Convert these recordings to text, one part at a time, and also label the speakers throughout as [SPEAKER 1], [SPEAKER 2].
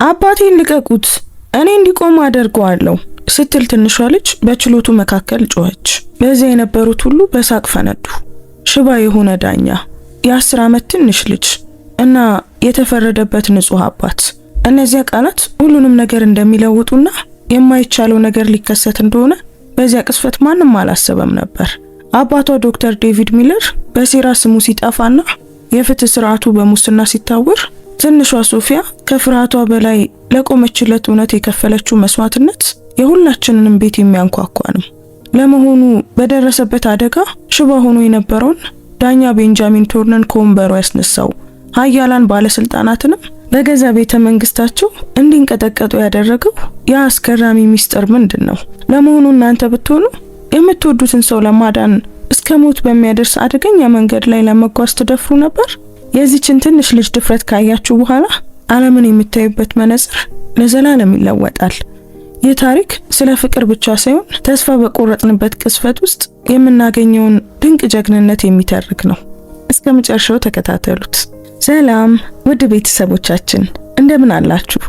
[SPEAKER 1] አባቴን ልቀቁት፣ እኔ እንዲቆም አደርገዋለሁ ስትል ትንሿ ልጅ በችሎቱ መካከል ጮኸች። በዚያ የነበሩት ሁሉ በሳቅ ፈነዱ። ሽባ የሆነ ዳኛ፣ የ10 ዓመት ትንሽ ልጅ እና የተፈረደበት ንጹህ አባት። እነዚያ ቃላት ሁሉንም ነገር እንደሚለውጡና የማይቻለው ነገር ሊከሰት እንደሆነ በዚያ ቅስፈት ማንም አላሰበም ነበር። አባቷ ዶክተር ዴቪድ ሚለር በሴራ ስሙ ሲጠፋና የፍትህ ስርዓቱ በሙስና ሲታወር፣ ትንሿ ሶፊያ ከፍርሃቷ በላይ ለቆመችለት እውነት የከፈለችው መስዋዕትነት የሁላችንንም ቤት የሚያንኳኳ ነው። ለመሆኑ በደረሰበት አደጋ ሽባ ሆኖ የነበረውን ዳኛ ቤንጃሚን ቶርነን ከወንበሩ ያስነሳው ሀያላን ባለስልጣናትንም በገዛ ቤተ መንግስታቸው እንዲንቀጠቀጡ ያደረገው ያ አስገራሚ ሚስጥር ምንድን ነው? ለመሆኑ እናንተ ብትሆኑ የምትወዱትን ሰው ለማዳን እስከ ሞት በሚያደርስ አደገኛ መንገድ ላይ ለመጓዝ ትደፍሩ ነበር? የዚችን ትንሽ ልጅ ድፍረት ካያችሁ በኋላ ዓለምን የምታዩበት መነጽር ለዘላለም ይለወጣል። ይህ ታሪክ ስለ ፍቅር ብቻ ሳይሆን ተስፋ በቆረጥንበት ቅስፈት ውስጥ የምናገኘውን ድንቅ ጀግንነት የሚተርክ ነው። እስከ መጨረሻው ተከታተሉት። ሰላም ውድ ቤተሰቦቻችን እንደምን አላችሁ?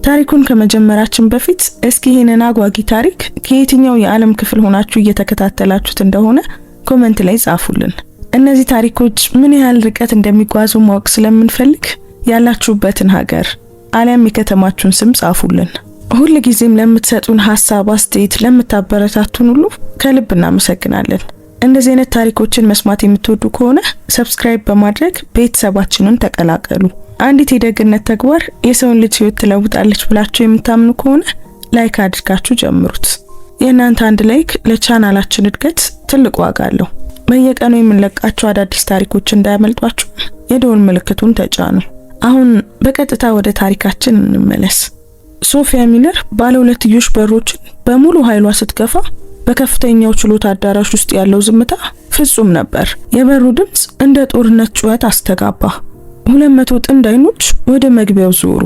[SPEAKER 1] ታሪኩን ከመጀመራችን በፊት እስኪ ይህንን አጓጊ ታሪክ ከየትኛው የዓለም ክፍል ሆናችሁ እየተከታተላችሁት እንደሆነ ኮሜንት ላይ ጻፉልን። እነዚህ ታሪኮች ምን ያህል ርቀት እንደሚጓዙ ማወቅ ስለምንፈልግ ያላችሁበትን ሀገር አሊያም የከተማችሁን ስም ጻፉልን። ሁል ጊዜም ለምትሰጡን ሀሳብ፣ አስተያየት፣ ለምታበረታቱን ሁሉ ከልብ እናመሰግናለን። እንደዚህ አይነት ታሪኮችን መስማት የምትወዱ ከሆነ ሰብስክራይብ በማድረግ ቤተሰባችንን ተቀላቀሉ። አንዲት የደግነት ተግባር የሰውን ልጅ ህይወት ትለውጣለች ብላችሁ የምታምኑ ከሆነ ላይክ አድርጋችሁ ጀምሩት። የእናንተ አንድ ላይክ ለቻናላችን እድገት ትልቅ ዋጋ አለው። በየቀኑ የምንለቃቸው አዳዲስ ታሪኮች እንዳያመልጧችሁ የደወል ምልክቱን ተጫኑ። አሁን በቀጥታ ወደ ታሪካችን እንመለስ። ሶፊያ ሚለር ባለ ሁለትዮሽ በሮችን በሙሉ ኃይሏ ስትገፋ በከፍተኛው ችሎት አዳራሽ ውስጥ ያለው ዝምታ ፍጹም ነበር። የበሩ ድምጽ እንደ ጦርነት ጩኸት አስተጋባ። 200 ጥንድ አይኖች ወደ መግቢያው ዞሩ።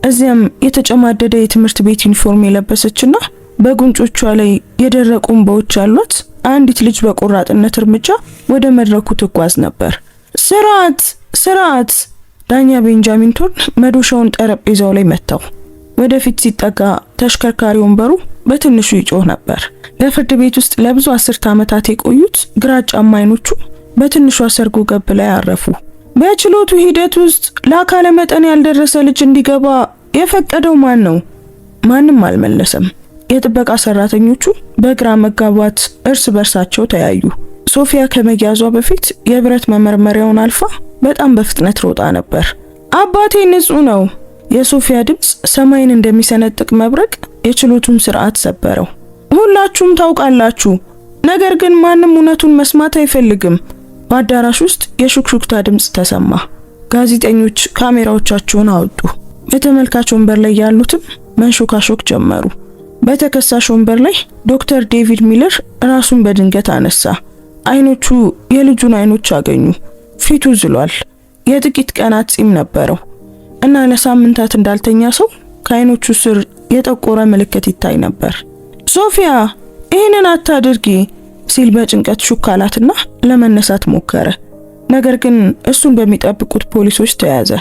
[SPEAKER 1] እዚያም የተጨማደደ የትምህርት ቤት ዩኒፎርም የለበሰችና በጉንጮቿ ላይ የደረቁ እንባዎች ያሏት አንዲት ልጅ በቆራጥነት እርምጃ ወደ መድረኩ ትጓዝ ነበር። ስርዓት! ዳኛ ቤንጃሚን ቶርን መዶሻውን ጠረጴዛው ላይ መታው። ወደፊት ሲጠጋ ተሽከርካሪ ወንበሩ በትንሹ ይጮህ ነበር። በፍርድ ቤት ውስጥ ለብዙ 10 ዓመታት የቆዩት ግራጫማ አይኖቹ በትንሿ ሰርጎ ገብ ላይ አረፉ። በችሎቱ ሂደት ውስጥ ለአካለ መጠን ያልደረሰ ልጅ እንዲገባ የፈቀደው ማን ነው? ማንም አልመለሰም። የጥበቃ ሰራተኞቹ በግራ መጋባት እርስ በርሳቸው ተያዩ። ሶፊያ ከመያዟ በፊት የብረት መመርመሪያውን አልፋ በጣም በፍጥነት ሮጣ ነበር። አባቴ ንጹህ ነው። የሶፊያ ድምጽ ሰማይን እንደሚሰነጥቅ መብረቅ የችሎቱን ስርዓት ሰበረው። ሁላችሁም ታውቃላችሁ፣ ነገር ግን ማንም እውነቱን መስማት አይፈልግም። በአዳራሽ ውስጥ የሹክሹክታ ድምጽ ተሰማ። ጋዜጠኞች ካሜራዎቻቸውን አወጡ። በተመልካች ወንበር ላይ ያሉትም መንሾካሾክ ጀመሩ። በተከሳሽ ወንበር ላይ ዶክተር ዴቪድ ሚለር ራሱን በድንገት አነሳ። አይኖቹ የልጁን አይኖች አገኙ። ፊቱ ዝሏል። የጥቂት ቀናት ጺም ነበረው እና ለሳምንታት እንዳልተኛ ሰው ከአይኖቹ ስር የጠቆረ ምልክት ይታይ ነበር። ሶፊያ ይህንን አታድርጊ ሲል በጭንቀት ሹክ አላትና ለመነሳት ሞከረ። ነገር ግን እሱን በሚጠብቁት ፖሊሶች ተያዘ።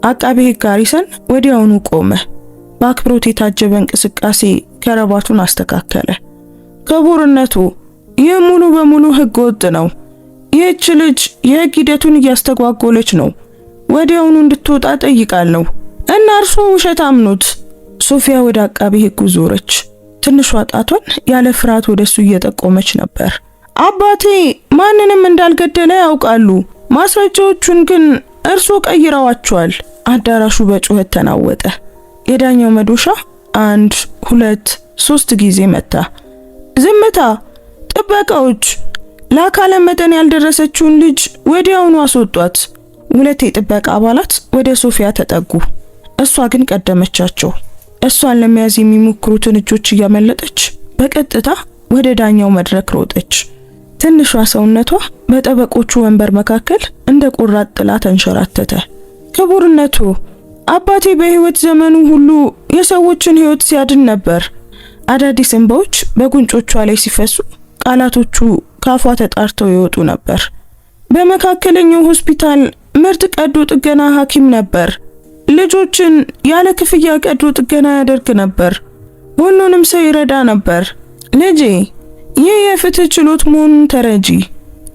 [SPEAKER 1] አቃቤ ሕግ ሃሪሰን ወዲያውኑ ቆመ። በአክብሮት የታጀበ እንቅስቃሴ ከረባቱን አስተካከለ። ክቡርነቱ፣ ይህ ሙሉ በሙሉ ህገ ወጥ ነው። ይህች ልጅ የህግ ሂደቱን እያስተጓጎለች ነው። ወዲያውኑ እንድትወጣ ጠይቃለሁ እና እርሱ ውሸታም ኖት። ሶፊያ ወደ አቃቤ ሕጉ ዞረች። ትንሿ ጣቷን ያለ ፍርሃት ወደሱ እየጠቆመች ነበር። አባቴ ማንንም እንዳልገደለ ያውቃሉ። ማስረጃዎቹን ግን እርሱ ቀይረዋቸዋል። አዳራሹ በጩኸት ተናወጠ። የዳኛው መዶሻ 1 2 3 ጊዜ መታ። ዝምታ! ጥበቃዎች! ለአካለ መጠን ያልደረሰችውን ልጅ ወዲያውኑ አስወጧት። 2 የጥበቃ አባላት ወደ ሶፊያ ተጠጉ። እሷ ግን ቀደመቻቸው። እሷን ለመያዝ የሚሞክሩትን እጆች እያመለጠች በቀጥታ ወደ ዳኛው መድረክ ሮጠች። ትንሿ ሰውነቷ በጠበቆቹ ወንበር መካከል እንደ ቆራጥ ጥላ ተንሸራተተ። ክቡርነቱ፣ አባቴ በህይወት ዘመኑ ሁሉ የሰዎችን ህይወት ሲያድን ነበር። አዳዲስ እንባዎች በጉንጮቿ ላይ ሲፈሱ ቃላቶቹ ካፏ ተጣርተው ይወጡ ነበር። በመካከለኛው ሆስፒታል ምርጥ ቀዶ ጥገና ሐኪም ነበር። ልጆችን ያለ ክፍያ ቀዶ ጥገና ያደርግ ነበር። ሁሉንም ሰው ይረዳ ነበር። ልጄ ይህ የፍትህ ችሎት መሆኑን ተረጂ።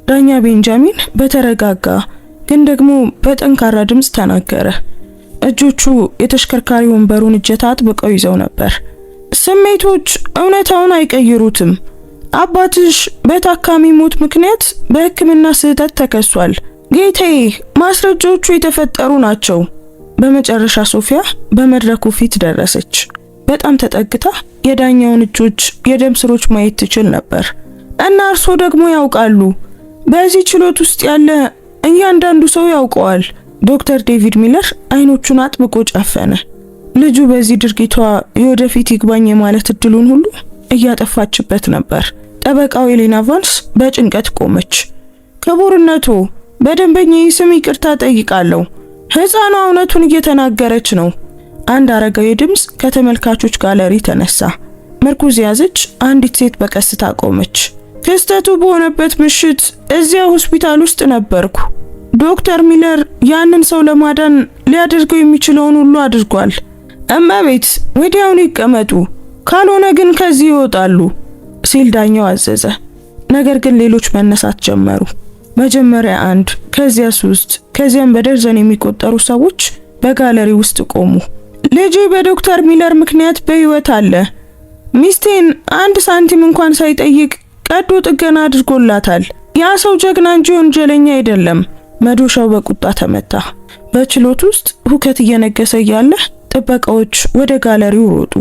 [SPEAKER 1] ዳኛ ቤንጃሚን በተረጋጋ ግን ደግሞ በጠንካራ ድምፅ ተናገረ። እጆቹ የተሽከርካሪ ወንበሩን እጀታ አጥብቀው ይዘው ነበር። ስሜቶች እውነታውን አይቀይሩትም። አባትሽ በታካሚ ሞት ምክንያት በሕክምና ስህተት ተከሷል። ጌታዬ፣ ማስረጃዎቹ የተፈጠሩ ናቸው። በመጨረሻ ሶፊያ በመድረኩ ፊት ደረሰች። በጣም ተጠግታ የዳኛውን እጆች፣ የደም ስሮች ማየት ትችል ነበር። እና እርሶ ደግሞ ያውቃሉ። በዚህ ችሎት ውስጥ ያለ እያንዳንዱ ሰው ያውቀዋል። ዶክተር ዴቪድ ሚለር አይኖቹን አጥብቆ ጨፈነ። ልጁ በዚህ ድርጊቷ የወደፊት ይግባኝ የማለት እድሉን ሁሉ እያጠፋችበት ነበር። ጠበቃው ኤሌና ቫንስ በጭንቀት ቆመች። ክቡርነቱ፣ በደንበኛዬ ስም ይቅርታ ጠይቃለሁ። ሕፃኗ እውነቱን እየተናገረች ነው። አንድ አረጋዊ ድምፅ ከተመልካቾች ጋለሪ ተነሳ። ምርኩዝ ያዘች አንዲት ሴት በቀስታ ቆመች። ክስተቱ በሆነበት ምሽት እዚያ ሆስፒታል ውስጥ ነበርኩ። ዶክተር ሚለር ያንን ሰው ለማዳን ሊያደርገው የሚችለውን ሁሉ አድርጓል። እመቤት፣ ወዲያውኑ ይቀመጡ፣ ካልሆነ ግን ከዚህ ይወጣሉ ሲል ዳኛው አዘዘ። ነገር ግን ሌሎች መነሳት ጀመሩ። መጀመሪያ አንድ፣ ከዚያ 3፣ ከዚያም በደርዘን የሚቆጠሩ ሰዎች በጋለሪ ውስጥ ቆሙ። ልጄ በዶክተር ሚለር ምክንያት በህይወት አለ። ሚስቴን 1 ሳንቲም እንኳን ሳይጠይቅ ቀዶ ጥገና አድርጎላታል። ያ ሰው ጀግና እንጂ ወንጀለኛ አይደለም። መዶሻው በቁጣ ተመታ። በችሎት ውስጥ ሁከት እየነገሰ እያለ ጥበቃዎች ወደ ጋለሪው ሮጡ።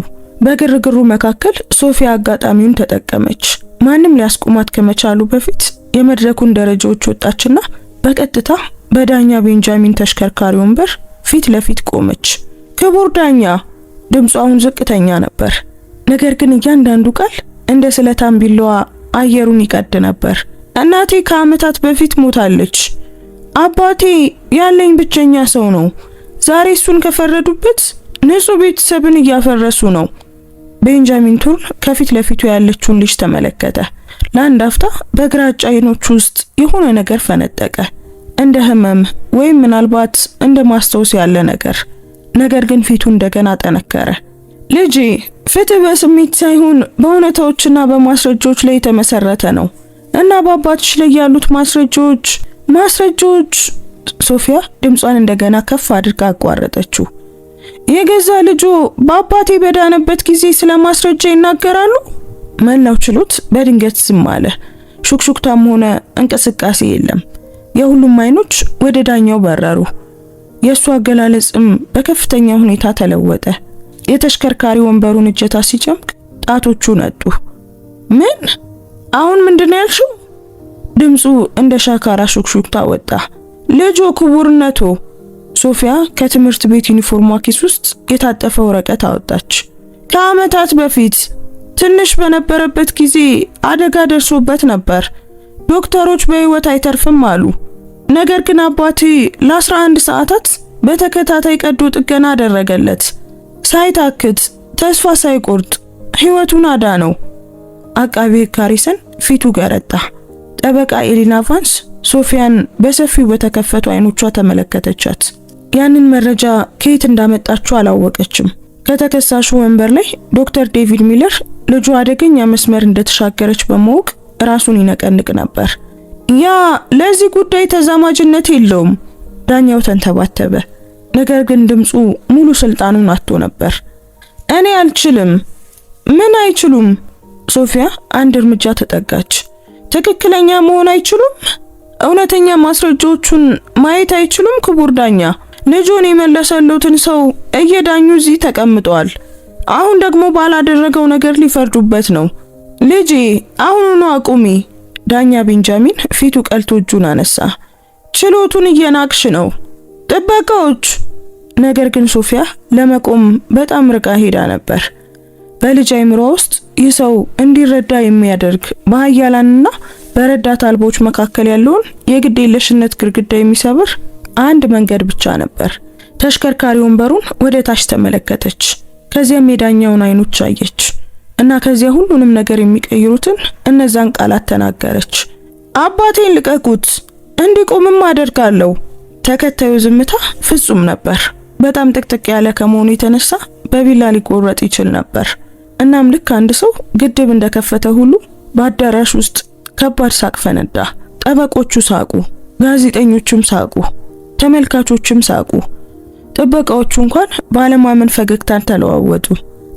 [SPEAKER 1] በግርግሩ መካከል ሶፊያ አጋጣሚውን ተጠቀመች። ማንም ሊያስቆማት ከመቻሉ በፊት የመድረኩን ደረጃዎች ወጣችና በቀጥታ በዳኛ ቤንጃሚን ተሽከርካሪ ወንበር ፊት ለፊት ቆመች። ክቡር ዳኛ፣ ድምጿ አሁን ዝቅተኛ ነበር። ነገር ግን እያንዳንዱ ቃል እንደ ስለታም ቢላዋ አየሩን ይቀድ ነበር። እናቴ ከዓመታት በፊት ሞታለች። አባቴ ያለኝ ብቸኛ ሰው ነው። ዛሬ እሱን ከፈረዱበት ንጹህ ቤተሰብን እያፈረሱ ነው። ቤንጃሚን ቱርን ከፊት ለፊቱ ያለችውን ልጅ ተመለከተ። ለአንድ አፍታ በግራጫ አይኖቹ ውስጥ የሆነ ነገር ፈነጠቀ፣ እንደ ህመም ወይም ምናልባት እንደ ማስታወስ ያለ ነገር። ነገር ግን ፊቱ እንደገና ጠነከረ። ልጄ፣ ፍትህ በስሜት ሳይሆን በእውነታዎችና በማስረጃዎች ላይ የተመሰረተ ነው እና በአባትሽ ላይ ያሉት ማስረጃዎች ሶፊያ ድምጿን እንደገና ከፍ አድርጋ አቋረጠችው። የገዛ ልጆ በአባቴ በዳነበት ጊዜ ስለ ማስረጃ ይናገራሉ። መላው ችሎት በድንገት ዝም አለ። ሹክሹክታም ሆነ እንቅስቃሴ የለም። የሁሉም አይኖች ወደ ዳኛው በረሩ። የእሱ አገላለጽም በከፍተኛ ሁኔታ ተለወጠ። የተሽከርካሪ ወንበሩን እጀታ ሲጨምቅ ጣቶቹ ነጡ። ምን? አሁን ምንድነው ያልሽው? ድምፁ እንደ ሻካራ ሹክሹክታ ወጣ። ልጆ፣ ክቡርነቶ። ሶፊያ ከትምህርት ቤት ዩኒፎርሟ ኪስ ውስጥ የታጠፈ ወረቀት አወጣች። ከዓመታት በፊት ትንሽ በነበረበት ጊዜ አደጋ ደርሶበት ነበር። ዶክተሮች በህይወት አይተርፍም አሉ። ነገር ግን አባቴ ለ11 ሰዓታት በተከታታይ ቀዶ ጥገና አደረገለት። ሳይታክት፣ ተስፋ ሳይቆርጥ ህይወቱን አዳነው። አቃቤ ሕግ ሃሪሰን ፊቱ ገረጣ። ጠበቃ ኤሌና ቫንስ ሶፊያን በሰፊው በተከፈቱ አይኖቿ ተመለከተቻት። ያንን መረጃ ከየት እንዳመጣችው አላወቀችም። ከተከሳሹ ወንበር ላይ ዶክተር ዴቪድ ሚለር ልጁ አደገኛ መስመር እንደተሻገረች በማወቅ ራሱን ይነቀንቅ ነበር። ያ ለዚህ ጉዳይ ተዛማጅነት የለውም። ዳኛው ተንተባተበ። ነገር ግን ድምፁ ሙሉ ስልጣኑን አጥቶ ነበር። እኔ አልችልም። ምን አይችሉም? ሶፊያ አንድ እርምጃ ተጠጋች። ትክክለኛ መሆን አይችሉም? እውነተኛ ማስረጃዎቹን ማየት አይችሉም? ክቡር ዳኛ፣ ልጁን የመለሰሉትን ሰው እየዳኙ እዚህ ተቀምጠዋል። አሁን ደግሞ ባላደረገው ነገር ሊፈርዱበት ነው። ልጄ፣ አሁኑኑ አቁሚ። ዳኛ ቤንጃሚን ፊቱ ቀልቶ እጁን አነሳ። ችሎቱን እየናቅሽ ነው። ጥበቃዎች! ነገር ግን ሶፊያ ለመቆም በጣም ርቃ ሄዳ ነበር። በልጅ አይምሮ ውስጥ ይህ ሰው እንዲረዳ የሚያደርግ በኃያላንና በረዳት አልቦች መካከል ያለውን የግዴለሽነት ግድግዳ የሚሰብር አንድ መንገድ ብቻ ነበር። ተሽከርካሪ ወንበሩን ወደ ታች ተመለከተች። ከዚያም የዳኛውን አይኖች አየች እና ከዚያ ሁሉንም ነገር የሚቀይሩትን እነዛን ቃላት ተናገረች። አባቴን ልቀቁት፣ እንዲቆምም አደርጋለሁ። ተከታዩ ዝምታ ፍጹም ነበር። በጣም ጥቅጥቅ ያለ ከመሆኑ የተነሳ በቢላ ሊቆረጥ ይችል ነበር። እናም ልክ አንድ ሰው ግድብ እንደከፈተ ሁሉ በአዳራሽ ውስጥ ከባድ ሳቅ ፈነዳ። ጠበቆቹ ሳቁ፣ ጋዜጠኞችም ሳቁ፣ ተመልካቾችም ሳቁ። ጥበቃዎቹ እንኳን ባለማመን ፈገግታን ተለዋወጡ።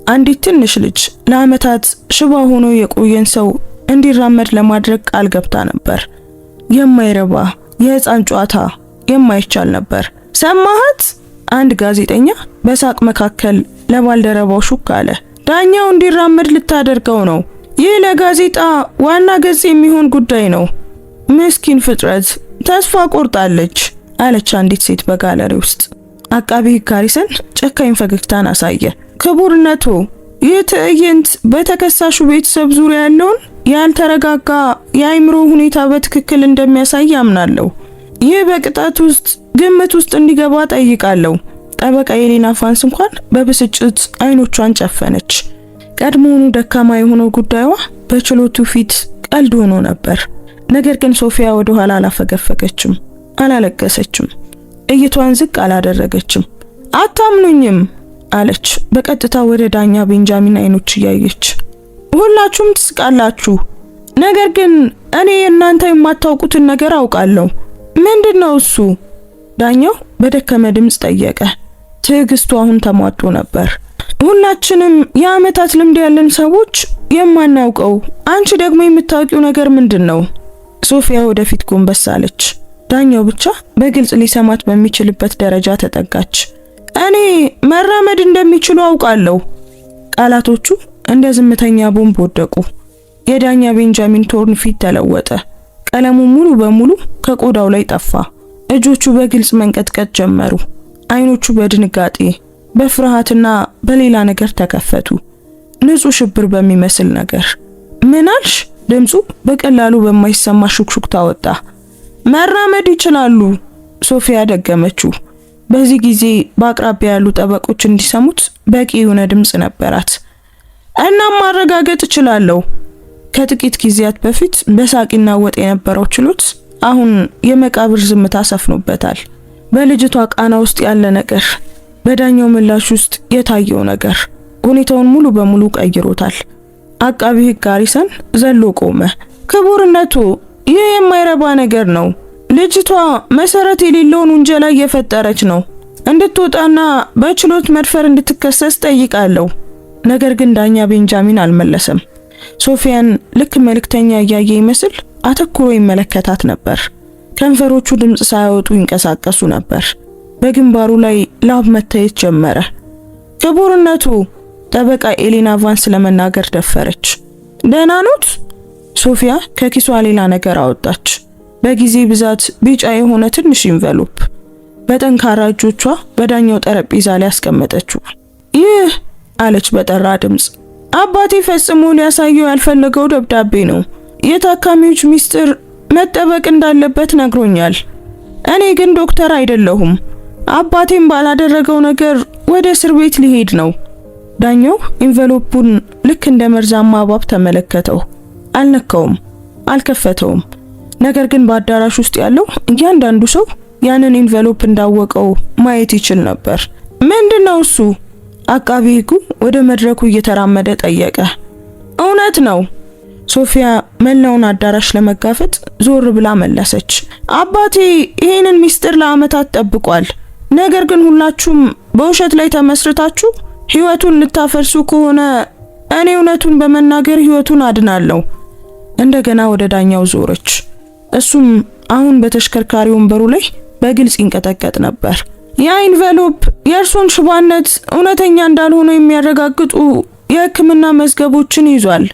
[SPEAKER 1] አንዲት ትንሽ ልጅ ለዓመታት ሽባ ሆኖ የቆየን ሰው እንዲራመድ ለማድረግ ቃል ገብታ ነበር። የማይረባ የህፃን ጨዋታ የማይቻል ነበር። ሰማሃት? አንድ ጋዜጠኛ በሳቅ መካከል ለባልደረባው ሹክ አለ። ዳኛው እንዲራመድ ልታደርገው ነው። ይህ ለጋዜጣ ዋና ገጽ የሚሆን ጉዳይ ነው። ምስኪን ፍጥረት ተስፋ ቆርጣለች አለች አንዲት ሴት በጋለሪ ውስጥ። አቃቤ ሕግ ሃሪሰን ጨካኝ ፈገግታን አሳየ። ክቡርነቱ፣ ይህ ትዕይንት በተከሳሹ ቤተሰብ ዙሪያ ያለውን ያልተረጋጋ የአእምሮ ሁኔታ በትክክል እንደሚያሳይ ያምናለሁ። ይህ በቅጣት ውስጥ ግምት ውስጥ እንዲገባ ጠይቃለሁ። ጠበቃ ኤሌና ቫንስ እንኳን በብስጭት አይኖቿን ጨፈነች። ቀድሞውኑ ደካማ የሆነው ጉዳዩዋ በችሎቱ ፊት ቀልድ ሆኖ ነበር። ነገር ግን ሶፊያ ወደ ኋላ አላፈገፈገችም፣ አላለቀሰችም፣ እይቷን ዝቅ አላደረገችም። አታምኑኝም አለች በቀጥታ ወደ ዳኛ ቤንጃሚን አይኖች እያየች። ሁላችሁም ትስቃላችሁ፣ ነገር ግን እኔ እናንተ የማታውቁትን ነገር አውቃለሁ። ምንድነው እሱ? ዳኛው በደከመ ድምጽ ጠየቀ። ትዕግስቱ አሁን ተሟጦ ነበር። ሁላችንም የዓመታት ልምድ ያለን ሰዎች የማናውቀው፣ አንቺ ደግሞ የምታውቂው ነገር ምንድነው? ሶፊያ ወደፊት ጎንበስ አለች። ዳኛው ብቻ በግልጽ ሊሰማት በሚችልበት ደረጃ ተጠጋች። እኔ መራመድ እንደሚችሉ አውቃለሁ። ቃላቶቹ እንደ ዝምተኛ ቦምብ ወደቁ። የዳኛ ቤንጃሚን ቶርን ፊት ተለወጠ። ቀለሙ ሙሉ በሙሉ ከቆዳው ላይ ጠፋ። እጆቹ በግልጽ መንቀጥቀጥ ጀመሩ። አይኖቹ በድንጋጤ በፍርሃትና በሌላ ነገር ተከፈቱ። ንጹህ ሽብር በሚመስል ነገር። ምን አልሽ? ድምፁ በቀላሉ በማይሰማ ሹክሹክታ ወጣ። መራመድ ይችላሉ፣ ሶፊያ ደገመችው። በዚህ ጊዜ በአቅራቢያ ያሉ ጠበቆች እንዲሰሙት በቂ የሆነ ድምጽ ነበራት። እናም ማረጋገጥ እችላለሁ። ከጥቂት ጊዜያት በፊት በሳቅ ይናወጥ የነበረው ችሎት አሁን የመቃብር ዝምታ ሰፍኖበታል። በልጅቷ ቃና ውስጥ ያለ ነገር፣ በዳኛው ምላሽ ውስጥ የታየው ነገር ሁኔታውን ሙሉ በሙሉ ቀይሮታል። አቃቢ ሕግ ሃሪሰን ዘሎ ቆመ። ክቡርነቱ፣ ይህ የማይረባ ነገር ነው። ልጅቷ መሰረት የሌለውን ውንጀላ እየፈጠረች ነው። እንድትወጣና በችሎት መድፈር እንድትከሰስ ጠይቃለሁ። ነገር ግን ዳኛ ቤንጃሚን አልመለሰም። ሶፊያን ልክ መልእክተኛ እያየ ይመስል አተኩሮ ይመለከታት ነበር። ከንፈሮቹ ድምጽ ሳያወጡ ይንቀሳቀሱ ነበር። በግንባሩ ላይ ላብ መታየት ጀመረ። ክቡርነቱ፣ ጠበቃ ኤሌና ቫንስ ለመናገር ደፈረች። ደህና ኖት? ሶፊያ ከኪሷ ሌላ ነገር አወጣች። በጊዜ ብዛት ቢጫ የሆነ ትንሽ ኢንቨሎፕ በጠንካራ እጆቿ በዳኛው ጠረጴዛ ላይ አስቀመጠችው። ይህ አለች በጠራ ድምጽ፣ አባቴ ፈጽሞ ሊያሳየው ያልፈለገው ደብዳቤ ነው። የታካሚዎች ሚስጥር መጠበቅ እንዳለበት ነግሮኛል። እኔ ግን ዶክተር አይደለሁም። አባቴም ባላደረገው ነገር ወደ እስር ቤት ሊሄድ ነው። ዳኛው ኢንቨሎፑን ልክ እንደ መርዛማ እባብ ተመለከተው። አልነካውም፣ አልከፈተውም። ነገር ግን በአዳራሽ ውስጥ ያለው እያንዳንዱ ሰው ያንን ኢንቨሎፕ እንዳወቀው ማየት ይችል ነበር። ምንድነው እሱ? አቃቢ ሕጉ ወደ መድረኩ እየተራመደ ጠየቀ። እውነት ነው። ሶፊያ መላውን አዳራሽ ለመጋፈጥ ዞር ብላ መለሰች። አባቴ ይሄንን ሚስጥር ለዓመታት ጠብቋል። ነገር ግን ሁላችሁም በውሸት ላይ ተመስርታችሁ ህይወቱን ልታፈርሱ ከሆነ እኔ እውነቱን በመናገር ህይወቱን አድናለሁ። እንደገና ወደ ዳኛው ዞረች። እሱም አሁን በተሽከርካሪ ወንበሩ ላይ በግልጽ ይንቀጠቀጥ ነበር። ያ ኢንቨሎፕ የእርሱን ሽባነት እውነተኛ እንዳልሆነ የሚያረጋግጡ የሕክምና መዝገቦችን ይዟል።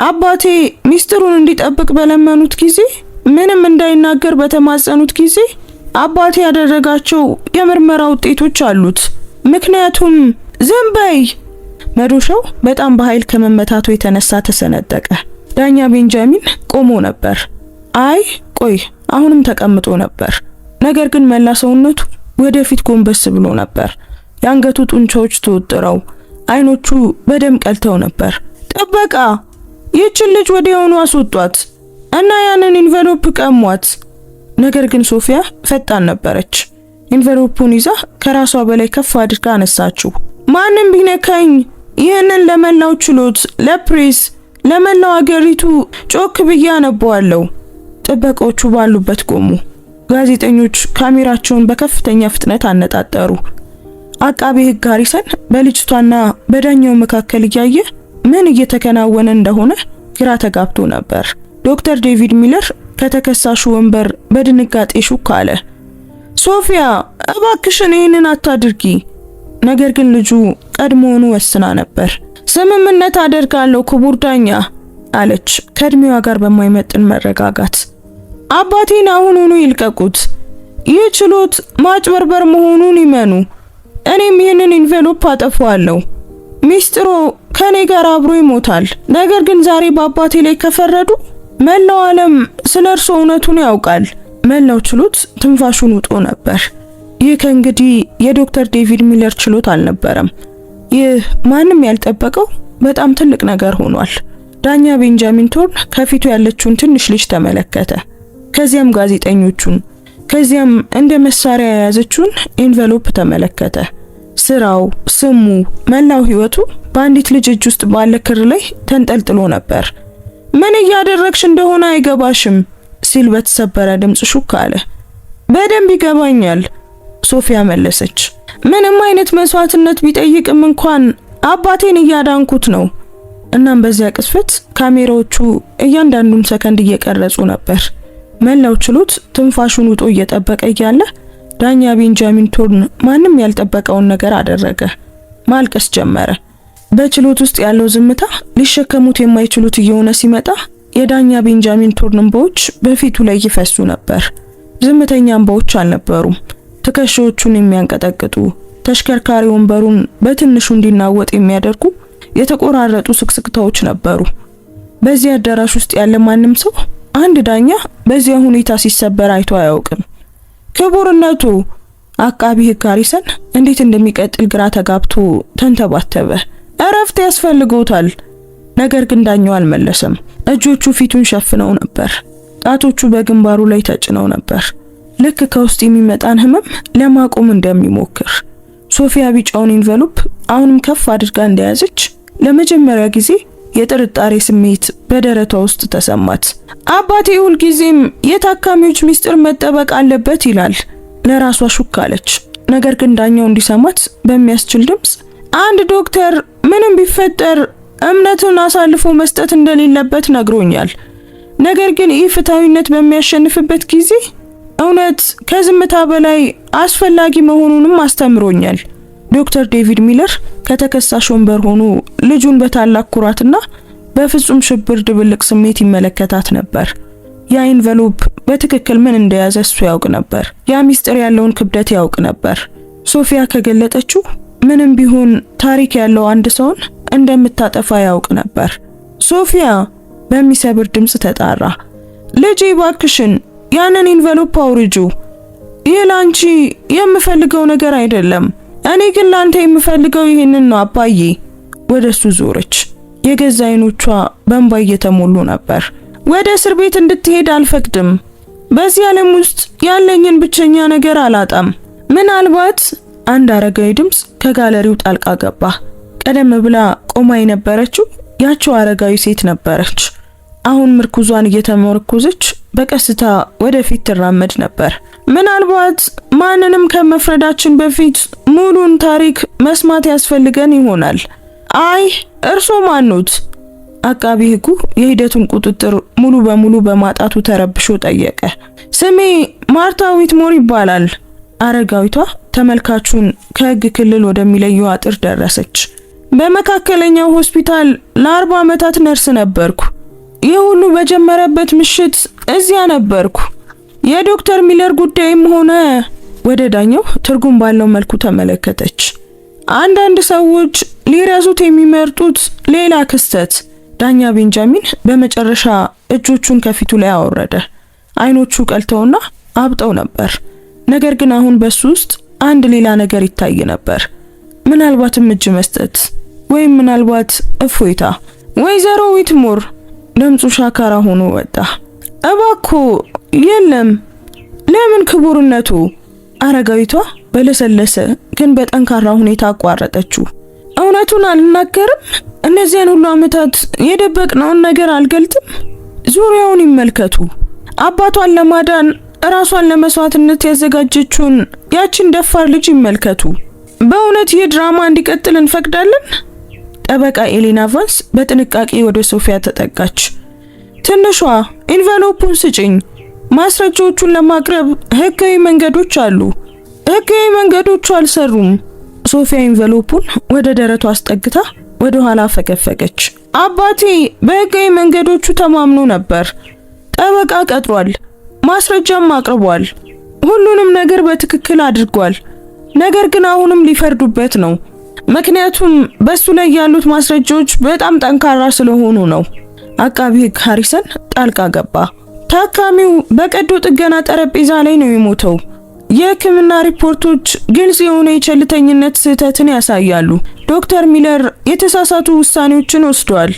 [SPEAKER 1] አባቴ ሚስጥሩን እንዲጠብቅ በለመኑት ጊዜ፣ ምንም እንዳይናገር በተማጸኑት ጊዜ አባቴ ያደረጋቸው የምርመራ ውጤቶች አሉት። ምክንያቱም ዝም በይ! መዶሻው በጣም በኃይል ከመመታቱ የተነሳ ተሰነጠቀ። ዳኛ ቤንጃሚን ቆሞ ነበር። አይ ቆይ፣ አሁንም ተቀምጦ ነበር። ነገር ግን መላ ሰውነቱ ወደፊት ጎንበስ ብሎ ነበር። የአንገቱ ጡንቻዎች ተወጥረው፣ አይኖቹ በደም ቀልተው ነበር። ጠበቃ፣ ይህችን ልጅ ወዲያውኑ አስወጧት እና ያንን ኢንቨሎፕ ቀሟት። ነገር ግን ሶፊያ ፈጣን ነበረች። ኢንቨሎፑን ይዛ ከራሷ በላይ ከፍ አድርጋ አነሳችው። ማንም ቢነካኝ ይህንን ለመላው ችሎት፣ ለፕሬስ፣ ለመላው አገሪቱ ጮክ ብዬ አነበዋለሁ። ጥበቆቹ ባሉበት ቆሙ። ጋዜጠኞች ካሜራቸውን በከፍተኛ ፍጥነት አነጣጠሩ። አቃቤ ሕግ ሃሪሰን በልጅቷና በዳኛው መካከል እያየ ምን እየተከናወነ እንደሆነ ግራ ተጋብቶ ነበር። ዶክተር ዴቪድ ሚለር ከተከሳሹ ወንበር በድንጋጤ ሹክ አለ። ሶፊያ እባክሽን ይህንን አታድርጊ። ነገር ግን ልጁ ቀድሞውኑ ወስና ነበር። ስምምነት አደርጋለሁ ክቡር ዳኛ አለች ከእድሜዋ ጋር በማይመጥን መረጋጋት። አባቴን አሁኑኑ ይልቀቁት። ይህ ችሎት ማጭበርበር መሆኑን ይመኑ። እኔም ይህንን ኢንቨሎፕ አጠፋዋለሁ። ሚስጥሩ ከኔ ጋር አብሮ ይሞታል። ነገር ግን ዛሬ በአባቴ ላይ ከፈረዱ መላው ዓለም ስለ እርሱ እውነቱን ያውቃል። መላው ችሎት ትንፋሹን ውጦ ነበር። ይህ ከእንግዲህ የዶክተር ዴቪድ ሚለር ችሎት አልነበረም። ይህ ማንም ያልጠበቀው በጣም ትልቅ ነገር ሆኗል። ዳኛ ቤንጃሚን ቶርን ከፊቱ ያለችውን ትንሽ ልጅ ተመለከተ። ከዚያም ጋዜጠኞቹን፣ ከዚያም እንደ መሳሪያ የያዘችውን ኢንቨሎፕ ተመለከተ። ስራው፣ ስሙ፣ መላው ህይወቱ በአንዲት ልጅ እጅ ውስጥ ባለ ክር ላይ ተንጠልጥሎ ነበር። ምን እያደረግሽ እንደሆነ አይገባሽም ሲል በተሰበረ ድምጽ ሹክ አለ። በደንብ ይገባኛል ሶፊያ መለሰች። ምንም አይነት መስዋዕትነት ቢጠይቅም እንኳን አባቴን እያዳንኩት ነው። እናም በዚያ ቅስፈት ካሜራዎቹ እያንዳንዱን ሰከንድ እየቀረጹ ነበር። መላው ችሎት ትንፋሹን ውጦ እየጠበቀ እያለ ዳኛ ቤንጃሚን ቶርን ማንም ያልጠበቀውን ነገር አደረገ። ማልቀስ ጀመረ። በችሎት ውስጥ ያለው ዝምታ ሊሸከሙት የማይችሉት እየሆነ ሲመጣ የዳኛ ቤንጃሚን ቶርን እንባዎች በፊቱ ላይ ይፈሱ ነበር። ዝምተኛ እንባዎች አልነበሩም። ትከሻዎቹን የሚያንቀጠቅጡ፣ ተሽከርካሪ ወንበሩን በትንሹ እንዲናወጥ የሚያደርጉ የተቆራረጡ ስቅስቅታዎች ነበሩ። በዚህ አዳራሽ ውስጥ ያለ ማንም ሰው አንድ ዳኛ በዚያ ሁኔታ ሲሰበር አይቶ አያውቅም። ክቡርነቱ፣ አቃቢ ሕግ ሃሪሰን እንዴት እንደሚቀጥል ግራ ተጋብቶ ተንተባተበ። እረፍት ያስፈልጎታል። ነገር ግን ዳኛው አልመለሰም። እጆቹ ፊቱን ሸፍነው ነበር። ጣቶቹ በግንባሩ ላይ ተጭነው ነበር። ልክ ከውስጥ የሚመጣን ህመም ለማቆም እንደሚሞክር። ሶፊያ ቢጫውን ኢንቨሎፕ አሁንም ከፍ አድርጋ እንደያዘች ለመጀመሪያ ጊዜ የጥርጣሬ ስሜት በደረቷ ውስጥ ተሰማት። አባቴ ሁልጊዜም የታካሚዎች ሚስጥር መጠበቅ አለበት ይላል። ለራሷ ሹክ አለች። ነገር ግን ዳኛው እንዲሰማት በሚያስችል ድምጽ አንድ ዶክተር ምንም ቢፈጠር እምነቱን አሳልፎ መስጠት እንደሌለበት ነግሮኛል። ነገር ግን ይህ ፍትሃዊነት በሚያሸንፍበት ጊዜ እውነት ከዝምታ በላይ አስፈላጊ መሆኑንም አስተምሮኛል። ዶክተር ዴቪድ ሚለር ከተከሳሽ ወንበር ሆኖ ልጁን በታላቅ ኩራትና በፍጹም ሽብር ድብልቅ ስሜት ይመለከታት ነበር። ያ ኢንቨሎፕ በትክክል ምን እንደያዘ እሱ ያውቅ ነበር። ያ ሚስጥር ያለውን ክብደት ያውቅ ነበር። ሶፊያ ከገለጠችው ምንም ቢሆን ታሪክ ያለው አንድ ሰውን እንደምታጠፋ ያውቅ ነበር። ሶፊያ በሚሰብር ድምጽ ተጣራ። ልጄ ባክሽን ያንን ኢንቨሎፕ አውርጁ። ይህ ላንቺ የምፈልገው ነገር አይደለም። እኔ ግን ላንተ የምፈልገው ይሄንን ነው አባዬ። ወደሱ ዞረች። የገዛ አይኖቿ በእንባ እየተሞሉ ነበር። ወደ እስር ቤት እንድትሄድ አልፈቅድም። በዚህ ዓለም ውስጥ ያለኝን ብቸኛ ነገር አላጣም። ምናልባት አንድ አረጋዊ ድምጽ ከጋለሪው ጣልቃ ገባ። ቀደም ብላ ቆማ የነበረችው ያቸው አረጋዊ ሴት ነበረች። አሁን ምርኩዟን እየተመረኮዘች በቀስታ ወደፊት ትራመድ ነበር። ምናልባት ማንንም ከመፍረዳችን በፊት ሙሉን ታሪክ መስማት ያስፈልገን ይሆናል። አይ እርሶ ማኑት? አቃቢ ሕጉ የሂደቱን ቁጥጥር ሙሉ በሙሉ በማጣቱ ተረብሾ ጠየቀ። ስሜ ማርታ ዊትሞር ይባላል። አረጋዊቷ ተመልካቹን ከሕግ ክልል ወደሚለየው አጥር ደረሰች። በመካከለኛው ሆስፒታል ለ40 ዓመታት ነርስ ነበርኩ። ይህ ሁሉ በጀመረበት ምሽት እዚያ ነበርኩ። የዶክተር ሚለር ጉዳይም ሆነ ወደ ዳኛው ትርጉም ባለው መልኩ ተመለከተች። አንዳንድ ሰዎች ሊረሱት የሚመርጡት ሌላ ክስተት። ዳኛ ቤንጃሚን በመጨረሻ እጆቹን ከፊቱ ላይ አወረደ። አይኖቹ ቀልተውና አብጠው ነበር። ነገር ግን አሁን በሱ ውስጥ አንድ ሌላ ነገር ይታይ ነበር። ምናልባትም እጅ መስጠት ወይም ምናልባት እፎይታ። ወይዘሮ ዊትሞር ድምፁ ሻካራ ሆኖ ወጣ። እባክዎ የለም። ለምን ክቡርነቱ? አረጋዊቷ በለሰለሰ ግን በጠንካራ ሁኔታ አቋረጠችው። እውነቱን አልናገርም? እነዚያን ሁሉ ዓመታት የደበቅነውን ነገር አልገልጥም? ዙሪያውን ይመልከቱ። አባቷን ለማዳን ራሷን ለመስዋዕትነት ያዘጋጀችውን ያችን ደፋር ልጅ ይመልከቱ። በእውነት ይህ ድራማ እንዲቀጥል እንፈቅዳለን? ጠበቃ ኤሌና ቫንስ በጥንቃቄ ወደ ሶፊያ ተጠጋች። ትንሿ ኢንቨሎፑን ስጭኝ። ማስረጃዎቹን ለማቅረብ ህጋዊ መንገዶች አሉ። ህጋዊ መንገዶቹ አልሰሩም። ሶፊያ ኢንቨሎፑን ወደ ደረቷ አስጠግታ ወደ ኋላ ፈገፈገች። አባቴ በህጋዊ መንገዶቹ ተማምኖ ነበር። ጠበቃ ቀጥሯል፣ ማስረጃም አቅርቧል። ሁሉንም ነገር በትክክል አድርጓል። ነገር ግን አሁንም ሊፈርዱበት ነው። ምክንያቱም በሱ ላይ ያሉት ማስረጃዎች በጣም ጠንካራ ስለሆኑ ነው። አቃቢ ህግ ሃሪሰን ጣልቃ ገባ። ታካሚው በቀዶ ጥገና ጠረጴዛ ላይ ነው የሞተው። የህክምና ሪፖርቶች ግልጽ የሆነ የቸልተኝነት ስህተትን ያሳያሉ። ዶክተር ሚለር የተሳሳቱ ውሳኔዎችን ወስዷል።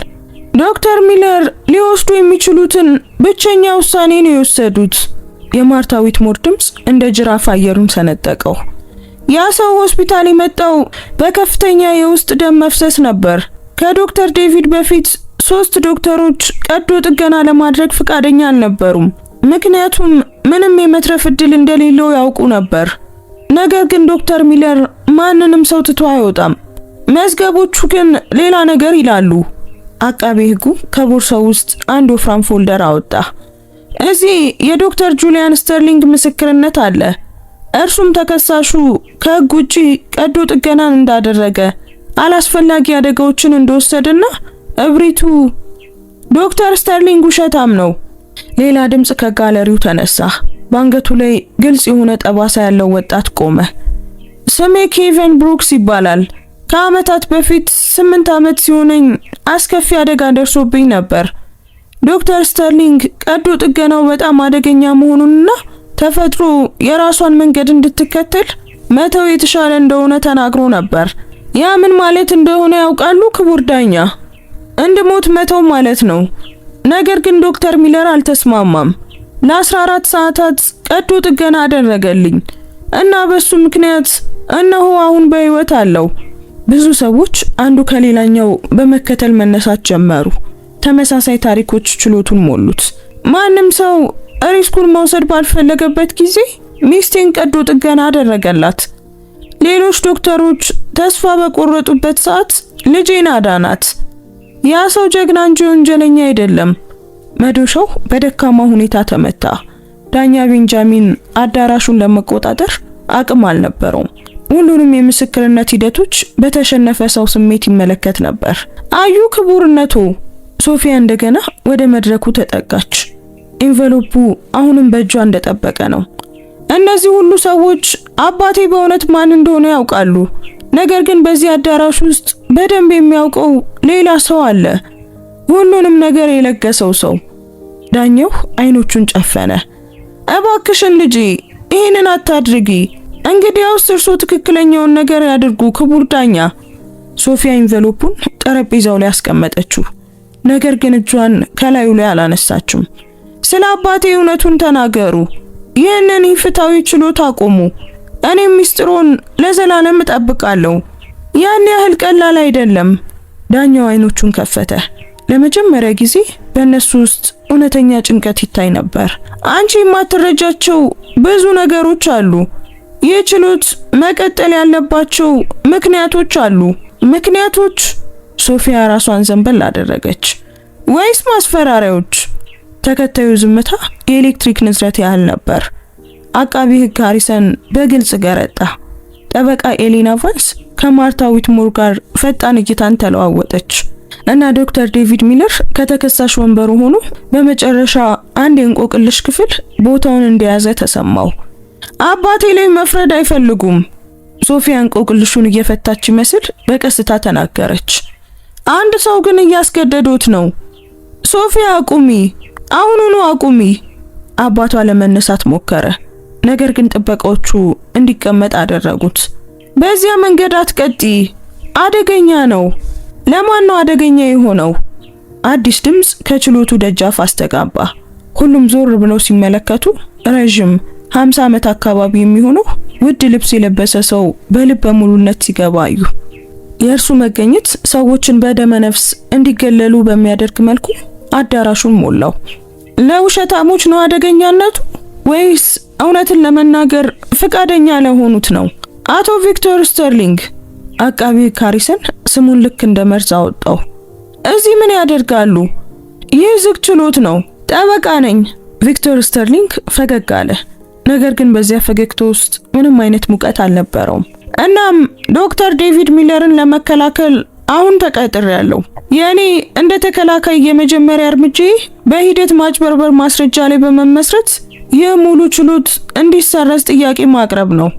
[SPEAKER 1] ዶክተር ሚለር ሊወስዱ የሚችሉትን ብቸኛ ውሳኔ ነው የወሰዱት። የማርታ ዊትሞር ድምፅ እንደ ጅራፍ አየሩን ሰነጠቀው። ያ ሰው ሆስፒታል የመጣው በከፍተኛ የውስጥ ደም መፍሰስ ነበር። ከዶክተር ዴቪድ በፊት 3 ዶክተሮች ቀዶ ጥገና ለማድረግ ፈቃደኛ አልነበሩም። ምክንያቱም ምንም የመትረፍ እድል እንደሌለው ያውቁ ነበር። ነገር ግን ዶክተር ሚለር ማንንም ሰው ትቶ አይወጣም። መዝገቦቹ ግን ሌላ ነገር ይላሉ። አቃቤ ህጉ ከቦርሳው ውስጥ አንድ ወፍራም ፎልደር አወጣ። እዚህ የዶክተር ጁሊያን ስተርሊንግ ምስክርነት አለ። እርሱም ተከሳሹ ከህግ ውጪ ቀዶ ጥገናን እንዳደረገ፣ አላስፈላጊ አደጋዎችን እንደወሰደና እብሪቱ ዶክተር ስተርሊንግ ውሸታም ነው። ሌላ ድምጽ ከጋለሪው ተነሳ። ባንገቱ ላይ ግልጽ የሆነ ጠባሳ ያለው ወጣት ቆመ። ስሜ ኬቨን ብሩክስ ይባላል። ከአመታት በፊት 8 ዓመት ሲሆነኝ አስከፊ አደጋ ደርሶብኝ ነበር። ዶክተር ስተርሊንግ ቀዶ ጥገናው በጣም አደገኛ መሆኑንና ተፈጥሮ የራሷን መንገድ እንድትከተል መተው የተሻለ እንደሆነ ተናግሮ ነበር። ያ ምን ማለት እንደሆነ ያውቃሉ ክቡር ዳኛ? እንድሞት መተው ማለት ነው። ነገር ግን ዶክተር ሚለር አልተስማማም። ለ14 ሰዓታት ቀዶ ጥገና አደረገልኝ እና በሱ ምክንያት እነሆ አሁን በህይወት አለው። ብዙ ሰዎች አንዱ ከሌላኛው በመከተል መነሳት ጀመሩ። ተመሳሳይ ታሪኮች ችሎቱን ሞሉት። ማንም ሰው ሪስኩን መውሰድ ባልፈለገበት ጊዜ ሚስቴን ቀዶ ጥገና አደረገላት። ሌሎች ዶክተሮች ተስፋ በቆረጡበት ሰዓት ልጄን አዳናት። ያ ሰው ጀግና እንጂ ወንጀለኛ አይደለም። መዶሻው በደካማ ሁኔታ ተመታ። ዳኛ ቤንጃሚን አዳራሹን ለመቆጣጠር አቅም አልነበረውም። ሁሉንም የምስክርነት ሂደቶች በተሸነፈ ሰው ስሜት ይመለከት ነበር። አዩ ክቡርነቶ። ሶፊያ እንደገና ወደ መድረኩ ተጠጋች። ኢንቨሎፑ አሁንም በእጇ እንደጠበቀ ነው። እነዚህ ሁሉ ሰዎች አባቴ በእውነት ማን እንደሆነ ያውቃሉ። ነገር ግን በዚህ አዳራሽ ውስጥ በደንብ የሚያውቀው ሌላ ሰው አለ። ሁሉንም ነገር የለገሰው ሰው። ዳኛው አይኖቹን ጨፈነ። እባክሽን ልጄ ይህንን አታድርጊ። እንግዲያውስ እርሶ ትክክለኛውን ነገር ያድርጉ ክቡር ዳኛ። ሶፊያ ኢንቨሎፑን ጠረጴዛው ላይ አስቀመጠችው። ነገር ግን እጇን ከላዩ ላይ አላነሳችም። ስለ አባቴ እውነቱን ተናገሩ። ይህንን ኢፍትሐዊ ችሎት አቆሙ። እኔም ሚስጥሩን ለዘላለም እጠብቃለሁ። ያን ያህል ቀላል አይደለም። ዳኛው አይኖቹን ከፈተ። ለመጀመሪያ ጊዜ በእነሱ ውስጥ እውነተኛ ጭንቀት ይታይ ነበር። አንቺ የማትረጃቸው ብዙ ነገሮች አሉ። ይህ ችሎት መቀጠል ያለባቸው ምክንያቶች አሉ። ምክንያቶች? ሶፊያ ራሷን ዘንበል አደረገች። ወይስ ማስፈራሪያዎች? ተከታዩ ዝምታ የኤሌክትሪክ ንዝረት ያህል ነበር። አቃቢ ህግ ሃሪሰን በግልጽ ገረጣ። ጠበቃ ኤሌና ቫንስ ከማርታ ዊትሞር ጋር ፈጣን እይታን ተለዋወጠች እና ዶክተር ዴቪድ ሚለር ከተከሳሽ ወንበሩ ሆኖ በመጨረሻ አንድ የእንቆቅልሽ ክፍል ቦታውን እንደያዘ ተሰማው። አባቴ ላይ መፍረድ አይፈልጉም። ሶፊያ እንቆቅልሹን እየፈታች ይመስል በቀስታ ተናገረች። አንድ ሰው ግን እያስገደዶት ነው። ሶፊያ አቁሚ፣ አሁኑኑ አቁሚ። አባቷ ለመነሳት ሞከረ። ነገር ግን ጥበቃዎቹ እንዲቀመጥ አደረጉት። በዚያ መንገድ አትቀጢ፣ አደገኛ ነው። ለማን ነው አደገኛ የሆነው? አዲስ ድምጽ ከችሎቱ ደጃፍ አስተጋባ። ሁሉም ዞር ብለው ሲመለከቱ ረጅም 50 ዓመት አካባቢ የሚሆነው ውድ ልብስ የለበሰ ሰው በልበ ሙሉነት ሲገባ አዩ። የእርሱ መገኘት ሰዎችን በደመ ነፍስ እንዲገለሉ በሚያደርግ መልኩ አዳራሹን ሞላው። ለውሸታሞች ነው አደገኛነቱ ወይስ እውነትን ለመናገር ፍቃደኛ ለሆኑት ነው? አቶ ቪክተር ስተርሊንግ፣ አቃቢ ካሪሰን ስሙን ልክ እንደ መርዝ አወጣው። እዚህ ምን ያደርጋሉ? ይህ ዝግ ችሎት ነው። ጠበቃ ነኝ። ቪክተር ስተርሊንግ ፈገግ አለ። ነገር ግን በዚያ ፈገግታ ውስጥ ምንም አይነት ሙቀት አልነበረውም። እናም ዶክተር ዴቪድ ሚለርን ለመከላከል አሁን ተቀጥሬያለሁ። የኔ እንደ ተከላካይ የመጀመሪያ እርምጃዬ በሂደት ማጭበርበር ማስረጃ ላይ በመመስረት የሙሉ ችሎት እንዲሰረዝ ጥያቄ ማቅረብ ነው።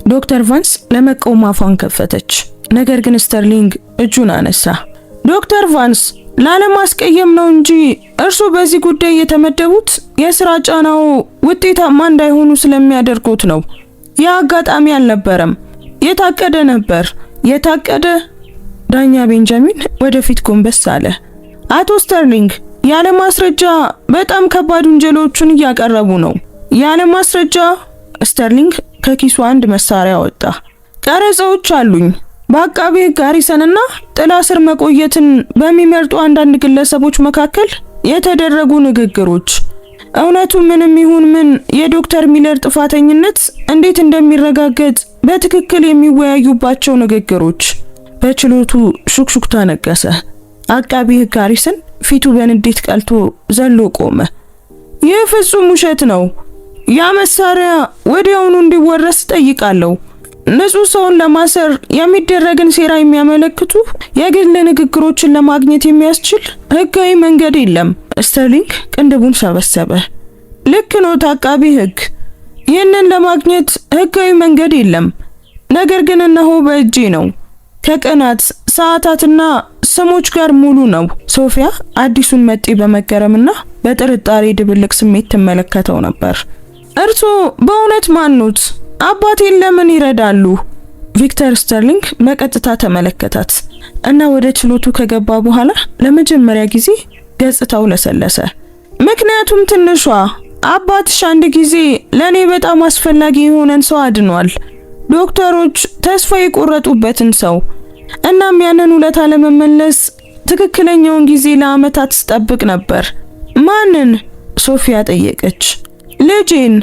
[SPEAKER 1] ዶክተር ቫንስ ለመቆም አፏን ከፈተች። ነገር ግን ስተርሊንግ እጁን አነሳ። ዶክተር ቫንስ፣ ላለማስቀየም ነው እንጂ እርሱ በዚህ ጉዳይ የተመደቡት የሥራ ጫናው ውጤታማ እንዳይሆኑ ስለሚያደርጉት ነው። ያ አጋጣሚ አልነበረም፣ የታቀደ ነበር። የታቀደ። ዳኛ ቤንጃሚን ወደፊት ጎንበስ አለ። አቶ ስተርሊንግ፣ ያለ ማስረጃ በጣም ከባድ ወንጀሎችን እያቀረቡ ነው። ያለ ማስረጃ? ስተርሊንግ ከኪሱ አንድ መሳሪያ ወጣ። ቀረጻዎች አሉኝ። በአቃቤ ሕግ ሃሪሰንና ጥላ ስር መቆየትን በሚመርጡ አንዳንድ ግለሰቦች መካከል የተደረጉ ንግግሮች። እውነቱ ምንም ይሁን ምን የዶክተር ሚለር ጥፋተኝነት እንዴት እንደሚረጋገጥ በትክክል የሚወያዩባቸው ንግግሮች። በችሎቱ ሹክሹክታ ነገሰ። አቃቤ ሕግ ሃሪሰን ፊቱ በንዴት ቀልቶ ዘሎ ቆመ። ይህ ፍጹም ውሸት ነው። ያ መሳሪያ ወዲያውኑ እንዲወረስ ጠይቃለሁ። ንጹህ ሰውን ለማሰር የሚደረግን ሴራ የሚያመለክቱ የግል ንግግሮችን ለማግኘት የሚያስችል ህጋዊ መንገድ የለም። ስተርሊንግ ቅንድቡን ሰበሰበ። ልክ ነው አቃቤ ሕግ፣ ይህንን ለማግኘት ህጋዊ መንገድ የለም። ነገር ግን እነሆ በእጄ ነው። ከቀናት ሰዓታትና ስሞች ጋር ሙሉ ነው። ሶፊያ አዲሱን መጤ በመገረምና በጥርጣሬ ድብልቅ ስሜት ትመለከተው ነበር። እርሶ በእውነት ማኑት? አባቴን ለምን ይረዳሉ? ቪክተር ስተርሊንግ በቀጥታ ተመለከታት እና ወደ ችሎቱ ከገባ በኋላ ለመጀመሪያ ጊዜ ገጽታው ለሰለሰ። ምክንያቱም ትንሿ አባትሽ አንድ ጊዜ ለኔ በጣም አስፈላጊ የሆነን ሰው አድኗል። ዶክተሮች ተስፋ የቆረጡበትን ሰው። እናም ያንን ውለታ ለመመለስ ትክክለኛውን ጊዜ ለአመታት ስጠብቅ ነበር። ማንን? ሶፊያ ጠየቀች። ልጄን።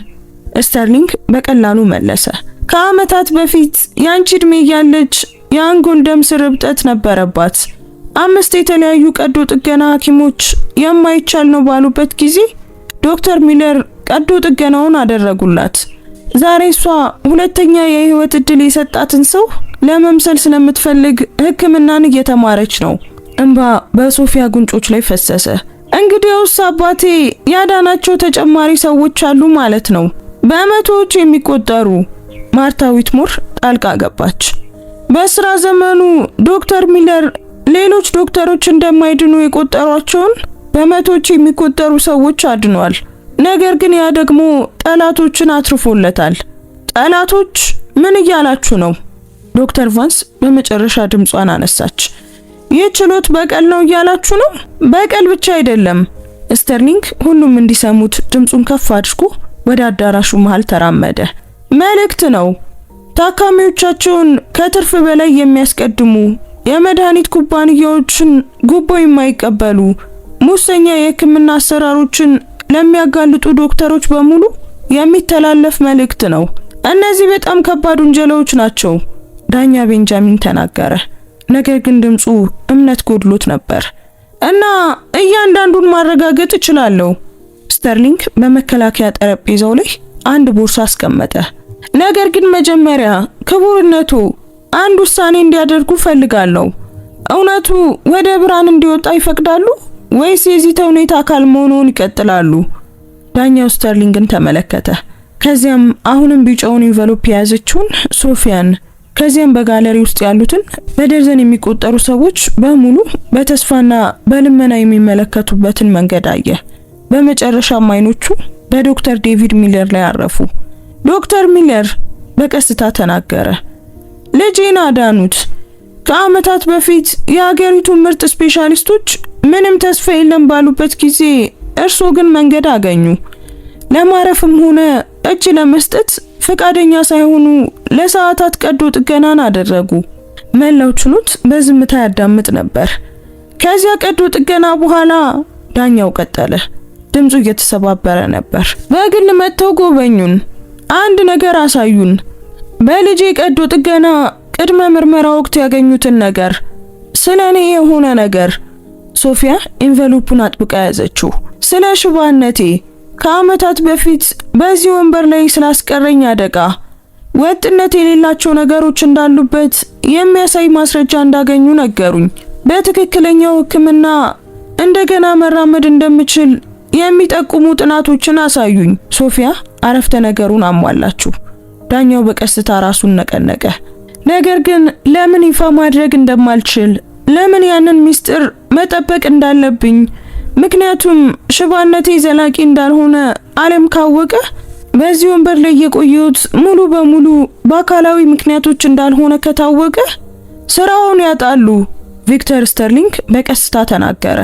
[SPEAKER 1] ስተርሊንግ በቀላሉ መለሰ። ከአመታት በፊት ያንቺ እድሜ ያለች የአንጎል ደም ስር እብጠት ነበረባት። 5 የተለያዩ ቀዶ ጥገና ሐኪሞች የማይቻል ነው ባሉበት ጊዜ ዶክተር ሚለር ቀዶ ጥገናውን አደረጉላት። ዛሬ እሷ ሁለተኛ የህይወት እድል የሰጣትን ሰው ለመምሰል ስለምትፈልግ ሕክምናን እየተማረች ነው። እንባ በሶፊያ ጉንጮች ላይ ፈሰሰ። እንግዲያውስ አባቴ ያዳናቸው ተጨማሪ ሰዎች አሉ ማለት ነው፣ በመቶዎች የሚቆጠሩ። ማርታ ዊትሞር ጣልቃ ገባች። በስራ ዘመኑ ዶክተር ሚለር ሌሎች ዶክተሮች እንደማይድኑ የቆጠሯቸውን በመቶዎች የሚቆጠሩ ሰዎች አድኗል። ነገር ግን ያ ደግሞ ጠላቶችን አትርፎለታል። ጠላቶች? ምን እያላችሁ ነው? ዶክተር ቫንስ በመጨረሻ ድምጿን አነሳች። ይህ ችሎት በቀል ነው እያላችሁ ነው? በቀል ብቻ አይደለም። ስተርሊንግ ሁሉም እንዲሰሙት ድምጹን ከፍ አድርጎ ወደ አዳራሹ መሃል ተራመደ። መልእክት ነው። ታካሚዎቻቸውን ከትርፍ በላይ የሚያስቀድሙ፣ የመድኃኒት ኩባንያዎችን ጉቦ የማይቀበሉ፣ ሙሰኛ የሕክምና አሰራሮችን ለሚያጋልጡ ዶክተሮች በሙሉ የሚተላለፍ መልእክት ነው። እነዚህ በጣም ከባድ ወንጀሎች ናቸው፣ ዳኛ ቤንጃሚን ተናገረ። ነገር ግን ድምጹ እምነት ጎድሎት ነበር። እና እያንዳንዱን ማረጋገጥ እችላለሁ። ስተርሊንግ በመከላከያ ጠረጴዛው ላይ አንድ ቦርሳ አስቀመጠ። ነገር ግን መጀመሪያ ክቡርነቱ አንድ ውሳኔ እንዲያደርጉ ፈልጋለሁ። እውነቱ ወደ ብርሃን እንዲወጣ ይፈቅዳሉ ወይስ የዚህ ተውኔት አካል መሆኑን ይቀጥላሉ? ዳኛው ስተርሊንግን ተመለከተ። ከዚያም አሁንም ቢጫውን ኢንቨሎፕ የያዘችውን ሶፊያን፣ ከዚያም በጋለሪ ውስጥ ያሉትን በደርዘን የሚቆጠሩ ሰዎች በሙሉ በተስፋና በልመና የሚመለከቱበትን መንገድ አየ። በመጨረሻም አይኖቹ በዶክተር ዴቪድ ሚለር ላይ አረፉ። ዶክተር ሚለር በቀስታ ተናገረ። ልጄን አዳኑት። ከአመታት በፊት የሀገሪቱ ምርጥ ስፔሻሊስቶች ምንም ተስፋ የለም ባሉበት ጊዜ እርሶ ግን መንገድ አገኙ። ለማረፍም ሆነ እጅ ለመስጠት ፈቃደኛ ሳይሆኑ ለሰዓታት ቀዶ ጥገናን አደረጉ። መላው ችሎት በዝምታ ያዳምጥ ነበር። ከዚያ ቀዶ ጥገና በኋላ ዳኛው ቀጠለ። ድምፁ እየተሰባበረ ነበር። በግል መጥተው ጎበኙን፣ አንድ ነገር አሳዩን። በልጄ ቀዶ ጥገና ቅድመ ምርመራ ወቅት ያገኙትን ነገር፣ ስለኔ የሆነ ነገር። ሶፊያ ኢንቨሎፑን አጥብቃ ያዘችው። ስለ ሽባነቴ፣ ከዓመታት በፊት በዚህ ወንበር ላይ ስላስቀረኝ አደጋ፣ ወጥነት የሌላቸው ነገሮች እንዳሉበት የሚያሳይ ማስረጃ እንዳገኙ ነገሩኝ። በትክክለኛው ሕክምና እንደገና መራመድ እንደምችል የሚጠቁሙ ጥናቶችን አሳዩኝ። ሶፊያ አረፍተ ነገሩን አሟላችሁ። ዳኛው በቀስታ ራሱን ነቀነቀ። ነገር ግን ለምን ይፋ ማድረግ እንደማልችል፣ ለምን ያንን ሚስጥር መጠበቅ እንዳለብኝ፣ ምክንያቱም ሽባነቴ ዘላቂ እንዳልሆነ ዓለም ካወቀ በዚህ ወንበር ላይ የቆየሁት ሙሉ በሙሉ በአካላዊ ምክንያቶች እንዳልሆነ ከታወቀ ስራውን ያጣሉ። ቪክተር ስተርሊንግ በቀስታ ተናገረ።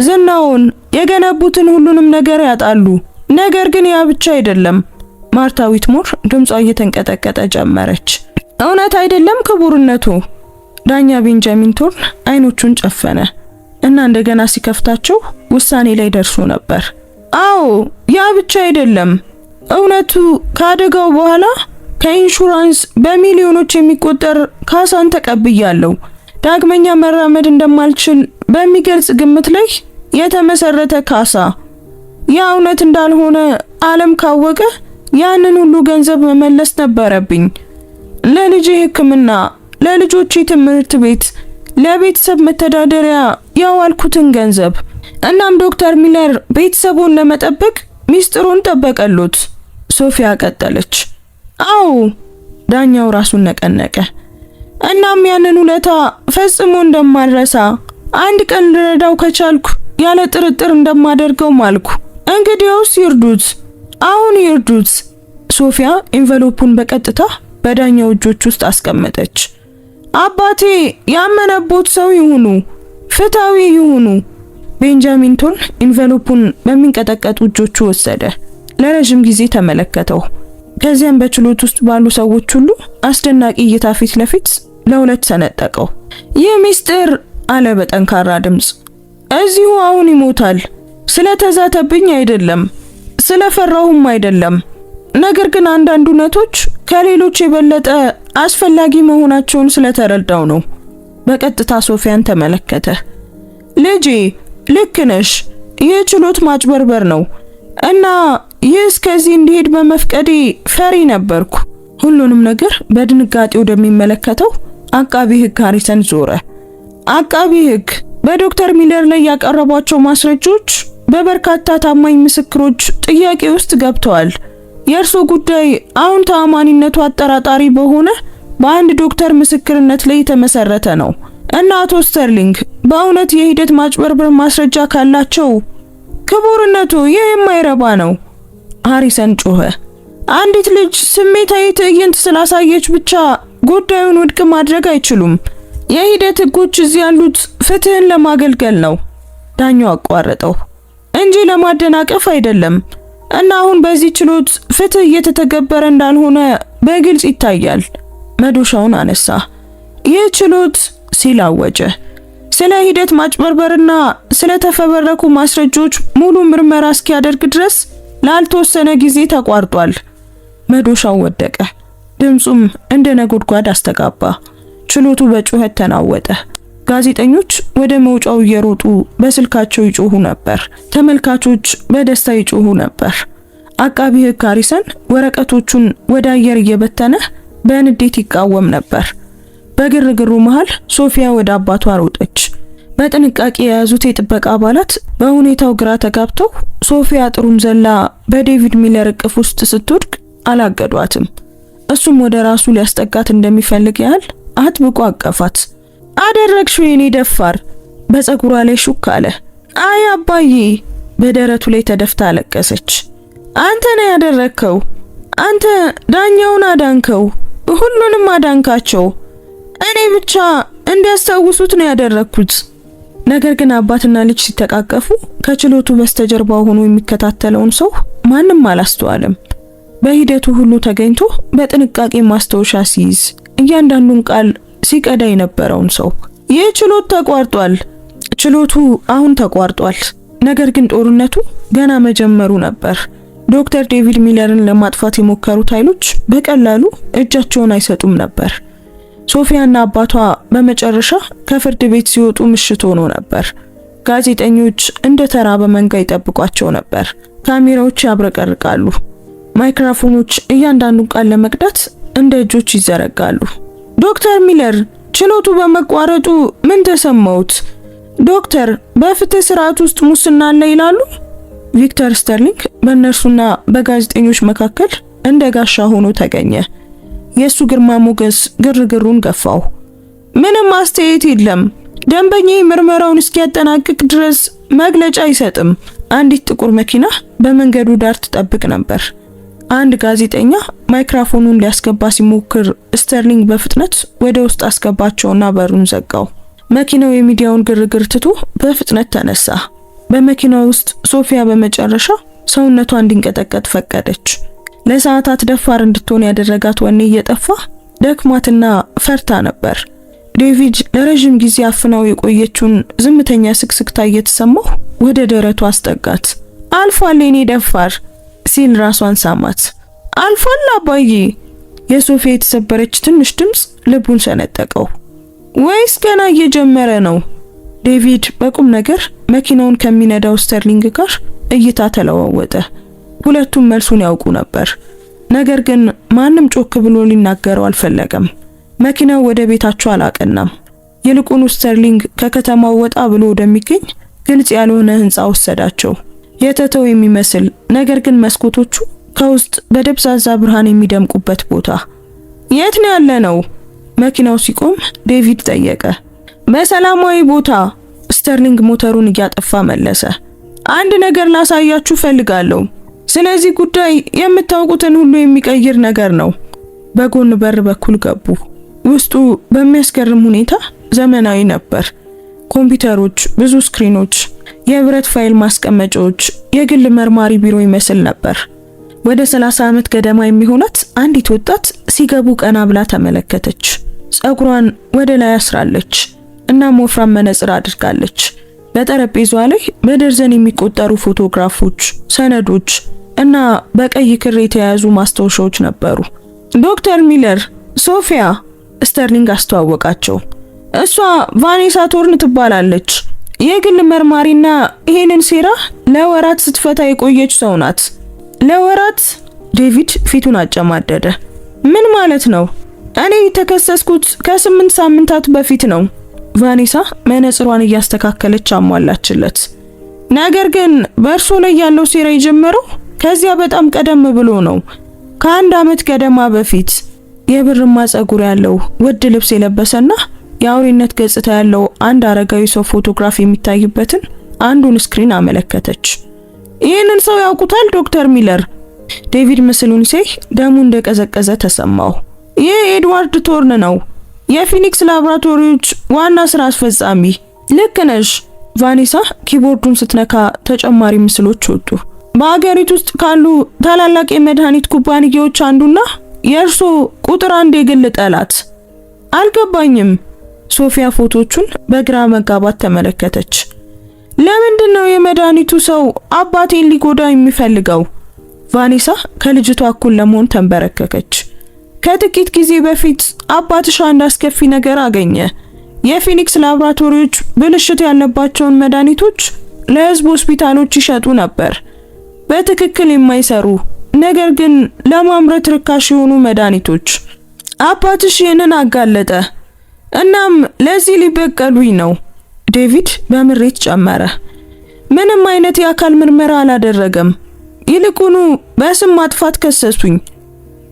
[SPEAKER 1] ዝናውን የገነቡትን ሁሉንም ነገር ያጣሉ። ነገር ግን ያ ብቻ አይደለም። ማርታ ዊትሞር ድምጿ እየተንቀጠቀጠ ጀመረች። እውነት አይደለም ክቡርነቱ። ዳኛ ቤንጃሚን ቶርን አይኖቹን ጨፈነ እና እንደገና ሲከፍታቸው ውሳኔ ላይ ደርሶ ነበር። አዎ፣ ያ ብቻ አይደለም። እውነቱ ከአደጋው በኋላ ከኢንሹራንስ በሚሊዮኖች የሚቆጠር ካሳን ተቀብያለሁ። ዳግመኛ መራመድ እንደማልችል በሚገልጽ ግምት ላይ የተመሰረተ ካሳ። ያ እውነት እንዳልሆነ ዓለም ካወቀ ያንን ሁሉ ገንዘብ መመለስ ነበረብኝ። ለልጄ ሕክምና፣ ለልጆቼ ትምህርት ቤት፣ ለቤተሰብ መተዳደሪያ ያዋልኩትን ገንዘብ። እናም ዶክተር ሚለር ቤተሰቡን ለመጠበቅ ሚስጥሩን ጠበቀሉት። ሶፊያ ቀጠለች። አዎ፣ ዳኛው ራሱን ነቀነቀ። እናም ያንን ውለታ ፈጽሞ እንደማልረሳ፣ አንድ ቀን ልረዳው ከቻልኩ ያለ ጥርጥር እንደማደርገው ማልኩ። እንግዲያውስ ይርዱት፣ አሁን ይርዱት። ሶፊያ ኢንቨሎፑን በቀጥታ በዳኛው እጆች ውስጥ አስቀመጠች። አባቴ ያመነቦት ሰው ይሁኑ፣ ፍትሃዊ ይሁኑ። ቤንጃሚን ቶርን ኢንቨሎፑን በሚንቀጠቀጡ እጆቹ ወሰደ። ለረጅም ጊዜ ተመለከተው። ከዚያም በችሎት ውስጥ ባሉ ሰዎች ሁሉ አስደናቂ እይታ ፊት ለፊት ለሁለት ሰነጠቀው። ይህ ሚስጥር አለ በጠንካራ ድምፅ፣ እዚሁ አሁን ይሞታል። ስለተዛተብኝ አይደለም፣ ስለፈራሁም አይደለም። ነገር ግን አንዳንድ እውነቶች ከሌሎች የበለጠ አስፈላጊ መሆናቸውን ስለተረዳው ነው። በቀጥታ ሶፊያን ተመለከተ። ልጄ፣ ልክ ነሽ። ይህ ችሎት ማጭበርበር ነው እና ይህ እስከዚህ እንዲሄድ በመፍቀዴ ፈሪ ነበርኩ። ሁሉንም ነገር በድንጋጤ ወደሚመለከተው አቃቢ ሕግ ሃሪሰን ዞረ። አቃቢ ሕግ በዶክተር ሚለር ላይ ያቀረቧቸው ማስረጃዎች በበርካታ ታማኝ ምስክሮች ጥያቄ ውስጥ ገብተዋል። የእርሶ ጉዳይ አሁን ተአማኒነቱ አጠራጣሪ በሆነ በአንድ ዶክተር ምስክርነት ላይ የተመሰረተ ነው እና አቶ ስተርሊንግ በእውነት የሂደት ማጭበርበር ማስረጃ ካላቸው። ክቡርነቱ፣ ይህ የማይረባ ነው። ሃሪሰን ጮኸ። አንዲት ልጅ ስሜታዊ ትዕይንት ስላሳየች ብቻ ጉዳዩን ውድቅ ማድረግ አይችሉም። የሂደት ህጎች እዚህ ያሉት ፍትህን ለማገልገል ነው። ዳኛው አቋረጠው። እንጂ ለማደናቀፍ አይደለም። እና አሁን በዚህ ችሎት ፍትህ እየተተገበረ እንዳልሆነ በግልጽ ይታያል። መዶሻውን አነሳ። ይህ ችሎት ሲል አወጀ ስለ ሂደት ማጭበርበርና ስለ ተፈበረኩ ማስረጃዎች ሙሉ ምርመራ እስኪያደርግ ድረስ ላልተወሰነ ጊዜ ተቋርጧል። መዶሻው ወደቀ። ድምጹም እንደ ነጎድጓድ አስተጋባ። ችሎቱ በጩኸት ተናወጠ። ጋዜጠኞች ወደ መውጫው እየሮጡ በስልካቸው ይጮሁ ነበር። ተመልካቾች በደስታ ይጮሁ ነበር። አቃቢ ሕግ ሃሪሰን ወረቀቶቹን ወደ አየር እየበተነ በንዴት ይቃወም ነበር። በግርግሩ መሃል ሶፊያ ወደ አባቷ ሮጠች። በጥንቃቄ የያዙት የጥበቃ አባላት በሁኔታው ግራ ተጋብተው ሶፊያ ጥሩን ዘላ በዴቪድ ሚለር እቅፍ ውስጥ ስትወድቅ አላገዷትም። እሱም ወደ ራሱ ሊያስጠጋት እንደሚፈልግ ያህል አጥብቆ አቀፋት። አደረግሽው የኔ ደፋር፣ በፀጉሯ ላይ ሹክ አለ። አይ አባዬ፣ በደረቱ ላይ ተደፍታ አለቀሰች። አንተ ነህ ያደረግከው። አንተ ዳኛውን አዳንከው፣ ሁሉንም አዳንካቸው። እኔ ብቻ እንዲያስታውሱት ነው ያደረኩት። ነገር ግን አባትና ልጅ ሲተቃቀፉ ከችሎቱ በስተጀርባ ሆኖ የሚከታተለውን ሰው ማንም አላስተዋለም። በሂደቱ ሁሉ ተገኝቶ በጥንቃቄ ማስታወሻ ሲይዝ እያንዳንዱን ቃል ሲቀዳ የነበረውን ሰው። ይህ ችሎት ተቋርጧል። ችሎቱ አሁን ተቋርጧል። ነገር ግን ጦርነቱ ገና መጀመሩ ነበር። ዶክተር ዴቪድ ሚለርን ለማጥፋት የሞከሩት ኃይሎች በቀላሉ እጃቸውን አይሰጡም ነበር። ሶፊያና አባቷ በመጨረሻ ከፍርድ ቤት ሲወጡ ምሽት ሆኖ ነበር። ጋዜጠኞች እንደ ተራ በመንጋ ይጠብቋቸው ነበር። ካሜራዎች ያብረቀርቃሉ። ማይክሮፎኖች እያንዳንዱን ቃል ለመቅዳት እንደ እጆች ይዘረጋሉ። ዶክተር ሚለር፣ ችሎቱ በመቋረጡ ምን ተሰማውት? ዶክተር፣ በፍትህ ስርዓት ውስጥ ሙስና አለ ይላሉ? ቪክተር ስተርሊንግ በእነርሱና በጋዜጠኞች መካከል እንደ ጋሻ ሆኖ ተገኘ። የሱ ግርማ ሞገስ ግርግሩን ገፋው። ምንም አስተያየት የለም። ደንበኛዬ ምርመራውን እስኪያጠናቅቅ ድረስ መግለጫ አይሰጥም። አንዲት ጥቁር መኪና በመንገዱ ዳር ትጠብቅ ነበር። አንድ ጋዜጠኛ ማይክሮፎኑን ሊያስገባ ሲሞክር ስተርሊንግ በፍጥነት ወደ ውስጥ አስገባቸውና በሩን ዘጋው። መኪናው የሚዲያውን ግርግር ትቶ በፍጥነት ተነሳ። በመኪናው ውስጥ ሶፊያ በመጨረሻ ሰውነቷ እንዲንቀጠቀጥ ፈቀደች። ለሰዓታት ደፋር እንድትሆን ያደረጋት ወኔ እየጠፋ ደክሟትና ፈርታ ነበር። ዴቪድ ለረጅም ጊዜ አፍናው የቆየችውን ዝምተኛ ስቅስቅታ እየተሰማው ወደ ደረቱ አስጠጋት። አልፏል የኔ ደፋር ሲል ራሷን ሳማት። አልፏል አባዬ። የሶፊያ የተሰበረች ትንሽ ድምፅ ልቡን ሰነጠቀው። ወይስ ገና እየጀመረ ነው? ዴቪድ በቁም ነገር መኪናውን ከሚነዳው ስተርሊንግ ጋር እይታ ተለዋወጠ። ሁለቱም መልሱን ያውቁ ነበር። ነገር ግን ማንም ጮክ ብሎ ሊናገረው አልፈለገም። መኪናው ወደ ቤታቸው አላቀናም። ይልቁኑ ስተርሊንግ ከከተማው ወጣ ብሎ ወደሚገኝ ግልጽ ያልሆነ ህንጻ ወሰዳቸው። የተተው የሚመስል ነገር ግን መስኮቶቹ ከውስጥ በደብዛዛ ብርሃን የሚደምቁበት ቦታ። የት ነው ያለነው? መኪናው ሲቆም ዴቪድ ጠየቀ። በሰላማዊ ቦታ። ስተርሊንግ ሞተሩን እያጠፋ መለሰ። አንድ ነገር ላሳያችሁ ፈልጋለሁ። ስለዚህ ጉዳይ የምታውቁትን ሁሉ የሚቀይር ነገር ነው። በጎን በር በኩል ገቡ። ውስጡ በሚያስገርም ሁኔታ ዘመናዊ ነበር። ኮምፒውተሮች፣ ብዙ ስክሪኖች፣ የብረት ፋይል ማስቀመጫዎች፣ የግል መርማሪ ቢሮ ይመስል ነበር። ወደ 30 ዓመት ገደማ የሚሆናት አንዲት ወጣት ሲገቡ ቀና ብላ ተመለከተች። ጸጉሯን ወደ ላይ አስራለች እና ወፍራም መነጽር አድርጋለች። በጠረጴዛዋ ላይ በደርዘን የሚቆጠሩ ፎቶግራፎች፣ ሰነዶች እና በቀይ ክር የተያያዙ ማስታወሻዎች ነበሩ። ዶክተር ሚለር፣ ሶፊያ፣ ስተርሊንግ አስተዋወቃቸው። እሷ ቫኔሳ ቶርን ትባላለች። የግል መርማሪና ይሄንን ሴራ ለወራት ስትፈታ የቆየች ሰው ናት። ለወራት? ዴቪድ ፊቱን አጨማደደ። ምን ማለት ነው? እኔ የተከሰስኩት ከ8 ሳምንታት በፊት ነው። ቫኔሳ መነጽሯን እያስተካከለች አሟላችለት። ነገር ግን በእርሶ ላይ ያለው ሴራ የጀመረው ከዚያ በጣም ቀደም ብሎ ነው። ከ1 ዓመት ገደማ በፊት የብርማ ጸጉር ያለው ውድ ልብስ የለበሰና የአውሬነት ገጽታ ያለው አንድ አረጋዊ ሰው ፎቶግራፍ የሚታይበትን አንዱን ስክሪን አመለከተች። ይህንን ሰው ያውቁታል ዶክተር ሚለር? ዴቪድ ምስሉን ሲያይ ደሙ እንደቀዘቀዘ ተሰማው። ይህ ኤድዋርድ ቶርን ነው፣ የፊኒክስ ላቦራቶሪዎች ዋና ስራ አስፈጻሚ። ልክ ነሽ። ቫኔሳ ኪቦርዱን ስትነካ ተጨማሪ ምስሎች ወጡ። በአገሪቱ ውስጥ ካሉ ታላላቅ የመድኃኒት ኩባንያዎች አንዱና የእርሶ ቁጥር 1 የግል ጠላት። አልገባኝም። ሶፊያ ፎቶቹን በግራ መጋባት ተመለከተች። ለምንድን ነው የመድኃኒቱ ሰው አባቴን ሊጎዳ የሚፈልገው? ቫኔሳ ከልጅቷ እኩል ለመሆን ተንበረከከች። ከጥቂት ጊዜ በፊት አባትሽ አንድ አስከፊ ነገር አገኘ። የፊኒክስ ላቦራቶሪዎች ብልሽት ያለባቸውን መድኃኒቶች ለህዝብ ሆስፒታሎች ይሸጡ ነበር። በትክክል የማይሰሩ ነገር ግን ለማምረት ርካሽ የሆኑ መድኃኒቶች። አባትሽ ይህንን አጋለጠ። እናም ለዚህ ሊበቀሉኝ ነው። ዴቪድ በምሬት ጨመረ። ምንም አይነት የአካል ምርመራ አላደረገም። ይልቁኑ በስም ማጥፋት ከሰሱኝ።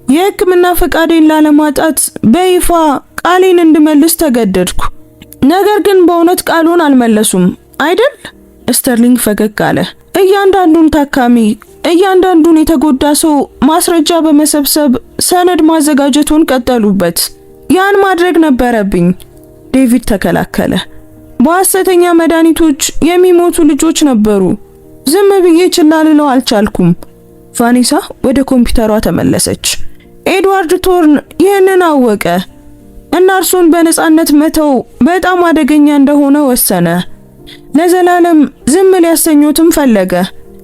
[SPEAKER 1] የሕክምና ፈቃዴን ላለማጣት በይፋ ቃሌን እንድመልስ ተገደድኩ። ነገር ግን በእውነት ቃሉን አልመለሱም አይደል? ስተርሊንግ ፈገግ አለ። እያንዳንዱን ታካሚ፣ እያንዳንዱን የተጎዳ ሰው ማስረጃ በመሰብሰብ ሰነድ ማዘጋጀቱን ቀጠሉበት። ያን ማድረግ ነበረብኝ። ዴቪድ ተከላከለ። በሐሰተኛ መድኃኒቶች የሚሞቱ ልጆች ነበሩ። ዝም ብዬ ችላ ልለው አልቻልኩም። ቫኔሳ ወደ ኮምፒውተሯ ተመለሰች። ኤድዋርድ ቶርን ይህንን አወቀ እና እርሱን በነጻነት መተው በጣም አደገኛ እንደሆነ ወሰነ። ለዘላለም ዝም ሊያሰኙትም ፈለገ።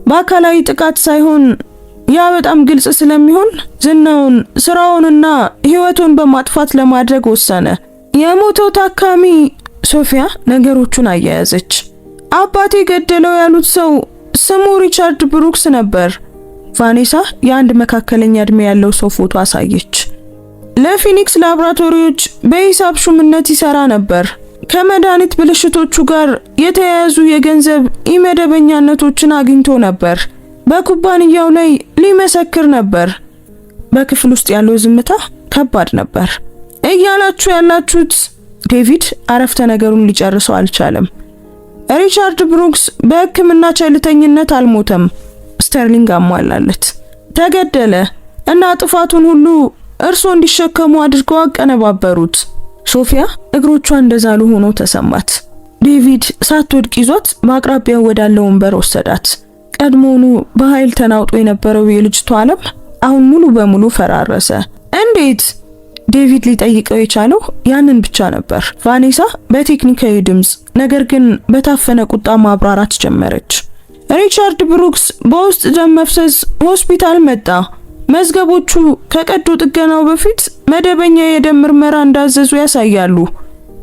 [SPEAKER 1] በአካላዊ ጥቃት ሳይሆን ያ በጣም ግልጽ ስለሚሆን ዝናውን፣ ስራውንና ህይወቱን በማጥፋት ለማድረግ ወሰነ። የሞተው ታካሚ ሶፊያ ነገሮቹን አያያዘች። አባቴ ገደለው ያሉት ሰው ስሙ ሪቻርድ ብሩክስ ነበር። ቫኔሳ የአንድ መካከለኛ እድሜ ያለው ሰው ፎቶ አሳየች። ለፊኒክስ ላቦራቶሪዎች በሂሳብ ሹምነት ይሰራ ነበር። ከመድኃኒት ብልሽቶቹ ጋር የተያያዙ የገንዘብ ኢመደበኛነቶችን አግኝቶ ነበር። በኩባንያው ላይ ሊመሰክር ነበር። በክፍል ውስጥ ያለው ዝምታ ከባድ ነበር። እያላችሁ ያላችሁት ዴቪድ አረፍተ ነገሩን ሊጨርሰው አልቻለም። ሪቻርድ ብሩክስ በሕክምና ቸልተኝነት አልሞተም። ስተርሊንግ አሟላለት። ተገደለ እና ጥፋቱን ሁሉ እርሱ እንዲሸከሙ አድርገው አቀነባበሩት። ሶፊያ እግሮቿ እንደዛሉ ሆኖ ተሰማት። ዴቪድ ሳትወድቅ ይዟት በአቅራቢያው ወዳለው ወንበር ወሰዳት። ቀድሞውኑ በኃይል ተናውጦ የነበረው የልጅቷ ዓለም አሁን ሙሉ በሙሉ ፈራረሰ። እንዴት? ዴቪድ ሊጠይቀው የቻለው ያንን ብቻ ነበር። ቫኔሳ በቴክኒካዊ ድምጽ ነገር ግን በታፈነ ቁጣ ማብራራት ጀመረች። ሪቻርድ ብሩክስ በውስጥ ደም መፍሰስ ሆስፒታል መጣ። መዝገቦቹ ከቀዶ ጥገናው በፊት መደበኛ የደም ምርመራ እንዳዘዙ ያሳያሉ።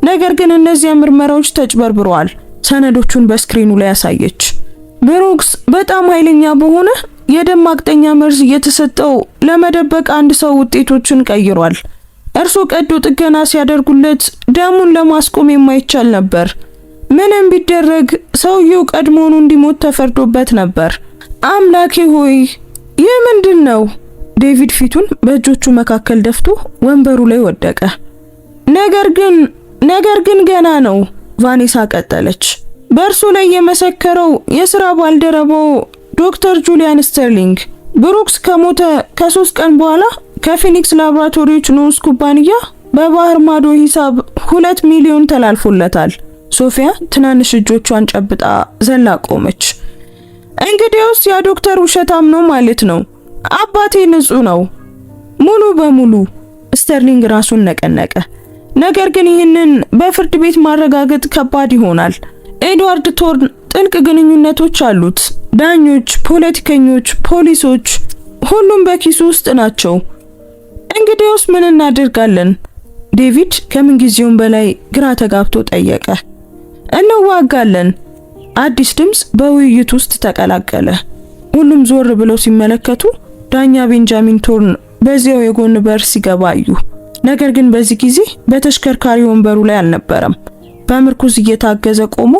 [SPEAKER 1] ነገር ግን እነዚያ ምርመራዎች ተጭበርብረዋል። ሰነዶቹን በስክሪኑ ላይ ያሳየች። ብሩክስ በጣም ኃይለኛ በሆነ የደም ማቅጠኛ መርዝ እየተሰጠው ለመደበቅ አንድ ሰው ውጤቶችን ቀይሯል። እርሱ ቀዶ ጥገና ሲያደርጉለት ደሙን ለማስቆም የማይቻል ነበር። ምንም ቢደረግ ሰውየው ቀድሞውኑ እንዲሞት ተፈርዶበት ነበር። አምላኬ ሆይ ይህ ምንድን ነው? ዴቪድ ፊቱን በእጆቹ መካከል ደፍቶ ወንበሩ ላይ ወደቀ። ነገር ግን ገና ነው። ቫኔሳ ቀጠለች። በእርሱ ላይ የመሰከረው የሥራ ባልደረባው ዶክተር ጁሊያን ስተርሊንግ ብሩክስ ከሞተ ከ3 ቀን በኋላ ከፊኒክስ ላቦራቶሪዎች ንዑስ ኩባንያ በባህር ማዶ ሂሳብ 2 ሚሊዮን ተላልፎለታል። ሶፊያ ትናንሽ እጆቿን ጨብጣ ዘላ ቆመች። እንግዲያውስ ያ ዶክተር ውሸታም ነው ማለት ነው። አባቴ ንጹህ ነው ሙሉ በሙሉ። ስተርሊንግ ራሱን ነቀነቀ። ነገር ግን ይህንን በፍርድ ቤት ማረጋገጥ ከባድ ይሆናል። ኤድዋርድ ቶርን ጥልቅ ግንኙነቶች አሉት። ዳኞች፣ ፖለቲከኞች፣ ፖሊሶች ሁሉም በኪሱ ውስጥ ናቸው። እንግዲያውስ ምን እናደርጋለን? ዴቪድ ከምን ጊዜውም በላይ ግራ ተጋብቶ ጠየቀ። እንዋጋለን። አዲስ ድምጽ በውይይት ውስጥ ተቀላቀለ። ሁሉም ዞር ብለው ሲመለከቱ ዳኛ ቤንጃሚን ቶርን በዚያው የጎን በር ሲገባ አዩ። ነገር ግን በዚህ ጊዜ በተሽከርካሪ ወንበሩ ላይ አልነበረም። በምርኩዝ እየታገዘ ቆሞ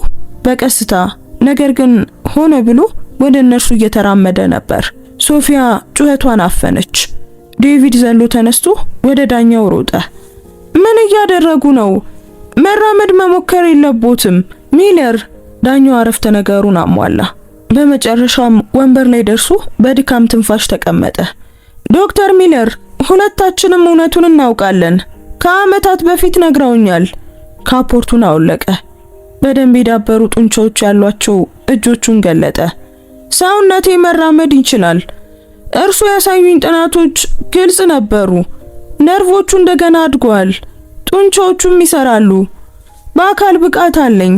[SPEAKER 1] በቀስታ ነገር ግን ሆነ ብሎ ወደ እነርሱ እየተራመደ ነበር። ሶፊያ ጩኸቷን አፈነች። ዴቪድ ዘሎ ተነስቶ ወደ ዳኛው ሮጠ። ምን እያደረጉ ነው? መራመድ መሞከር የለቦትም ሚለር። ዳኛው አረፍተ ነገሩን አሟላ። በመጨረሻም ወንበር ላይ ደርሶ በድካም ትንፋሽ ተቀመጠ። ዶክተር ሚለር፣ ሁለታችንም እውነቱን እናውቃለን። ከዓመታት በፊት ነግረውኛል። ካፖርቱን አወለቀ። በደንብ የዳበሩ ጡንቻዎች ያሏቸው እጆቹን ገለጠ። ሰውነቴ መራመድ ይችላል። እርሱ ያሳዩኝ ጥናቶች ግልጽ ነበሩ። ነርቮቹ እንደገና አድገዋል። ጡንቻዎቹም ይሰራሉ። በአካል ብቃት አለኝ።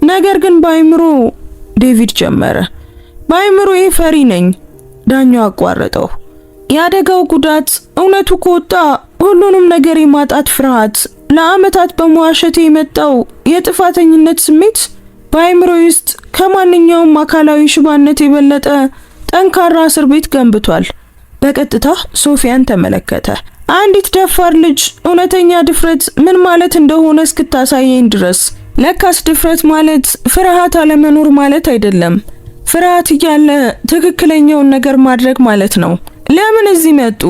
[SPEAKER 1] ነገር ግን በአይምሮ ዴቪድ ጀመረ። በአይምሮዬ ፈሪ ነኝ። ዳኛው አቋረጠው። የአደጋው ጉዳት እውነቱ ከወጣ ሁሉንም ነገር የማጣት ፍርሃት፣ ለዓመታት በመዋሸት የመጣው የጥፋተኝነት ስሜት በአይምሮዬ ውስጥ ከማንኛውም አካላዊ ሽባነት የበለጠ ጠንካራ እስር ቤት ገንብቷል። በቀጥታ ሶፊያን ተመለከተ። አንዲት ደፋር ልጅ እውነተኛ ድፍረት ምን ማለት እንደሆነ እስክታሳየኝ ድረስ። ለካስ ድፍረት ማለት ፍርሃት አለመኖር ማለት አይደለም። ፍርሃት እያለ ትክክለኛውን ነገር ማድረግ ማለት ነው። ለምን እዚህ መጡ?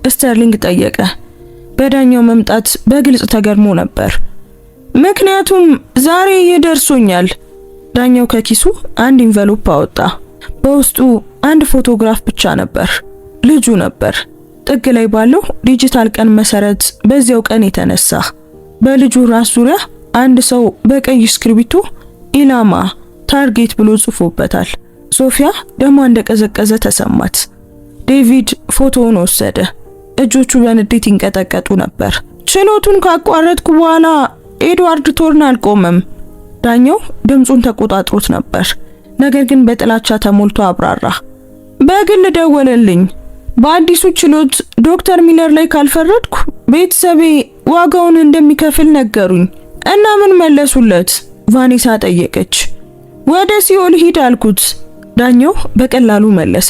[SPEAKER 1] ስተርሊንግ ጠየቀ። በዳኛው መምጣት በግልጽ ተገርሞ ነበር። ምክንያቱም ዛሬ ይደርሶኛል። ዳኛው ከኪሱ አንድ ኢንቨሎፕ አወጣ። በውስጡ አንድ ፎቶግራፍ ብቻ ነበር። ልጁ ነበር። ጥግ ላይ ባለው ዲጂታል ቀን መሰረት በዚያው ቀን የተነሳ። በልጁ ራስ ዙሪያ አንድ ሰው በቀይ እስክሪብቶ ኢላማ ታርጌት ብሎ ጽፎበታል። ሶፊያ ደሟ እንደቀዘቀዘ ተሰማት። ዴቪድ ፎቶውን ወሰደ። እጆቹ በንዴት ይንቀጠቀጡ ነበር። ችሎቱን ካቋረጥኩ በኋላ ኤድዋርድ ቶርን አልቆመም። ዳኛው ድምጹን ተቆጣጥሮት ነበር፣ ነገር ግን በጥላቻ ተሞልቶ አብራራ። በግል ደወለልኝ። በአዲሱ ችሎት ዶክተር ሚለር ላይ ካልፈረድኩ ቤተሰቤ ዋጋውን እንደሚከፍል ነገሩኝ። እና ምን መለሱለት? ቫኔሳ ጠየቀች። ወደ ሲኦል ሂድ አልኩት። ዳኛው በቀላሉ መለሰ።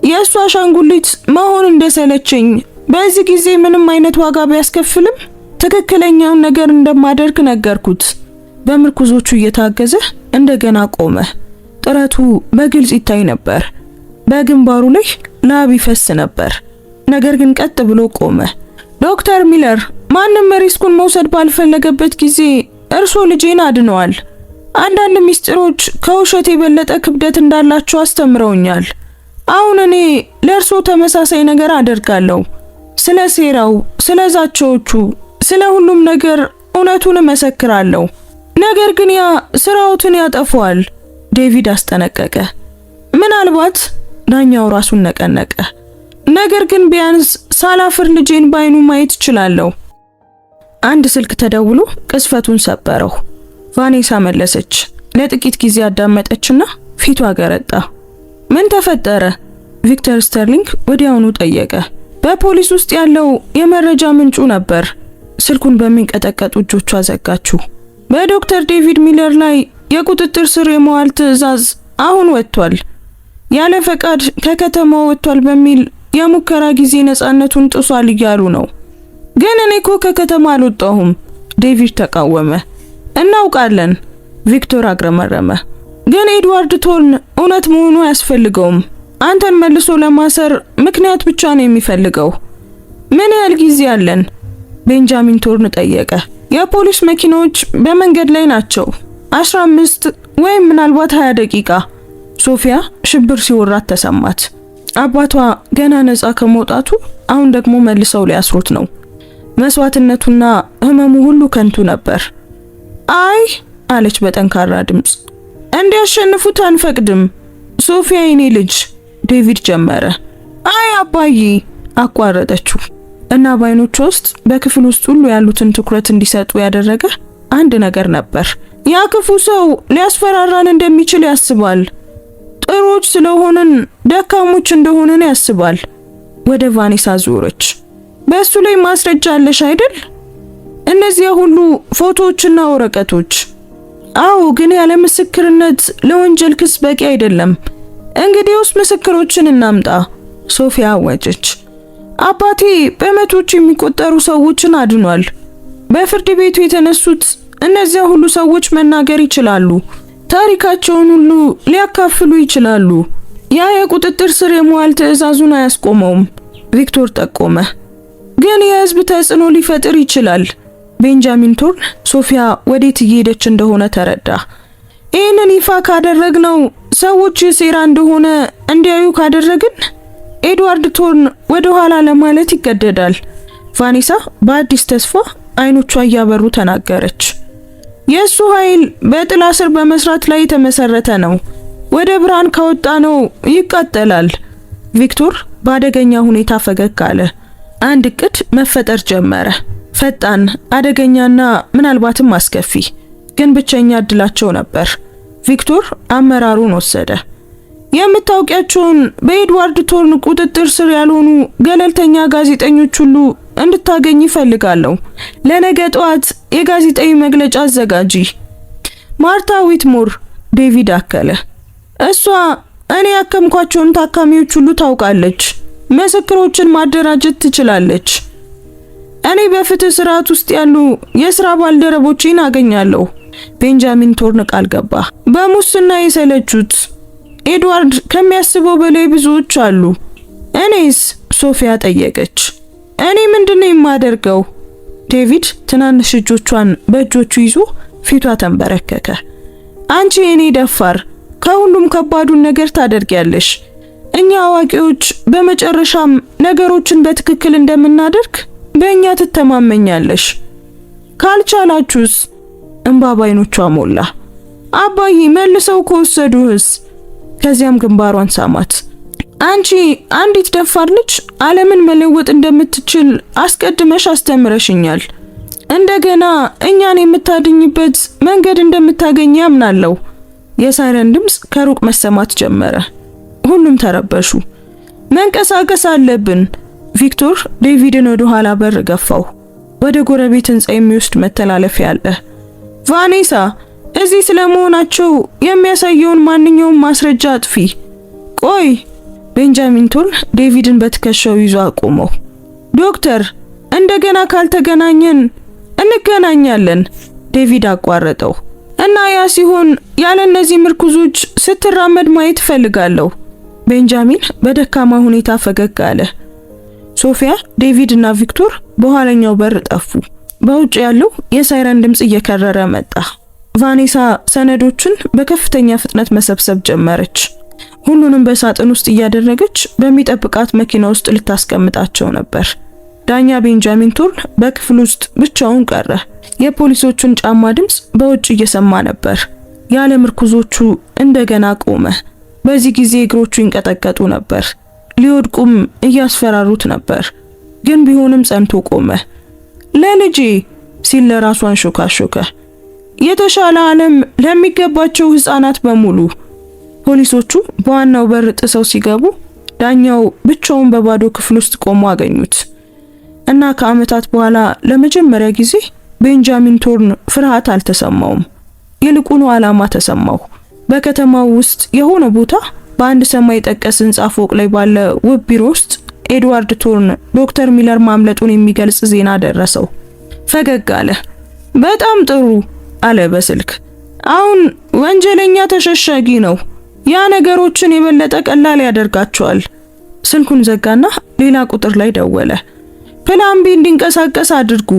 [SPEAKER 1] የእሱ አሻንጉሊት መሆን እንደሰለቸኝ፣ በዚህ ጊዜ ምንም አይነት ዋጋ ቢያስከፍልም ትክክለኛውን ነገር እንደማደርግ ነገርኩት። በምርኩዞቹ እየታገዘ እንደገና ቆመ። ጥረቱ በግልጽ ይታይ ነበር። በግንባሩ ላይ ላብ ይፈስ ነበር። ነገር ግን ቀጥ ብሎ ቆመ። ዶክተር ሚለር ማንም ሪስኩን መውሰድ ባልፈለገበት ጊዜ እርሶ ልጄን አድነዋል። አንዳንድ ሚስጥሮች ከውሸት የበለጠ ክብደት እንዳላቸው አስተምረውኛል። አሁን እኔ ለእርሶ ተመሳሳይ ነገር አደርጋለሁ። ስለ ሴራው፣ ስለ ዛቻዎቹ፣ ስለ ሁሉም ነገር እውነቱን እመሰክራለሁ። ነገር ግን ያ ስራዎትን ያጠፋዋል። ዴቪድ አስጠነቀቀ። ምናልባት ዳኛው ራሱን ነቀነቀ። ነገር ግን ቢያንስ ሳላፍር ልጄን ባይኑ ማየት እችላለሁ። አንድ ስልክ ተደውሎ ቅስፈቱን ሰበረው። ቫኔሳ መለሰች። ለጥቂት ጊዜ አዳመጠችና ፊቷ ገረጣ። ምን ተፈጠረ? ቪክተር ስተርሊንግ ወዲያውኑ ጠየቀ። በፖሊስ ውስጥ ያለው የመረጃ ምንጩ ነበር። ስልኩን በሚንቀጠቀጡ እጆቿ ዘጋችው። በዶክተር ዴቪድ ሚለር ላይ የቁጥጥር ስር የመዋል ትዕዛዝ አሁን ወጥቷል። ያለ ፈቃድ ከከተማው ወጥቷል በሚል የሙከራ ጊዜ ነፃነቱን ጥሷል እያሉ ነው። ግን እኔ እኮ ከከተማ አልወጣሁም፣ ዴቪድ ተቃወመ። እናውቃለን፣ ቪክቶር አግረመረመ። ግን ኤድዋርድ ቶርን እውነት መሆኑ አያስፈልገውም። አንተን መልሶ ለማሰር ምክንያት ብቻ ነው የሚፈልገው። ምን ያህል ጊዜ አለን? ቤንጃሚን ቶርን ጠየቀ። የፖሊስ መኪናዎች በመንገድ ላይ ናቸው። 15 ወይም ምናልባት 20 ደቂቃ። ሶፊያ ሽብር ሲወራት ተሰማት። አባቷ ገና ነፃ ከመውጣቱ አሁን ደግሞ መልሰው ሊያስሩት ነው። መስዋዕትነቱና ህመሙ ሁሉ ከንቱ ነበር። አይ አለች በጠንካራ ድምጽ፣ እንዲያሸንፉት አንፈቅድም። ሶፊያ የኔ ልጅ፣ ዴቪድ ጀመረ። አይ አባዬ አቋረጠችው እና በዓይኖቿ ውስጥ በክፍል ውስጥ ሁሉ ያሉትን ትኩረት እንዲሰጡ ያደረገ አንድ ነገር ነበር። ያ ክፉ ሰው ሊያስፈራራን እንደሚችል ያስባል። ጥሩዎች ስለሆንን ደካሞች እንደሆነን ያስባል። ወደ ቫኔሳ ዞረች። በእሱ ላይ ማስረጃ አለሽ አይደል? እነዚያ ሁሉ ፎቶዎችና ወረቀቶች። አዎ፣ ግን ያለ ምስክርነት ለወንጀል ክስ በቂ አይደለም። እንግዲያውስ ምስክሮችን እናምጣ፣ ሶፊያ አወጀች። አባቴ በመቶዎች የሚቆጠሩ ሰዎችን አድኗል። በፍርድ ቤቱ የተነሱት እነዚያ ሁሉ ሰዎች መናገር ይችላሉ። ታሪካቸውን ሁሉ ሊያካፍሉ ይችላሉ። ያ የቁጥጥር ስር የመዋል ትዕዛዙን አያስቆመውም፣ ቪክቶር ጠቆመ። ግን የህዝብ ተጽዕኖ ሊፈጥር ይችላል። ቤንጃሚን ቶርን ሶፊያ ወዴት እየሄደች እንደሆነ ተረዳ። ይህንን ይፋ ካደረግነው፣ ሰዎች ሴራ እንደሆነ እንዲያዩ ካደረግን ኤድዋርድ ቶርን ወደ ኋላ ለማለት ይገደዳል። ቫኔሳ በአዲስ ተስፋ አይኖቿ እያበሩ ተናገረች። የእሱ ኃይል በጥላ ስር በመስራት ላይ የተመሰረተ ነው። ወደ ብርሃን ካወጣ ነው ይቃጠላል። ቪክቶር በአደገኛ ሁኔታ ፈገግ አለ። አንድ እቅድ መፈጠር ጀመረ። ፈጣን፣ አደገኛና ምናልባትም አስከፊ፣ ግን ብቸኛ እድላቸው ነበር። ቪክቶር አመራሩን ወሰደ። የምታውቂያቸውን በኤድዋርድ ቶርን ቁጥጥር ስር ያልሆኑ ገለልተኛ ጋዜጠኞች ሁሉ እንድታገኝ ይፈልጋለሁ። ለነገ ጠዋት የጋዜጣዊ መግለጫ አዘጋጂ። ማርታ ዊትሞር፣ ዴቪድ አከለ። እሷ እኔ ያከምኳቸውን ታካሚዎች ሁሉ ታውቃለች። ምስክሮችን ማደራጀት ትችላለች። እኔ በፍትህ ስርዓት ውስጥ ያሉ የሥራ ባልደረቦችን አገኛለሁ። ቤንጃሚን ቶርን ቃል ገባ። በሙስና የሰለቹት ኤድዋርድ ከሚያስበው በላይ ብዙዎች አሉ። እኔስ? ሶፊያ ጠየቀች። እኔ ምንድነው የማደርገው? ዴቪድ ትናንሽ እጆቿን በእጆቹ ይዞ ፊቷ ተንበረከከ። አንቺ የኔ ደፋር፣ ከሁሉም ከባዱን ነገር ታደርጊያለሽ። እኛ አዋቂዎች በመጨረሻም ነገሮችን በትክክል እንደምናደርግ በእኛ ትተማመኛለሽ። ካልቻላችሁስ? እንባ ባይኖቿ ሞላ። አባዬ መልሰው ከወሰዱህስ? ከዚያም ግንባሯን ሳማት። አንቺ አንዲት ደፋር ልጅ ዓለምን መለወጥ እንደምትችል አስቀድመሽ አስተምረሽኛል። እንደገና እኛን የምታድኝበት መንገድ እንደምታገኝ ያምናለሁ። የሳይረን ድምፅ ከሩቅ መሰማት ጀመረ። ሁሉም ተረበሹ። መንቀሳቀስ አለብን። ቪክቶር ዴቪድን ወደ ኋላ በር ገፋው። ወደ ጎረቤት ህንጻ የሚወስድ መተላለፊያ አለ። ቫኔሳ፣ እዚህ ስለመሆናቸው የሚያሳየውን ማንኛውም ማስረጃ አጥፊ። ቆይ። ቤንጃሚን ቶል ዴቪድን በትከሻው ይዞ አቆመው። ዶክተር፣ እንደገና ካልተገናኘን እንገናኛለን። ዴቪድ አቋረጠው። እና ያ ሲሆን ያለ እነዚህ ምርኩዞች ስትራመድ ማየት ፈልጋለሁ። ቤንጃሚን በደካማ ሁኔታ ፈገግ አለ። ሶፊያ፣ ዴቪድ እና ቪክቶር በኋለኛው በር ጠፉ። በውጭ ያለው የሳይረን ድምፅ እየከረረ መጣ። ቫኔሳ ሰነዶችን በከፍተኛ ፍጥነት መሰብሰብ ጀመረች። ሁሉንም በሳጥን ውስጥ እያደረገች በሚጠብቃት መኪና ውስጥ ልታስቀምጣቸው ነበር። ዳኛ ቤንጃሚን ቶል በክፍል ውስጥ ብቻውን ቀረ። የፖሊሶቹን ጫማ ድምፅ በውጭ እየሰማ ነበር። ያለ ምርኩዞቹ እንደገና ቆመ። በዚህ ጊዜ እግሮቹ ይንቀጠቀጡ ነበር። ሊወድቁም እያስፈራሩት ነበር። ግን ቢሆንም ጸንቶ ቆመ። ለልጄ ሲል ለራሱ አንሾካሾከ። የተሻለ ዓለም ለሚገባቸው ህፃናት በሙሉ። ፖሊሶቹ በዋናው በር ጥሰው ሲገቡ ዳኛው ብቻውን በባዶ ክፍል ውስጥ ቆሞ አገኙት እና ከዓመታት በኋላ ለመጀመሪያ ጊዜ ቤንጃሚን ቶርን ፍርሃት አልተሰማውም። ይልቁኑ ዓላማ ተሰማው። በከተማው ውስጥ የሆነ ቦታ በአንድ ሰማይ ጠቀስ ህንጻ ፎቅ ላይ ባለ ውብ ቢሮ ውስጥ ኤድዋርድ ቶርን ዶክተር ሚለር ማምለጡን የሚገልጽ ዜና ደረሰው። ፈገግ አለ። በጣም ጥሩ አለ በስልክ። አሁን ወንጀለኛ ተሸሻጊ ነው። ያ ነገሮችን የበለጠ ቀላል ያደርጋቸዋል። ስልኩን ዘጋና ሌላ ቁጥር ላይ ደወለ። ፕላን ቢ እንዲንቀሳቀስ አድርጉ።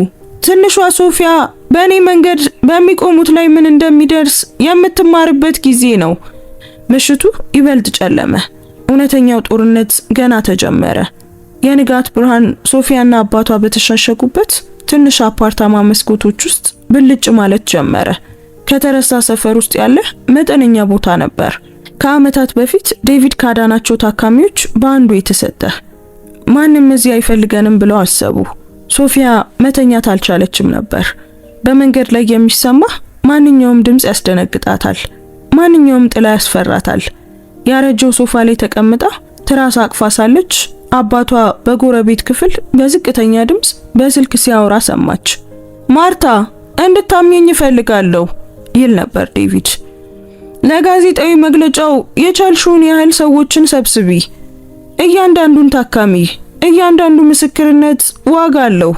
[SPEAKER 1] ትንሿ ሶፊያ በእኔ መንገድ በሚቆሙት ላይ ምን እንደሚደርስ የምትማርበት ጊዜ ነው። ምሽቱ ይበልጥ ጨለመ። እውነተኛው ጦርነት ገና ተጀመረ። የንጋት ብርሃን ሶፊያና አባቷ በተሻሸጉበት ትንሽ አፓርታማ መስኮቶች ውስጥ ብልጭ ማለት ጀመረ። ከተረሳ ሰፈር ውስጥ ያለ መጠነኛ ቦታ ነበር። ከዓመታት በፊት ዴቪድ ካዳናቸው ታካሚዎች በአንዱ የተሰጠ። ማንም እዚህ አይፈልገንም ብለው አሰቡ። ሶፊያ መተኛት አልቻለችም ነበር። በመንገድ ላይ የሚሰማ ማንኛውም ድምፅ ያስደነግጣታል። ማንኛውም ጥላ ያስፈራታል። ያረጀው ሶፋ ላይ ተቀምጣ ትራስ አቅፋ ሳለች አባቷ በጎረቤት ክፍል በዝቅተኛ ድምፅ በስልክ ሲያወራ ሰማች። ማርታ፣ እንድታምኚኝ እፈልጋለሁ ይል ነበር ዴቪድ። ለጋዜጣዊ መግለጫው የቻልሽውን ያህል ሰዎችን ሰብስቢ። እያንዳንዱን ታካሚ፣ እያንዳንዱ ምስክርነት ዋጋ አለው።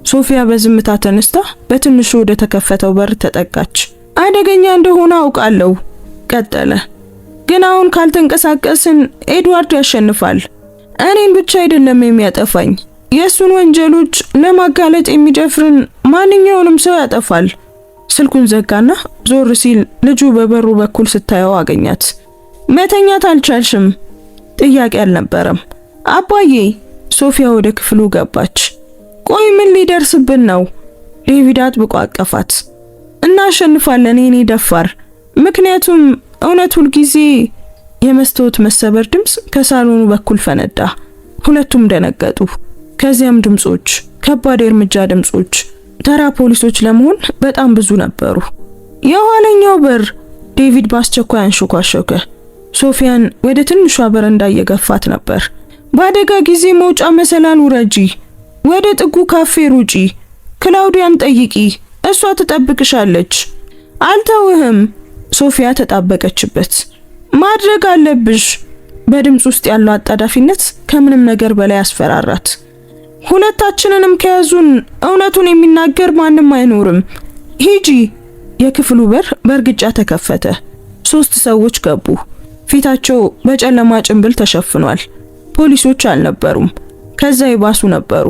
[SPEAKER 1] ሶፊያ በዝምታ ተነስታ በትንሹ ወደ ተከፈተው በር ተጠጋች። አደገኛ እንደሆነ አውቃለሁ ቀጠለ። ግን አሁን ካልተንቀሳቀስን ኤድዋርድ ያሸንፋል። እኔን ብቻ አይደለም የሚያጠፋኝ፣ የሱን ወንጀሎች ለማጋለጥ የሚደፍርን ማንኛውንም ሰው ያጠፋል። ስልኩን ዘጋና ዞር ሲል ልጁ በበሩ በኩል ስታየው አገኛት። መተኛት አልቻልሽም? ጥያቄ አልነበረም። አባዬ። ሶፊያ ወደ ክፍሉ ገባች። ቆይ ምን ሊደርስብን ነው? ዴቪድ አጥብቆ አቀፋት። እናሸንፋለን የኔ ደፋር፣ ምክንያቱም እውነት ሁልጊዜ። የመስታወት መሰበር ድምፅ ከሳሎኑ በኩል ፈነዳ። ሁለቱም ደነገጡ። ከዚያም ድምጾች፣ ከባድ የእርምጃ ድምጾች። ተራ ፖሊሶች ለመሆን በጣም ብዙ ነበሩ። የኋለኛው በር። ዴቪድ በአስቸኳይ አንሾካሾከ። ሶፊያን ወደ ትንሿ በረንዳ እየገፋት ነበር። በአደጋ ጊዜ መውጫ መሰላል ውረጂ፣ ወደ ጥጉ ካፌ ሩጪ፣ ክላውዲያን ጠይቂ፣ እሷ ትጠብቅሻለች። አልተውህም። ሶፊያ ተጣበቀችበት። ማድረግ አለብሽ። በድምጽ ውስጥ ያለው አጣዳፊነት ከምንም ነገር በላይ አስፈራራት። ሁለታችንንም ከያዙን እውነቱን የሚናገር ማንም አይኖርም። ሂጂ። የክፍሉ በር በእርግጫ ተከፈተ። 3 ሰዎች ገቡ። ፊታቸው በጨለማ ጭንብል ተሸፍኗል። ፖሊሶች አልነበሩም፣ ከዛ ይባሱ ነበሩ።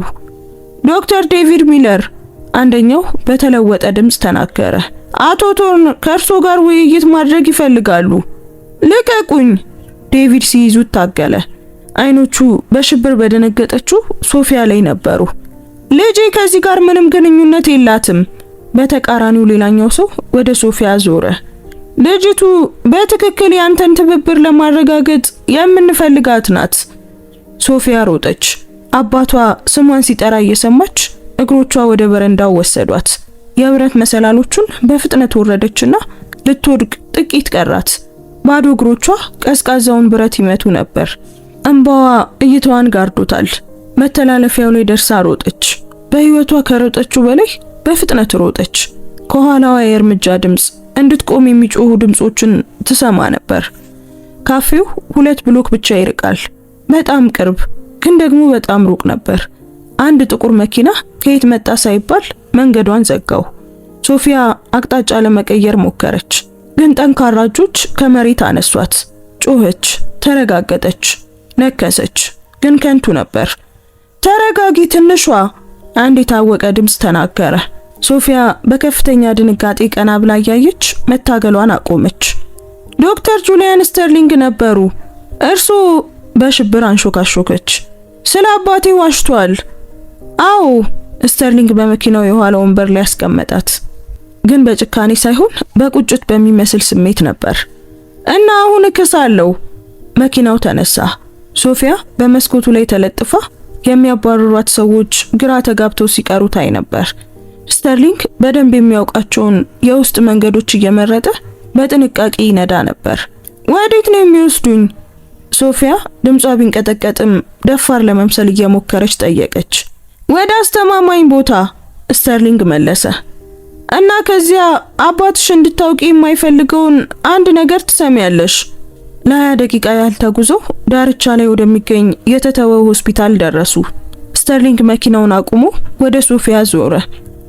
[SPEAKER 1] ዶክተር ዴቪድ ሚለር፣ አንደኛው በተለወጠ ድምጽ ተናገረ። አቶ ቶርን ከእርሶ ጋር ውይይት ማድረግ ይፈልጋሉ። ልቀቁኝ። ዴቪድ ሲይዙት ታገለ። አይኖቹ በሽብር በደነገጠችው ሶፊያ ላይ ነበሩ። ልጄ ከዚህ ጋር ምንም ግንኙነት የላትም። በተቃራኒው ሌላኛው ሰው ወደ ሶፊያ ዞረ። ልጅቱ በትክክል ያንተን ትብብር ለማረጋገጥ የምንፈልጋት ናት። ሶፊያ ሮጠች። አባቷ ስሟን ሲጠራ እየሰማች እግሮቿ ወደ በረንዳው ወሰዷት። የብረት መሰላሎቹን በፍጥነት ወረደችና ልትወድቅ ጥቂት ቀራት። ባዶ እግሮቿ ቀዝቃዛውን ብረት ይመቱ ነበር። እንባዋ እይታዋን ጋርዶታል። መተላለፊያው ላይ ደርሳ ሮጠች። በህይወቷ ከሮጠችው በላይ በፍጥነት ሮጠች። ከኋላዋ የእርምጃ ድምጽ፣ እንድትቆም የሚጮሁ ድምጾችን ትሰማ ነበር። ካፌው 2 ብሎክ ብቻ ይርቃል። በጣም ቅርብ ግን ደግሞ በጣም ሩቅ ነበር። አንድ ጥቁር መኪና ከየት መጣ ሳይባል መንገዷን ዘጋው። ሶፊያ አቅጣጫ ለመቀየር ሞከረች፣ ግን ጠንካራ እጆች ከመሬት አነሷት። ጮኸች፣ ተረጋገጠች፣ ነከሰች፣ ግን ከንቱ ነበር። ተረጋጊ ትንሿ፣ አንድ የታወቀ ድምጽ ተናገረ። ሶፊያ በከፍተኛ ድንጋጤ ቀና ብላ ያየች መታገሏን አቆመች። ዶክተር ጁሊያን ስተርሊንግ ነበሩ። እርሱ በሽብር አንሾካሾከች። ስለ አባቴ ዋሽቷል። አዎ። ስተርሊንግ በመኪናው የኋላ ወንበር ላይ ያስቀመጣት፣ ግን በጭካኔ ሳይሆን በቁጭት በሚመስል ስሜት ነበር። እና አሁን እከሳለሁ። መኪናው ተነሳ። ሶፊያ በመስኮቱ ላይ ተለጥፋ የሚያባርሯት ሰዎች ግራ ተጋብተው ሲቀሩ ታይ ነበር። ስተርሊንግ በደንብ የሚያውቃቸውን የውስጥ መንገዶች እየመረጠ በጥንቃቄ ይነዳ ነበር። ወዴት ነው የሚወስዱኝ? ሶፊያ ድምጿ ቢንቀጠቀጥም ደፋር ለመምሰል እየሞከረች ጠየቀች። ወደ አስተማማኝ ቦታ፣ ስተርሊንግ መለሰ። እና ከዚያ አባትሽ እንድታውቂ የማይፈልገውን አንድ ነገር ትሰሚያለሽ። ለ20 ደቂቃ ያህል ተጉዘው ዳርቻ ላይ ወደሚገኝ የተተወው ሆስፒታል ደረሱ። ስተርሊንግ መኪናውን አቁሞ ወደ ሶፊያ ዞረ።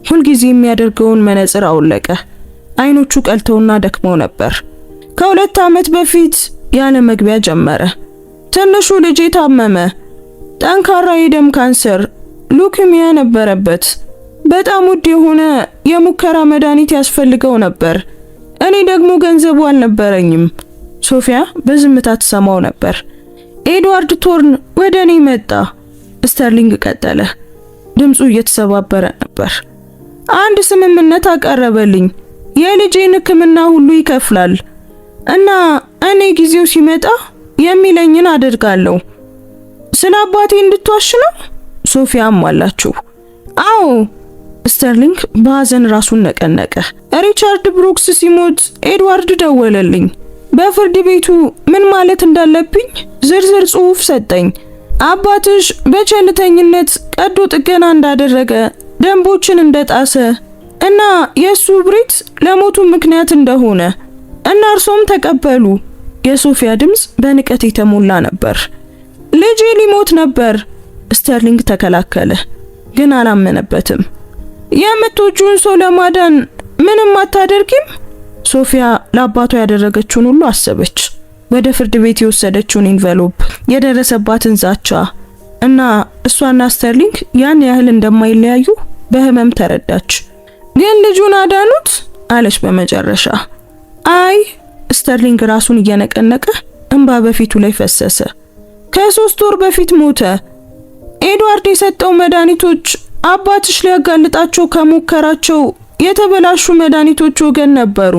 [SPEAKER 1] ሁልጊዜ የሚያደርገውን መነጽር አውለቀ። አይኖቹ ቀልተውና ደክመው ነበር። ከ2 ዓመት በፊት ያለ መግቢያ ጀመረ። ትንሹ ልጄ ታመመ። ጠንካራ የደም ካንሰር ሉኪሚያ ነበረበት። በጣም ውድ የሆነ የሙከራ መድኃኒት ያስፈልገው ነበር። እኔ ደግሞ ገንዘቡ አልነበረኝም። ሶፊያ በዝምታ ተሰማው ነበር። ኤድዋርድ ቶርን ወደ እኔ መጣ። ስተርሊንግ ቀጠለ። ድምፁ እየተሰባበረ ነበር። አንድ ስምምነት አቀረበልኝ። የልጄን ሕክምና ሁሉ ይከፍላል እና እኔ ጊዜው ሲመጣ የሚለኝን አደርጋለሁ። ስለ አባቴ እንድትዋሽ ነው? ሶፊያ አሟላችው። አዎ። ስተርሊንግ በሐዘን ራሱን ነቀነቀ። ሪቻርድ ብሩክስ ሲሞት ኤድዋርድ ደወለልኝ። በፍርድ ቤቱ ምን ማለት እንዳለብኝ ዝርዝር ጽሑፍ ሰጠኝ። አባትሽ በቸልተኝነት ቀዶ ጥገና እንዳደረገ፣ ደንቦችን እንደጣሰ እና የሱ ብሬት ለሞቱ ምክንያት እንደሆነ እና እርሶም ተቀበሉ። የሶፊያ ድምጽ በንቀት የተሞላ ነበር። ልጄ ሊሞት ነበር። ስተርሊንግ ተከላከለ፣ ግን አላመነበትም። የምትወጂውን ሰው ለማዳን ምንም አታደርጊም? ሶፊያ ለአባቷ ያደረገችውን ሁሉ አሰበች። ወደ ፍርድ ቤት የወሰደችውን ኢንቨሎፕ፣ የደረሰባትን ዛቻ እና እሷና ስተርሊንግ ያን ያህል እንደማይለያዩ በህመም ተረዳች። ግን ልጁን አዳኑት አለች በመጨረሻ። አይ። ስተርሊንግ ራሱን እየነቀነቀ እንባ በፊቱ ላይ ፈሰሰ። ከ3 ወር በፊት ሞተ። ኤድዋርድ የሰጠው መድኃኒቶች አባትሽ ሊያጋልጣቸው ከሞከራቸው የተበላሹ መድኃኒቶች ወገን ነበሩ።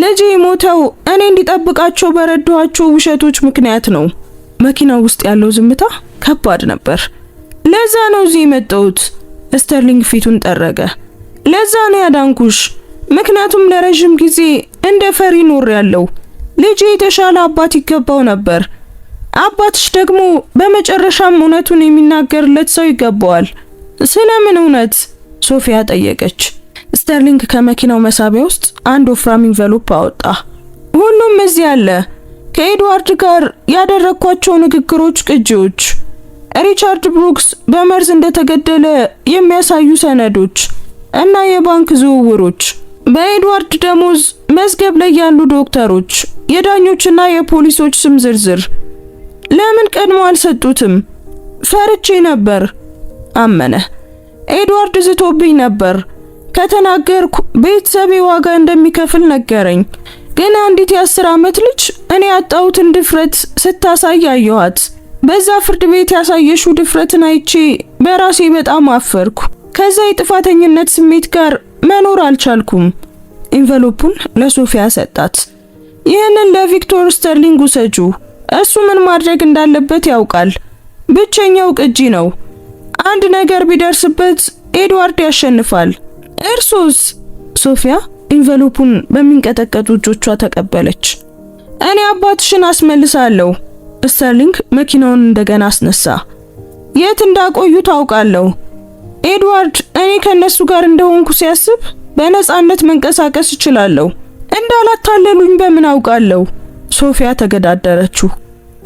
[SPEAKER 1] ልጄ የሞተው እኔ እንዲጠብቃቸው በረዷቸው ውሸቶች ምክንያት ነው። መኪናው ውስጥ ያለው ዝምታ ከባድ ነበር። ለዛ ነው እዚህ የመጣሁት። ስተርሊንግ ፊቱን ጠረገ። ለዛ ነው ያዳንኩሽ። ምክንያቱም ለረጅም ጊዜ እንደ ፈሪ ኖሬያለሁ። ልጄ የተሻለ አባት ይገባው ነበር። አባትሽ ደግሞ በመጨረሻም እውነቱን የሚናገርለት ሰው ይገባዋል። ስለምን እውነት? ሶፊያ ጠየቀች። ስተርሊንግ ከመኪናው መሳቢያ ውስጥ አንድ ወፍራም ኢንቨሎፕ አወጣ። ሁሉም እዚህ አለ። ከኤድዋርድ ጋር ያደረኳቸው ንግግሮች ቅጂዎች፣ ሪቻርድ ብሩክስ በመርዝ እንደተገደለ የሚያሳዩ ሰነዶች እና የባንክ ዝውውሮች፣ በኤድዋርድ ደሞዝ መዝገብ ላይ ያሉ ዶክተሮች፣ የዳኞችና የፖሊሶች ስም ዝርዝር። ለምን ቀድሞ አልሰጡትም? ፈርቼ ነበር። አመነ። ኤድዋርድ ዝቶብኝ ነበር። ከተናገርኩ ቤተሰቤ ዋጋ እንደሚከፍል ነገረኝ። ግን አንዲት የ10 ዓመት ልጅ እኔ ያጣሁትን ድፍረት ስታሳይ አየኋት። በዛ ፍርድ ቤት ያሳየሽው ድፍረትን አይቼ በራሴ በጣም አፈርኩ። ከዛ የጥፋተኝነት ስሜት ጋር መኖር አልቻልኩም። ኢንቨሎፑን ለሶፊያ ሰጣት። ይህንን ለቪክቶር ስተርሊንግ ውሰጁ እሱ ምን ማድረግ እንዳለበት ያውቃል። ብቸኛው ቅጂ ነው። አንድ ነገር ቢደርስበት ኤድዋርድ ያሸንፋል። እርሱስ? ሶፊያ ኢንቨሎፑን በሚንቀጠቀጡ እጆቿ ተቀበለች። እኔ አባትሽን አስመልሳለሁ። ስተርሊንግ መኪናውን እንደገና አስነሳ። የት እንዳቆዩ ታውቃለሁ። ኤድዋርድ እኔ ከነሱ ጋር እንደሆንኩ ሲያስብ በነጻነት መንቀሳቀስ እችላለሁ። እንዳላታለሉኝ በምን አውቃለሁ? ሶፊያ ተገዳደረችው።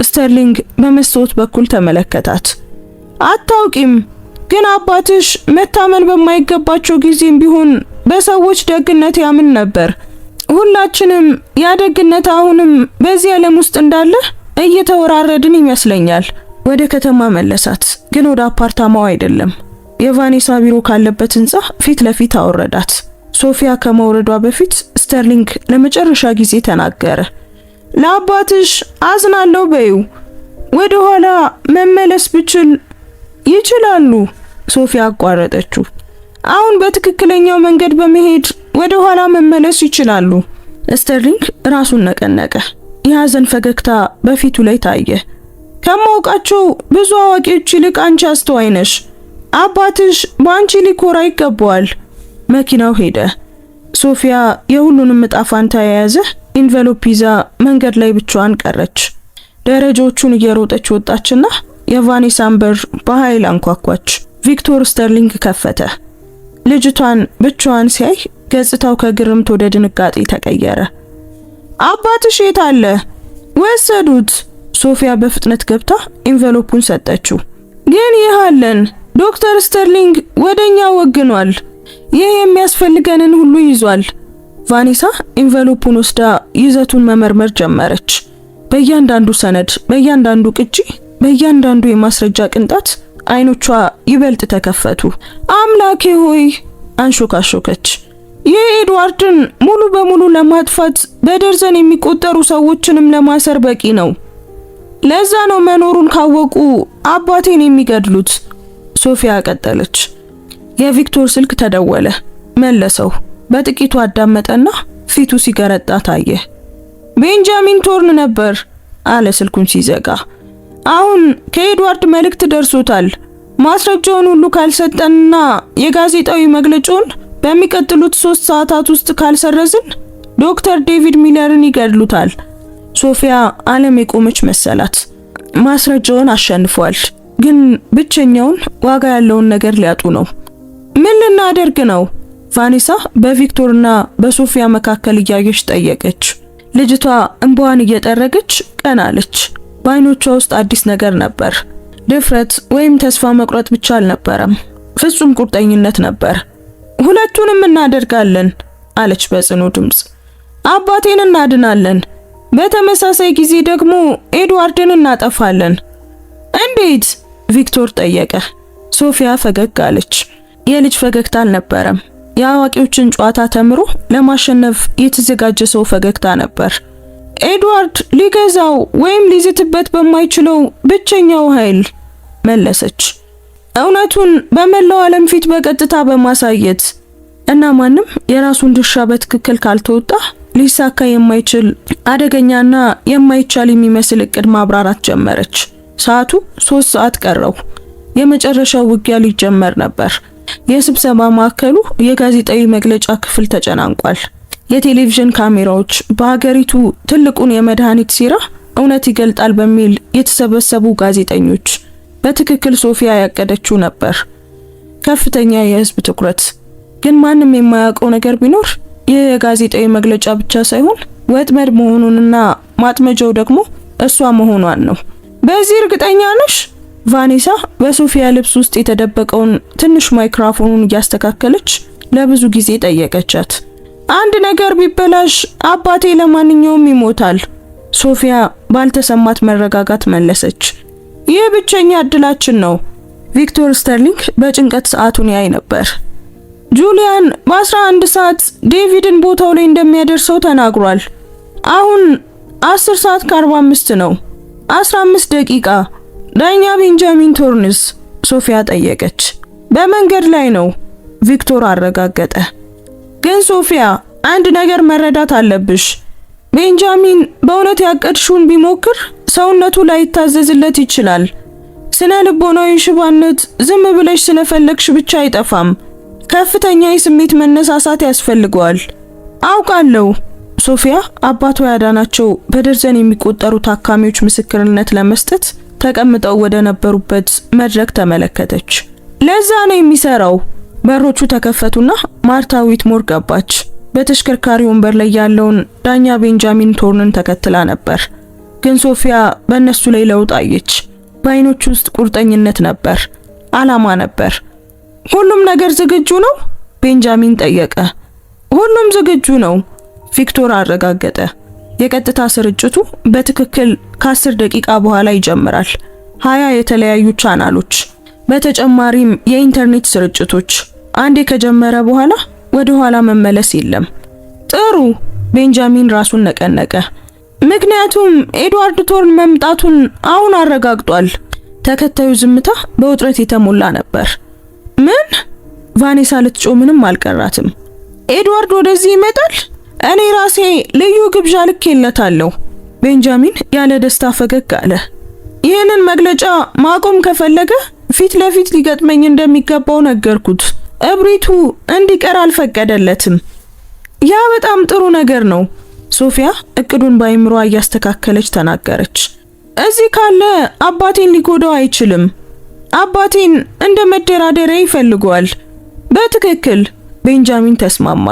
[SPEAKER 1] ስተርሊንግ በመስታወት በኩል ተመለከታት። አታውቂም፣ ግን አባትሽ መታመን በማይገባቸው ጊዜም ቢሆን በሰዎች ደግነት ያምን ነበር። ሁላችንም ያ ደግነት አሁንም በዚህ ዓለም ውስጥ እንዳለ እየተወራረድን ይመስለኛል። ወደ ከተማ መለሳት፣ ግን ወደ አፓርታማው አይደለም። የቫኔሳ ቢሮ ካለበት ህንጻ ፊት ለፊት አወረዳት። ሶፊያ ከመውረዷ በፊት ስተርሊንግ ለመጨረሻ ጊዜ ተናገረ። ለአባትሽ አዝናለሁ በዩ። ወደ ኋላ መመለስ ብችል ይችላሉ። ሶፊያ አቋረጠችው። አሁን በትክክለኛው መንገድ በመሄድ ወደ ኋላ መመለስ ይችላሉ። ስተርሊንግ ራሱን ነቀነቀ። የሐዘን ፈገግታ በፊቱ ላይ ታየ። ከማውቃቸው ብዙ አዋቂዎች ይልቅ አንቺ አስተዋይ ነሽ። አባትሽ በአንቺ ሊኮራ ይገባዋል። መኪናው ሄደ። ሶፊያ የሁሉንም ዕጣ ፋንታ የያዘ ኢንቨሎፕ ይዛ መንገድ ላይ ብቻዋን ቀረች። ደረጃዎቹን እየሮጠች ወጣችና የቫኔሳን በር በኃይል አንኳኳች። ቪክቶር ስተርሊንግ ከፈተ። ልጅቷን ብቻዋን ሲያይ ገጽታው ከግርምት ወደ ድንጋጤ ተቀየረ። አባትሽ የት አለ? ወሰዱት። ሶፊያ በፍጥነት ገብታ ኢንቨሎፑን ሰጠችው። ግን ይህ አለን። ዶክተር ስተርሊንግ ወደኛ ወግኗል። ይህ የሚያስፈልገንን ሁሉ ይዟል። ቫኔሳ ኢንቨሎፑን ወስዳ ይዘቱን መመርመር ጀመረች። በእያንዳንዱ ሰነድ፣ በእያንዳንዱ ቅጂ፣ በእያንዳንዱ የማስረጃ ቅንጣት አይኖቿ ይበልጥ ተከፈቱ። አምላኬ ሆይ አንሾካሾከች። ይህ ኤድዋርድን ሙሉ በሙሉ ለማጥፋት በደርዘን የሚቆጠሩ ሰዎችንም ለማሰር በቂ ነው። ለዛ ነው መኖሩን ካወቁ አባቴን የሚገድሉት። ሶፊያ ቀጠለች። የቪክቶር ስልክ ተደወለ። መለሰው። በጥቂቱ አዳመጠና ፊቱ ሲገረጣ ታየ። ቤንጃሚን ቶርን ነበር አለ ስልኩን ሲዘጋ። አሁን ከኤድዋርድ መልእክት ደርሶታል። ማስረጃውን ሁሉ ካልሰጠንና የጋዜጣዊ መግለጫውን በሚቀጥሉት 3 ሰዓታት ውስጥ ካልሰረዝን ዶክተር ዴቪድ ሚለርን ይገድሉታል። ሶፊያ ዓለም የቆመች መሰላት። ማስረጃውን አሸንፏል፣ ግን ብቸኛውን ዋጋ ያለውን ነገር ሊያጡ ነው። ምን ልናደርግ ነው? ቫኔሳ በቪክቶርና በሶፊያ መካከል እያየች ጠየቀች። ልጅቷ እንባዋን እየጠረገች ቀና አለች። በአይኖቿ ውስጥ አዲስ ነገር ነበር። ድፍረት ወይም ተስፋ መቁረጥ ብቻ አልነበረም፣ ፍጹም ቁርጠኝነት ነበር። ሁለቱንም እናደርጋለን አለች በጽኑ ድምጽ። አባቴን እናድናለን፣ በተመሳሳይ ጊዜ ደግሞ ኤድዋርድን እናጠፋለን። እንዴት? ቪክቶር ጠየቀ። ሶፊያ ፈገግ አለች። የልጅ ፈገግታ አልነበረም፣ የአዋቂዎችን ጨዋታ ተምሮ ለማሸነፍ የተዘጋጀ ሰው ፈገግታ ነበር። ኤድዋርድ ሊገዛው ወይም ሊዝትበት በማይችለው ብቸኛው ኃይል መለሰች። እውነቱን በመላው ዓለም ፊት በቀጥታ በማሳየት እና ማንም የራሱን ድርሻ በትክክል ካልተወጣ ሊሳካ የማይችል አደገኛና የማይቻል የሚመስል እቅድ ማብራራት ጀመረች። ሰዓቱ 3 ሰዓት ቀረው። የመጨረሻው ውጊያ ሊጀመር ነበር። የስብሰባ ማዕከሉ የጋዜጣዊ መግለጫ ክፍል ተጨናንቋል። የቴሌቪዥን ካሜራዎች በሀገሪቱ ትልቁን የመድኃኒት ሴራ እውነት ይገልጣል በሚል የተሰበሰቡ ጋዜጠኞች። በትክክል ሶፊያ ያቀደችው ነበር። ከፍተኛ የህዝብ ትኩረት። ግን ማንም የማያውቀው ነገር ቢኖር ይህ የጋዜጣዊ መግለጫ ብቻ ሳይሆን ወጥመድ መሆኑንና ማጥመጃው ደግሞ እሷ መሆኗን ነው። በዚህ እርግጠኛ ነሽ? ቫኔሳ በሶፊያ ልብስ ውስጥ የተደበቀውን ትንሽ ማይክሮፎኑን እያስተካከለች ለብዙ ጊዜ ጠየቀቻት። አንድ ነገር ቢበላሽ አባቴ ለማንኛውም ይሞታል። ሶፊያ ባልተሰማት መረጋጋት መለሰች። ይህ ብቸኛ እድላችን ነው። ቪክቶር ስተርሊንግ በጭንቀት ሰዓቱን ያይ ነበር። ጁሊያን በ11 ሰዓት ዴቪድን ቦታው ላይ እንደሚያደርሰው ተናግሯል። አሁን 10 ሰዓት ከ45 ነው። 15 ደቂቃ። ዳኛ ቤንጃሚን ቶርንስ? ሶፊያ ጠየቀች። በመንገድ ላይ ነው፣ ቪክቶር አረጋገጠ። ግን ሶፊያ አንድ ነገር መረዳት አለብሽ። ቤንጃሚን በእውነት ያቀድሽውን ቢሞክር ሰውነቱ ላይ ይታዘዝለት ይችላል። ስነ ልቦናዊ ሽባነት ዝም ብለሽ ስለፈለግሽ ብቻ አይጠፋም። ከፍተኛ የስሜት መነሳሳት ያስፈልገዋል። አውቃለሁ። ሶፊያ አባቷ ያዳናቸው በደርዘን የሚቆጠሩ ታካሚዎች ምስክርነት ለመስጠት ተቀምጠው ወደ ነበሩበት መድረክ ተመለከተች። ለዛ ነው የሚሰራው። በሮቹ ተከፈቱና ማርታ ዊትሞር ገባች። በተሽከርካሪ ወንበር ላይ ያለውን ዳኛ ቤንጃሚን ቶርንን ተከትላ ነበር። ግን ሶፊያ በእነሱ ላይ ለውጥ አየች። በአይኖቹ ውስጥ ቁርጠኝነት ነበር፣ አላማ ነበር። ሁሉም ነገር ዝግጁ ነው? ቤንጃሚን ጠየቀ። ሁሉም ዝግጁ ነው፣ ቪክቶር አረጋገጠ። የቀጥታ ስርጭቱ በትክክል ከ10 ደቂቃ በኋላ ይጀምራል። 20 የተለያዩ ቻናሎች፣ በተጨማሪም የኢንተርኔት ስርጭቶች። አንዴ ከጀመረ በኋላ ወደ ኋላ መመለስ የለም። ጥሩ። ቤንጃሚን ራሱን ነቀነቀ። ምክንያቱም ኤድዋርድ ቶርን መምጣቱን አሁን አረጋግጧል። ተከታዩ ዝምታ በውጥረት የተሞላ ነበር። ምን? ቫኔሳ ልትጮህ ምንም አልቀራትም። ኤድዋርድ ወደዚህ ይመጣል? እኔ ራሴ ልዩ ግብዣ ልኬለታለሁ። ቤንጃሚን ያለ ደስታ ፈገግ አለ። ይህንን መግለጫ ማቆም ከፈለገ ፊት ለፊት ሊገጥመኝ እንደሚገባው ነገርኩት። እብሪቱ እንዲቀር አልፈቀደለትም። ያ በጣም ጥሩ ነገር ነው። ሶፊያ እቅዱን በአይምሯ እያስተካከለች ተናገረች። እዚህ ካለ አባቴን ሊጎዳው አይችልም። አባቴን እንደ መደራደሪያ ይፈልገዋል። በትክክል ቤንጃሚን ተስማማ።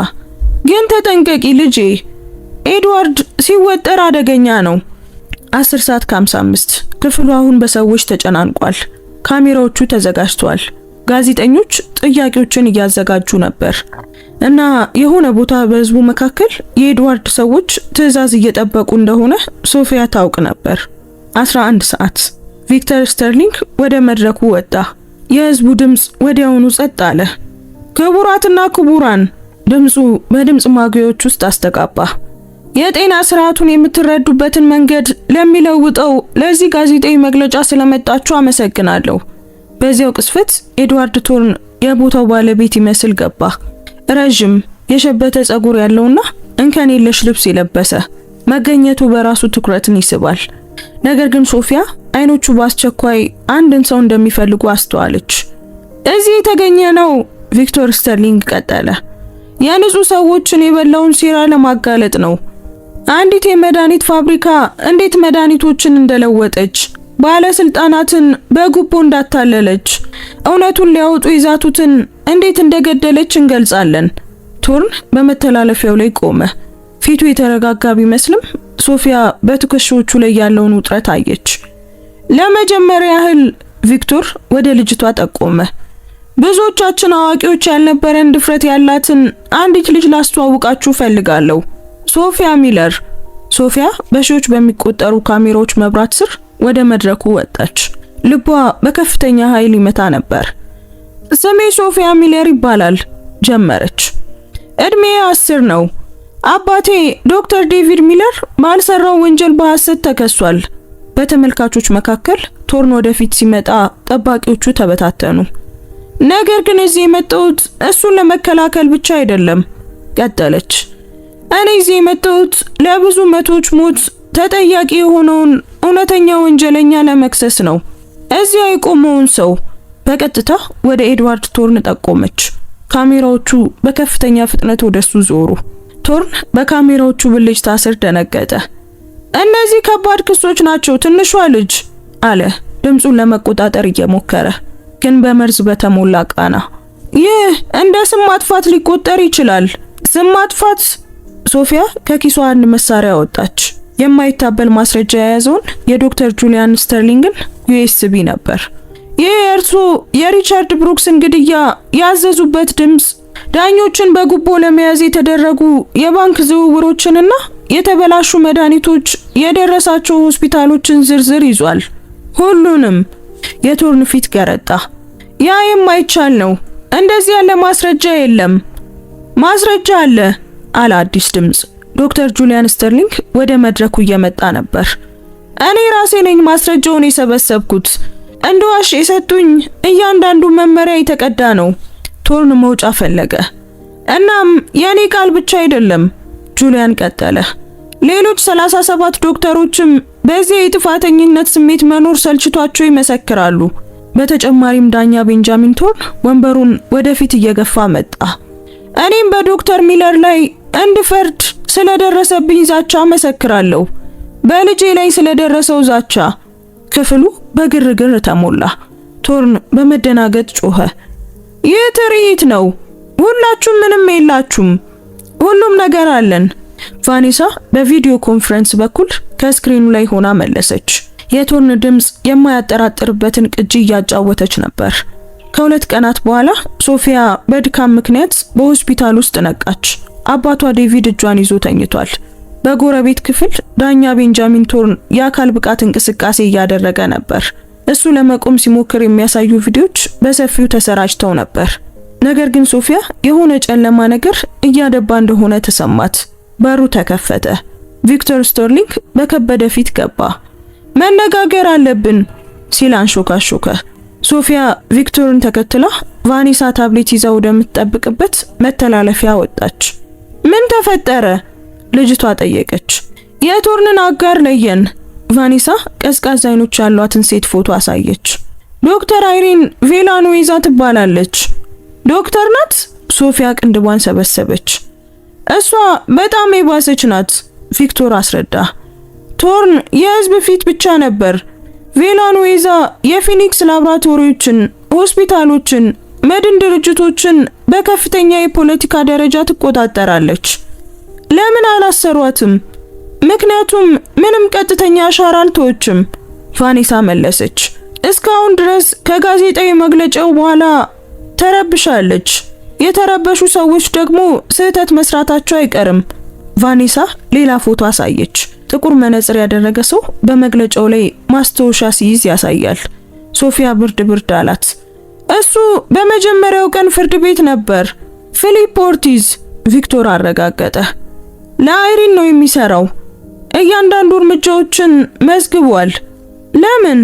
[SPEAKER 1] ግን ተጠንቀቂ ልጄ፣ ኤድዋርድ ሲወጠር አደገኛ ነው። 10:55 ክፍሉ አሁን በሰዎች ተጨናንቋል። ካሜራዎቹ ተዘጋጅተዋል። ጋዜጠኞች ጥያቄዎችን እያዘጋጁ ነበር እና የሆነ ቦታ በህዝቡ መካከል የኤድዋርድ ሰዎች ትዕዛዝ እየጠበቁ እንደሆነ ሶፊያ ታውቅ ነበር። 11 ሰዓት ቪክተር ስተርሊንግ ወደ መድረኩ ወጣ። የህዝቡ ድምጽ ወዲያውኑ ጸጥ አለ። ክቡራትና ክቡራን፣ ድምጹ በድምጽ ማጉያዎች ውስጥ አስተጋባ። የጤና ስርዓቱን የምትረዱበትን መንገድ ለሚለውጠው ለዚህ ጋዜጣዊ መግለጫ ስለመጣችሁ አመሰግናለሁ። በዚያው ቅስፈት ኤድዋርድ ቶርን የቦታው ባለቤት ይመስል ገባ። ረጅም የሸበተ ጸጉር ያለውና እንከን የለሽ ልብስ የለበሰ መገኘቱ በራሱ ትኩረትን ይስባል። ነገር ግን ሶፊያ አይኖቹ በአስቸኳይ አንድን ሰው እንደሚፈልጉ አስተዋለች። እዚህ የተገኘ ነው፣ ቪክቶር ስተርሊንግ ቀጠለ፣ የንጹህ ሰዎችን የበላውን ሴራ ለማጋለጥ ነው። አንዲት የመድኃኒት ፋብሪካ እንዴት መድኃኒቶችን እንደለወጠች፣ ባለስልጣናትን በጉቦ እንዳታለለች፣ እውነቱን ሊያወጡ ይዛቱትን እንዴት እንደገደለች እንገልጻለን። ቶርን በመተላለፊያው ላይ ቆመ። ፊቱ የተረጋጋ ቢመስልም ሶፊያ በትከሻዎቹ ላይ ያለውን ውጥረት አየች። ለመጀመሪያ ያህል ቪክቶር ወደ ልጅቷ ጠቆመ። ብዙዎቻችን አዋቂዎች ያልነበረን ድፍረት ያላትን አንዲት ልጅ ላስተዋውቃችሁ ፈልጋለሁ። ሶፊያ ሚለር። ሶፊያ በሺዎች በሚቆጠሩ ካሜራዎች መብራት ስር ወደ መድረኩ ወጣች። ልቧ በከፍተኛ ኃይል ይመታ ነበር። ስሜ ሶፊያ ሚለር ይባላል ጀመረች። እድሜ 10 ነው። አባቴ ዶክተር ዴቪድ ሚለር ባልሰራው ወንጀል በሐሰት ተከሷል። በተመልካቾች መካከል ቶርን ወደፊት ሲመጣ ጠባቂዎቹ ተበታተኑ። ነገር ግን እዚህ የመጣሁት እሱን ለመከላከል ብቻ አይደለም፣ ቀጠለች። እኔ እዚህ የመጣሁት ለብዙ መቶች ሞት ተጠያቂ የሆነውን እውነተኛ ወንጀለኛ ለመክሰስ ነው። እዚያ የቆመውን ሰው በቀጥታ ወደ ኤድዋርድ ቶርን ጠቆመች። ካሜራዎቹ በከፍተኛ ፍጥነት ወደሱ ዞሩ። ቶርን በካሜራዎቹ ብልጭታ ስር ደነገጠ። እነዚህ ከባድ ክሶች ናቸው ትንሿ ልጅ አለ፣ ድምጹን ለመቆጣጠር እየሞከረ ግን በመርዝ በተሞላ ቃና። ይህ እንደ ስም ማጥፋት ሊቆጠር ይችላል። ስም ማጥፋት። ሶፊያ ከኪሷ አንድ መሳሪያ አወጣች። የማይታበል ማስረጃ የያዘውን የዶክተር ጁሊያን ስተርሊንግን ዩኤስቢ ነበር። ይህ እርሱ የሪቻርድ ብሩክስን ግድያ ያዘዙበት ድምጽ፣ ዳኞችን በጉቦ ለመያዝ የተደረጉ የባንክ ዝውውሮችንና የተበላሹ መድኃኒቶች የደረሳቸው ሆስፒታሎችን ዝርዝር ይዟል። ሁሉንም። የቶርን ፊት ገረጣ። ያ የማይቻል ነው። እንደዚህ ያለ ማስረጃ የለም። ማስረጃ አለ አለ አዲስ ድምጽ። ዶክተር ጁሊያን ስተርሊንግ ወደ መድረኩ እየመጣ ነበር። እኔ ራሴ ነኝ ማስረጃውን የሰበሰብኩት። እንደዋሽ የሰጡኝ እያንዳንዱ መመሪያ የተቀዳ ነው። ቶርን መውጫ ፈለገ። እናም የኔ ቃል ብቻ አይደለም፣ ጁሊያን ቀጠለ። ሌሎች 37 ዶክተሮችም በዚህ የጥፋተኝነት ስሜት መኖር ሰልችቷቸው ይመሰክራሉ። በተጨማሪም ዳኛ ቤንጃሚን ቶርን ወንበሩን ወደፊት እየገፋ መጣ። እኔም በዶክተር ሚለር ላይ እንድፈርድ ስለደረሰብኝ ዛቻ መሰክራለሁ። በልጄ ላይ ስለደረሰው ዛቻ። ክፍሉ በግርግር ተሞላ። ቶርን በመደናገጥ ጮኸ። ይህ ትርኢት ነው። ሁላችሁም ምንም የላችሁም። ሁሉም ነገር አለን። ቫኔሳ በቪዲዮ ኮንፈረንስ በኩል ከስክሪኑ ላይ ሆና መለሰች። የቶርን ድምጽ የማያጠራጥርበትን ቅጂ እያጫወተች ነበር። ከ2 ቀናት በኋላ ሶፊያ በድካም ምክንያት በሆስፒታል ውስጥ ነቃች። አባቷ ዴቪድ እጇን ይዞ ተኝቷል። በጎረቤት ክፍል ዳኛ ቤንጃሚን ቶርን የአካል ብቃት እንቅስቃሴ እያደረገ ነበር። እሱ ለመቆም ሲሞክር የሚያሳዩ ቪዲዮዎች በሰፊው ተሰራጭተው ነበር። ነገር ግን ሶፊያ የሆነ ጨለማ ነገር እያደባ እንደሆነ ተሰማት። በሩ ተከፈተ። ቪክተር ስተርሊንግ በከበደ ፊት ገባ። መነጋገር አለብን ሲል አንሾካሾከ። ሶፊያ ቪክቶርን ተከትላ ቫኔሳ ታብሌት ይዛ ወደምትጠብቅበት መተላለፊያ ወጣች። ምን ተፈጠረ? ልጅቷ ጠየቀች። የቶርንን አጋር ለየን። ቫኔሳ ቀዝቃዛ አይኖች ያሏትን ሴት ፎቶ አሳየች። ዶክተር አይሪን ቪላኑዌዛ ትባላለች። ዶክተር ናት? ሶፊያ ቅንድቧን ሰበሰበች። እሷ በጣም የባሰች ናት፣ ቪክቶር አስረዳ። ቶርን የህዝብ ፊት ብቻ ነበር። ቪላኑዌዛ የፊኒክስ ላብራቶሪዎችን፣ ሆስፒታሎችን፣ መድን ድርጅቶችን በከፍተኛ የፖለቲካ ደረጃ ትቆጣጠራለች። ለምን አላሰሯትም? ምክንያቱም ምንም ቀጥተኛ አሻራ አልተወችም፣ ቫኔሳ መለሰች። እስካሁን ድረስ ከጋዜጣዊ መግለጫው በኋላ ተረብሻለች። የተረበሹ ሰዎች ደግሞ ስህተት መስራታቸው አይቀርም። ቫኔሳ ሌላ ፎቶ አሳየች። ጥቁር መነጽር ያደረገ ሰው በመግለጫው ላይ ማስታወሻ ሲይዝ ያሳያል። ሶፊያ ብርድ አላት። እሱ በመጀመሪያው ቀን ፍርድ ቤት ነበር። ፊሊፕ ኦርቲዝ፣ ቪክቶር አረጋገጠ። ለአይሪን ነው የሚሰራው። እያንዳንዱ እርምጃዎችን መዝግቧል። ለምን?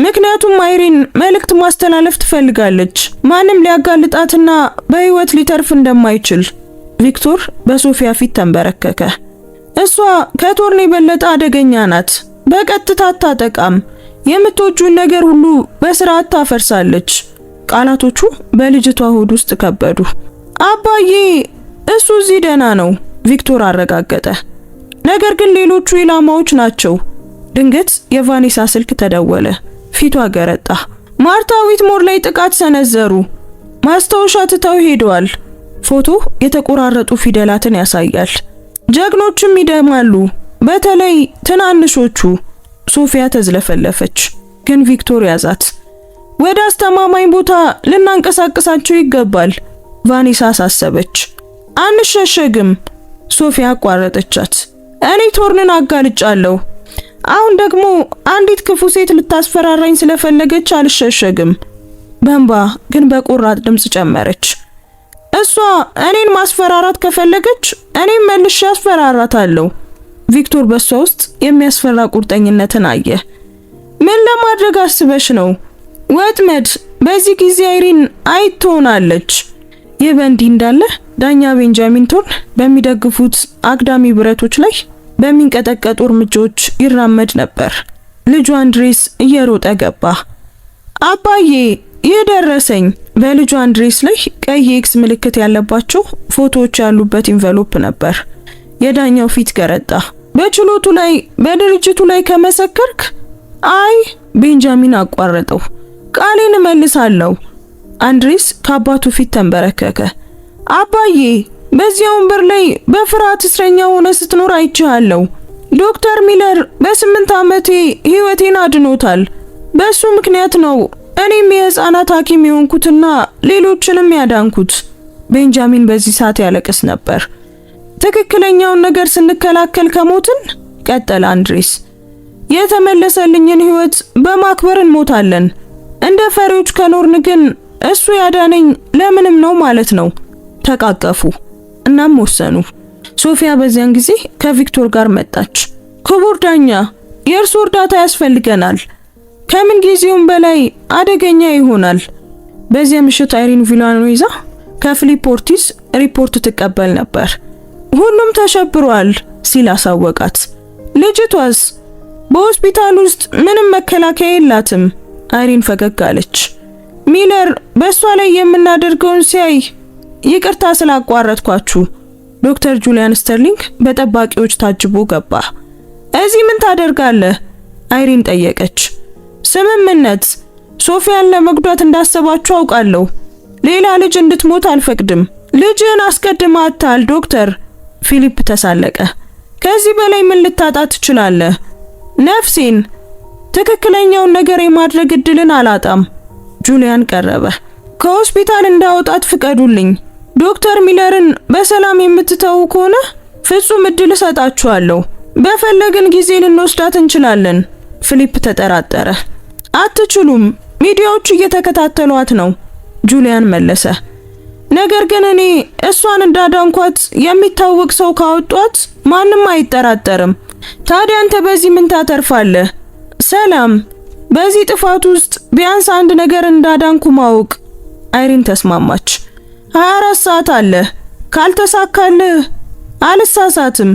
[SPEAKER 1] ምክንያቱም አይሪን መልእክት ማስተላለፍ ትፈልጋለች፣ ማንም ሊያጋልጣትና በህይወት ሊተርፍ እንደማይችል። ቪክቶር በሶፊያ ፊት ተንበረከከ። እሷ ከቶርን የበለጠ አደገኛ ናት። በቀጥታ አታጠቃም። የምትወጁን ነገር ሁሉ በስርዓት ታፈርሳለች። ቃላቶቹ በልጅቷ ሆድ ውስጥ ከበዱ። አባዬ፣ እሱ እዚህ ደህና ነው፣ ቪክቶር አረጋገጠ። ነገር ግን ሌሎቹ ኢላማዎች ናቸው። ድንገት የቫኔሳ ስልክ ተደወለ። ፊቷ ገረጣ። ማርታ ዊትሞር ላይ ጥቃት ሰነዘሩ። ማስታወሻ ትተው ሄደዋል። ፎቶ የተቆራረጡ ፊደላትን ያሳያል። ጀግኖችም ይደማሉ፣ በተለይ ትናንሾቹ። ሶፊያ ተዝለፈለፈች፣ ግን ቪክቶር ያዛት። ወደ አስተማማኝ ቦታ ልናንቀሳቀሳቸው ይገባል፣ ቫኔሳ አሳሰበች። አንሸሸግም፣ ሶፊያ አቋረጠቻት። እኔ ቶርንን አጋልጫለሁ። አሁን ደግሞ አንዲት ክፉ ሴት ልታስፈራራኝ ስለፈለገች አልሸሸግም። በእንባ ግን በቆራጥ ድምጽ ጨመረች። እሷ እኔን ማስፈራራት ከፈለገች እኔም መልሼ አስፈራራታለሁ። ቪክቶር በሷ ውስጥ የሚያስፈራ ቁርጠኝነትን አየ። ምን ለማድረግ አስበሽ ነው? ወጥመድ። በዚህ ጊዜ አይሪን አይትሆናለች። ይህ በእንዲህ እንዳለ ዳኛ ቤንጃሚን ቶርን በሚደግፉት አግዳሚ ብረቶች ላይ በሚንቀጠቀጡ እርምጃዎች ይራመድ ነበር። ልጁ አንድሬስ እየሮጠ ገባ። አባዬ፣ ይህ ደረሰኝ። በልጁ አንድሬስ ላይ ቀይ ኤክስ ምልክት ያለባቸው ፎቶዎች ያሉበት ኢንቨሎፕ ነበር። የዳኛው ፊት ገረጣ። በችሎቱ ላይ በድርጅቱ ላይ ከመሰከርክ? አይ፣ ቤንጃሚን አቋረጠው። ቃሌን እመልሳለሁ። አንድሬስ ከአባቱ ፊት ተንበረከከ። አባዬ፣ በዚያ ወንበር ላይ በፍርሃት እስረኛ ሆነ ስትኖር አይቻለሁ። ዶክተር ሚለር በ8 ዓመቴ ህይወቴን አድኖታል። በሱ ምክንያት ነው እኔም የህፃናት ሐኪም የሆንኩትና ሌሎችንም ያዳንኩት። ቤንጃሚን በዚህ ሰዓት ያለቅስ ነበር። ትክክለኛውን ነገር ስንከላከል ከሞትን፣ ቀጠለ አንድሬስ፣ የተመለሰልኝን ህይወት በማክበር እንሞታለን። እንደ ፈሪዎች ከኖርን ግን እሱ ያዳነኝ ለምንም ነው ማለት ነው። ተቃቀፉ። እናም ወሰኑ። ሶፊያ በዚያን ጊዜ ከቪክቶር ጋር መጣች። ክቡር ዳኛ፣ የእርሱ እርዳታ ያስፈልገናል። ከምን ጊዜውም በላይ አደገኛ ይሆናል። በዚያ ምሽት አይሪን ቪላኑዌዛ ከፊሊፕ ኦርቲዝ ሪፖርት ትቀበል ነበር። ሁሉም ተሸብሯል። ሲል አሳወቃት። ልጅቷስ? በሆስፒታል ውስጥ ምንም መከላከያ የላትም። አይሪን ፈገግ አለች። ሚለር በእሷ ላይ የምናደርገውን ሲያይ ይቅርታ ስላቋረጥኳችሁ። ዶክተር ጁሊያን ስተርሊንግ በጠባቂዎች ታጅቦ ገባ። እዚህ ምን ታደርጋለህ? አይሪን ጠየቀች። ስምምነት። ሶፊያን ለመጉዳት እንዳሰባችሁ አውቃለሁ። ሌላ ልጅ እንድትሞት አልፈቅድም። ልጅን አስቀድማታል ዶክተር። ፊሊፕ ተሳለቀ። ከዚህ በላይ ምን ልታጣ ትችላለህ? ነፍሴን። ትክክለኛውን ነገር የማድረግ እድልን አላጣም። ጁሊያን ቀረበ። ከሆስፒታል እንዳወጣት ፍቀዱልኝ። ዶክተር ሚለርን በሰላም የምትተው ከሆነ ፍጹም እድል እሰጣችኋለሁ። በፈለግን ጊዜ ልንወስዳት እንችላለን። ፊሊፕ ተጠራጠረ። አትችሉም፣ ሚዲያዎቹ እየተከታተሏት ነው። ጁሊያን መለሰ። ነገር ግን እኔ እሷን እንዳዳንኳት የሚታወቅ ሰው ካወጧት ማንም አይጠራጠርም። ታዲያ አንተ በዚህ ምን ታተርፋለህ? ሰላም። በዚህ ጥፋት ውስጥ ቢያንስ አንድ ነገር እንዳዳንኩ ማወቅ። አይሪን ተስማማች። 24 ሰዓት አለ። ካልተሳካልህ አልሳሳትም።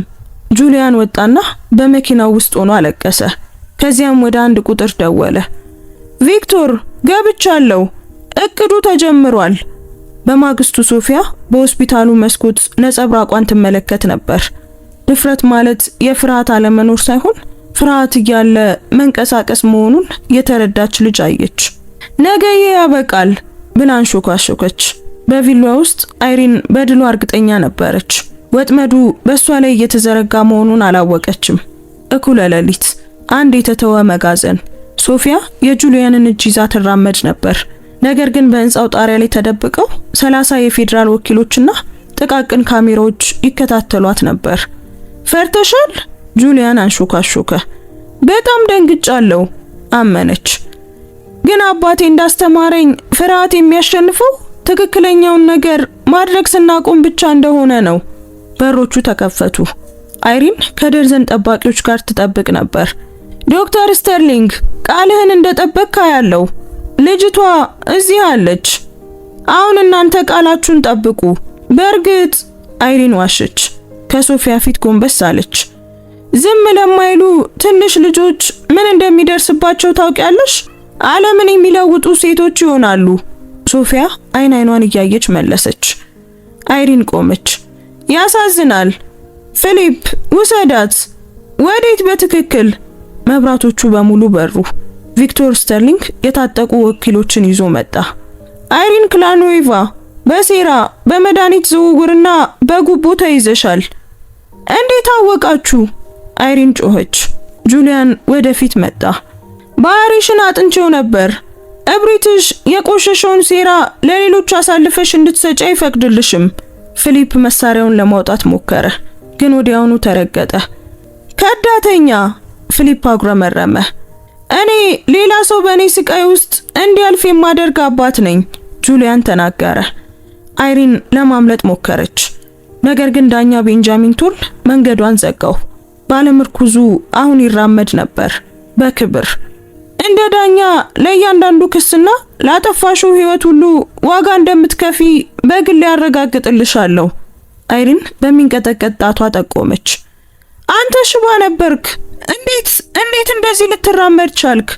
[SPEAKER 1] ጁሊያን ወጣና በመኪናው ውስጥ ሆኖ አለቀሰ። ከዚያም ወደ አንድ ቁጥር ደወለ። ቪክቶር፣ ገብቻለሁ። እቅዱ ተጀምሯል። በማግስቱ ሶፊያ በሆስፒታሉ መስኮት ነጸብራቋን ትመለከት ነበር። ድፍረት ማለት የፍርሃት አለመኖር ሳይሆን ፍርሃት እያለ መንቀሳቀስ መሆኑን የተረዳች ልጅ አየች። ነገ ያበቃል ብላ አንሾካሾከች። በቪላዋ ውስጥ አይሪን በድሏ እርግጠኛ ነበረች። ወጥመዱ በእሷ ላይ እየተዘረጋ መሆኑን አላወቀችም። እኩለ ሌሊት አንድ የተተወ መጋዘን። ሶፊያ የጁሊያንን እጅ ይዛ ትራመድ ነበር። ነገር ግን በህንጻው ጣሪያ ላይ ተደብቀው 30 የፌዴራል ወኪሎችና ጥቃቅን ካሜራዎች ይከታተሏት ነበር። ፈርተሻል? ጁሊያን አንሾካሾከ። በጣም ደንግጫለሁ አመነች። ግን አባቴ እንዳስተማረኝ ፍርሃት የሚያሸንፈው ትክክለኛውን ነገር ማድረግ ስናቆም ብቻ እንደሆነ ነው። በሮቹ ተከፈቱ። አይሪን ከደርዘን ጠባቂዎች ጋር ትጠብቅ ነበር። ዶክተር ስተርሊንግ፣ ቃልህን እንደጠበቅካ ያለው ልጅቷ እዚህ አለች። አሁን እናንተ ቃላችሁን ጠብቁ። በእርግጥ አይሪን ዋሸች። ከሶፊያ ፊት ጎንበስ አለች። ዝም ለማይሉ ትንሽ ልጆች ምን እንደሚደርስባቸው ታውቂያለሽ? ዓለምን የሚለውጡ ሴቶች ይሆናሉ። ሶፊያ አይኗን እያየች መለሰች። አይሪን ቆመች። ያሳዝናል። ፊሊፕ ውሰዳት። ወዴት በትክክል? መብራቶቹ በሙሉ በሩ። ቪክቶር ስተርሊንግ የታጠቁ ወኪሎችን ይዞ መጣ። አይሪን ክላኖይቫ፣ በሴራ በመድኃኒት ዝውውርና በጉቦ ተይዘሻል። እንዴት አወቃችሁ? አይሪን ጮኸች። ጁሊያን ወደፊት መጣ። ባህሪሽን አጥንቼው ነበር። እብሪትሽ የቆሸሸውን ሴራ ለሌሎች አሳልፈሽ እንድትሰጪ አይፈቅድልሽም። ፊሊፕ መሳሪያውን ለማውጣት ሞከረ፣ ግን ወዲያውኑ ተረገጠ። ከዳተኛ! ፊሊፕ አጉረመረመ። እኔ ሌላ ሰው በእኔ ስቃይ ውስጥ እንዲያልፍ የማደርግ አባት ነኝ፣ ጁሊያን ተናገረ። አይሪን ለማምለጥ ሞከረች፣ ነገር ግን ዳኛ ቤንጃሚን ቶል መንገዷን ዘጋው። ባለምርኩዙ አሁን ይራመድ ነበር በክብር። እንደ ዳኛ ለእያንዳንዱ ክስና ላጠፋሽው ህይወት ሁሉ ዋጋ እንደምትከፊ በግል ያረጋግጥልሻለሁ። አይሪን በሚንቀጠቀጥ ጣቷ ጠቆመች። አንተ ሽባ ነበርክ። እንዴት እንደዚህ ልትራመድ ቻልክ?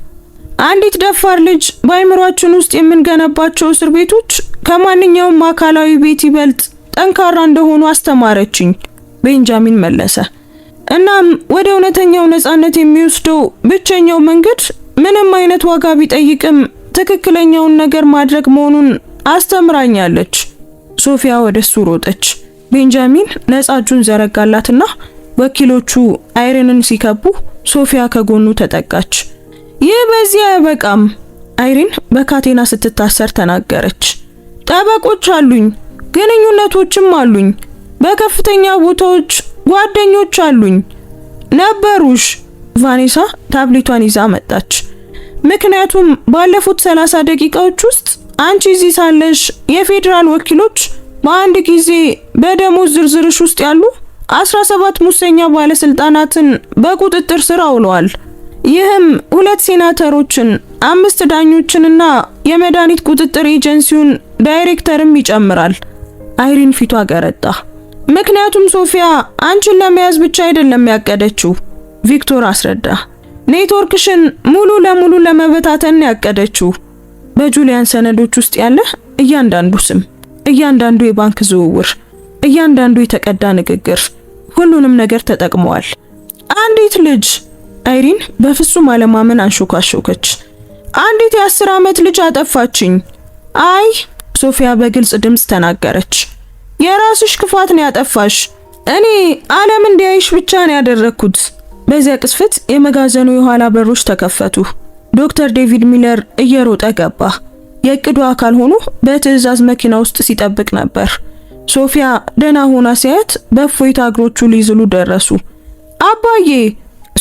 [SPEAKER 1] አንዲት ደፋር ልጅ በአይምሯችን ውስጥ የምንገነባቸው እስር ቤቶች ከማንኛውም አካላዊ ቤት ይበልጥ ጠንካራ እንደሆኑ አስተማረችኝ፣ ቤንጃሚን መለሰ። እናም ወደ እውነተኛው ነጻነት የሚወስደው ብቸኛው መንገድ ምንም አይነት ዋጋ ቢጠይቅም ትክክለኛውን ነገር ማድረግ መሆኑን አስተምራኛለች። ሶፊያ ወደሱ ሮጠች። ቤንጃሚን ነጻ እጁን ዘረጋላትና ወኪሎቹ አይሪንን ሲከቡ ሶፊያ ከጎኑ ተጠጋች። ይህ በዚህ አይበቃም፣ አይሪን በካቴና ስትታሰር ተናገረች። ጠበቆች አሉኝ፣ ግንኙነቶችም አሉኝ፣ በከፍተኛ ቦታዎች ጓደኞች አሉኝ። ነበሩሽ? ቫኔሳ ታብሌቷን ይዛ መጣች። ምክንያቱም ባለፉት 30 ደቂቃዎች ውስጥ አንቺ እዚህ ሳለሽ የፌዴራል ወኪሎች በአንድ ጊዜ በደሞዝ ዝርዝርሽ ውስጥ ያሉ 17 ሙሰኛ ባለስልጣናትን በቁጥጥር ስር አውለዋል። ይህም 2 ሴናተሮችን፣ 5 ዳኞችንና የመድኃኒት ቁጥጥር ኤጀንሲውን ዳይሬክተርም ይጨምራል። አይሪን ፊቷ ገረጣ። ምክንያቱም ሶፊያ አንቺን ለመያዝ ብቻ አይደለም ያቀደችው፣ ቪክቶር አስረዳ። ኔትወርክሽን ሙሉ ለሙሉ ለመበታተን ያቀደችው። በጁሊያን ሰነዶች ውስጥ ያለ እያንዳንዱ ስም፣ እያንዳንዱ የባንክ ዝውውር፣ እያንዳንዱ የተቀዳ ንግግር፣ ሁሉንም ነገር ተጠቅመዋል። አንዲት ልጅ፣ አይሪን በፍጹም አለማመን አንሾካሾከች። አንዲት የ10 ዓመት ልጅ አጠፋችኝ። አይ፣ ሶፊያ በግልጽ ድምጽ ተናገረች። የራስሽ ክፋት ነው ያጠፋሽ። እኔ ዓለም እንዲያይሽ ብቻ ነው ያደረኩት። በዚያ ቅስፈት የመጋዘኑ የኋላ በሮች ተከፈቱ። ዶክተር ዴቪድ ሚለር እየሮጠ ገባ። የእቅዱ አካል ሆኖ በትዕዛዝ መኪና ውስጥ ሲጠብቅ ነበር። ሶፊያ ደህና ሆና ሲያየት በእፎይታ እግሮቹ ሊዝሉ ደረሱ። አባዬ!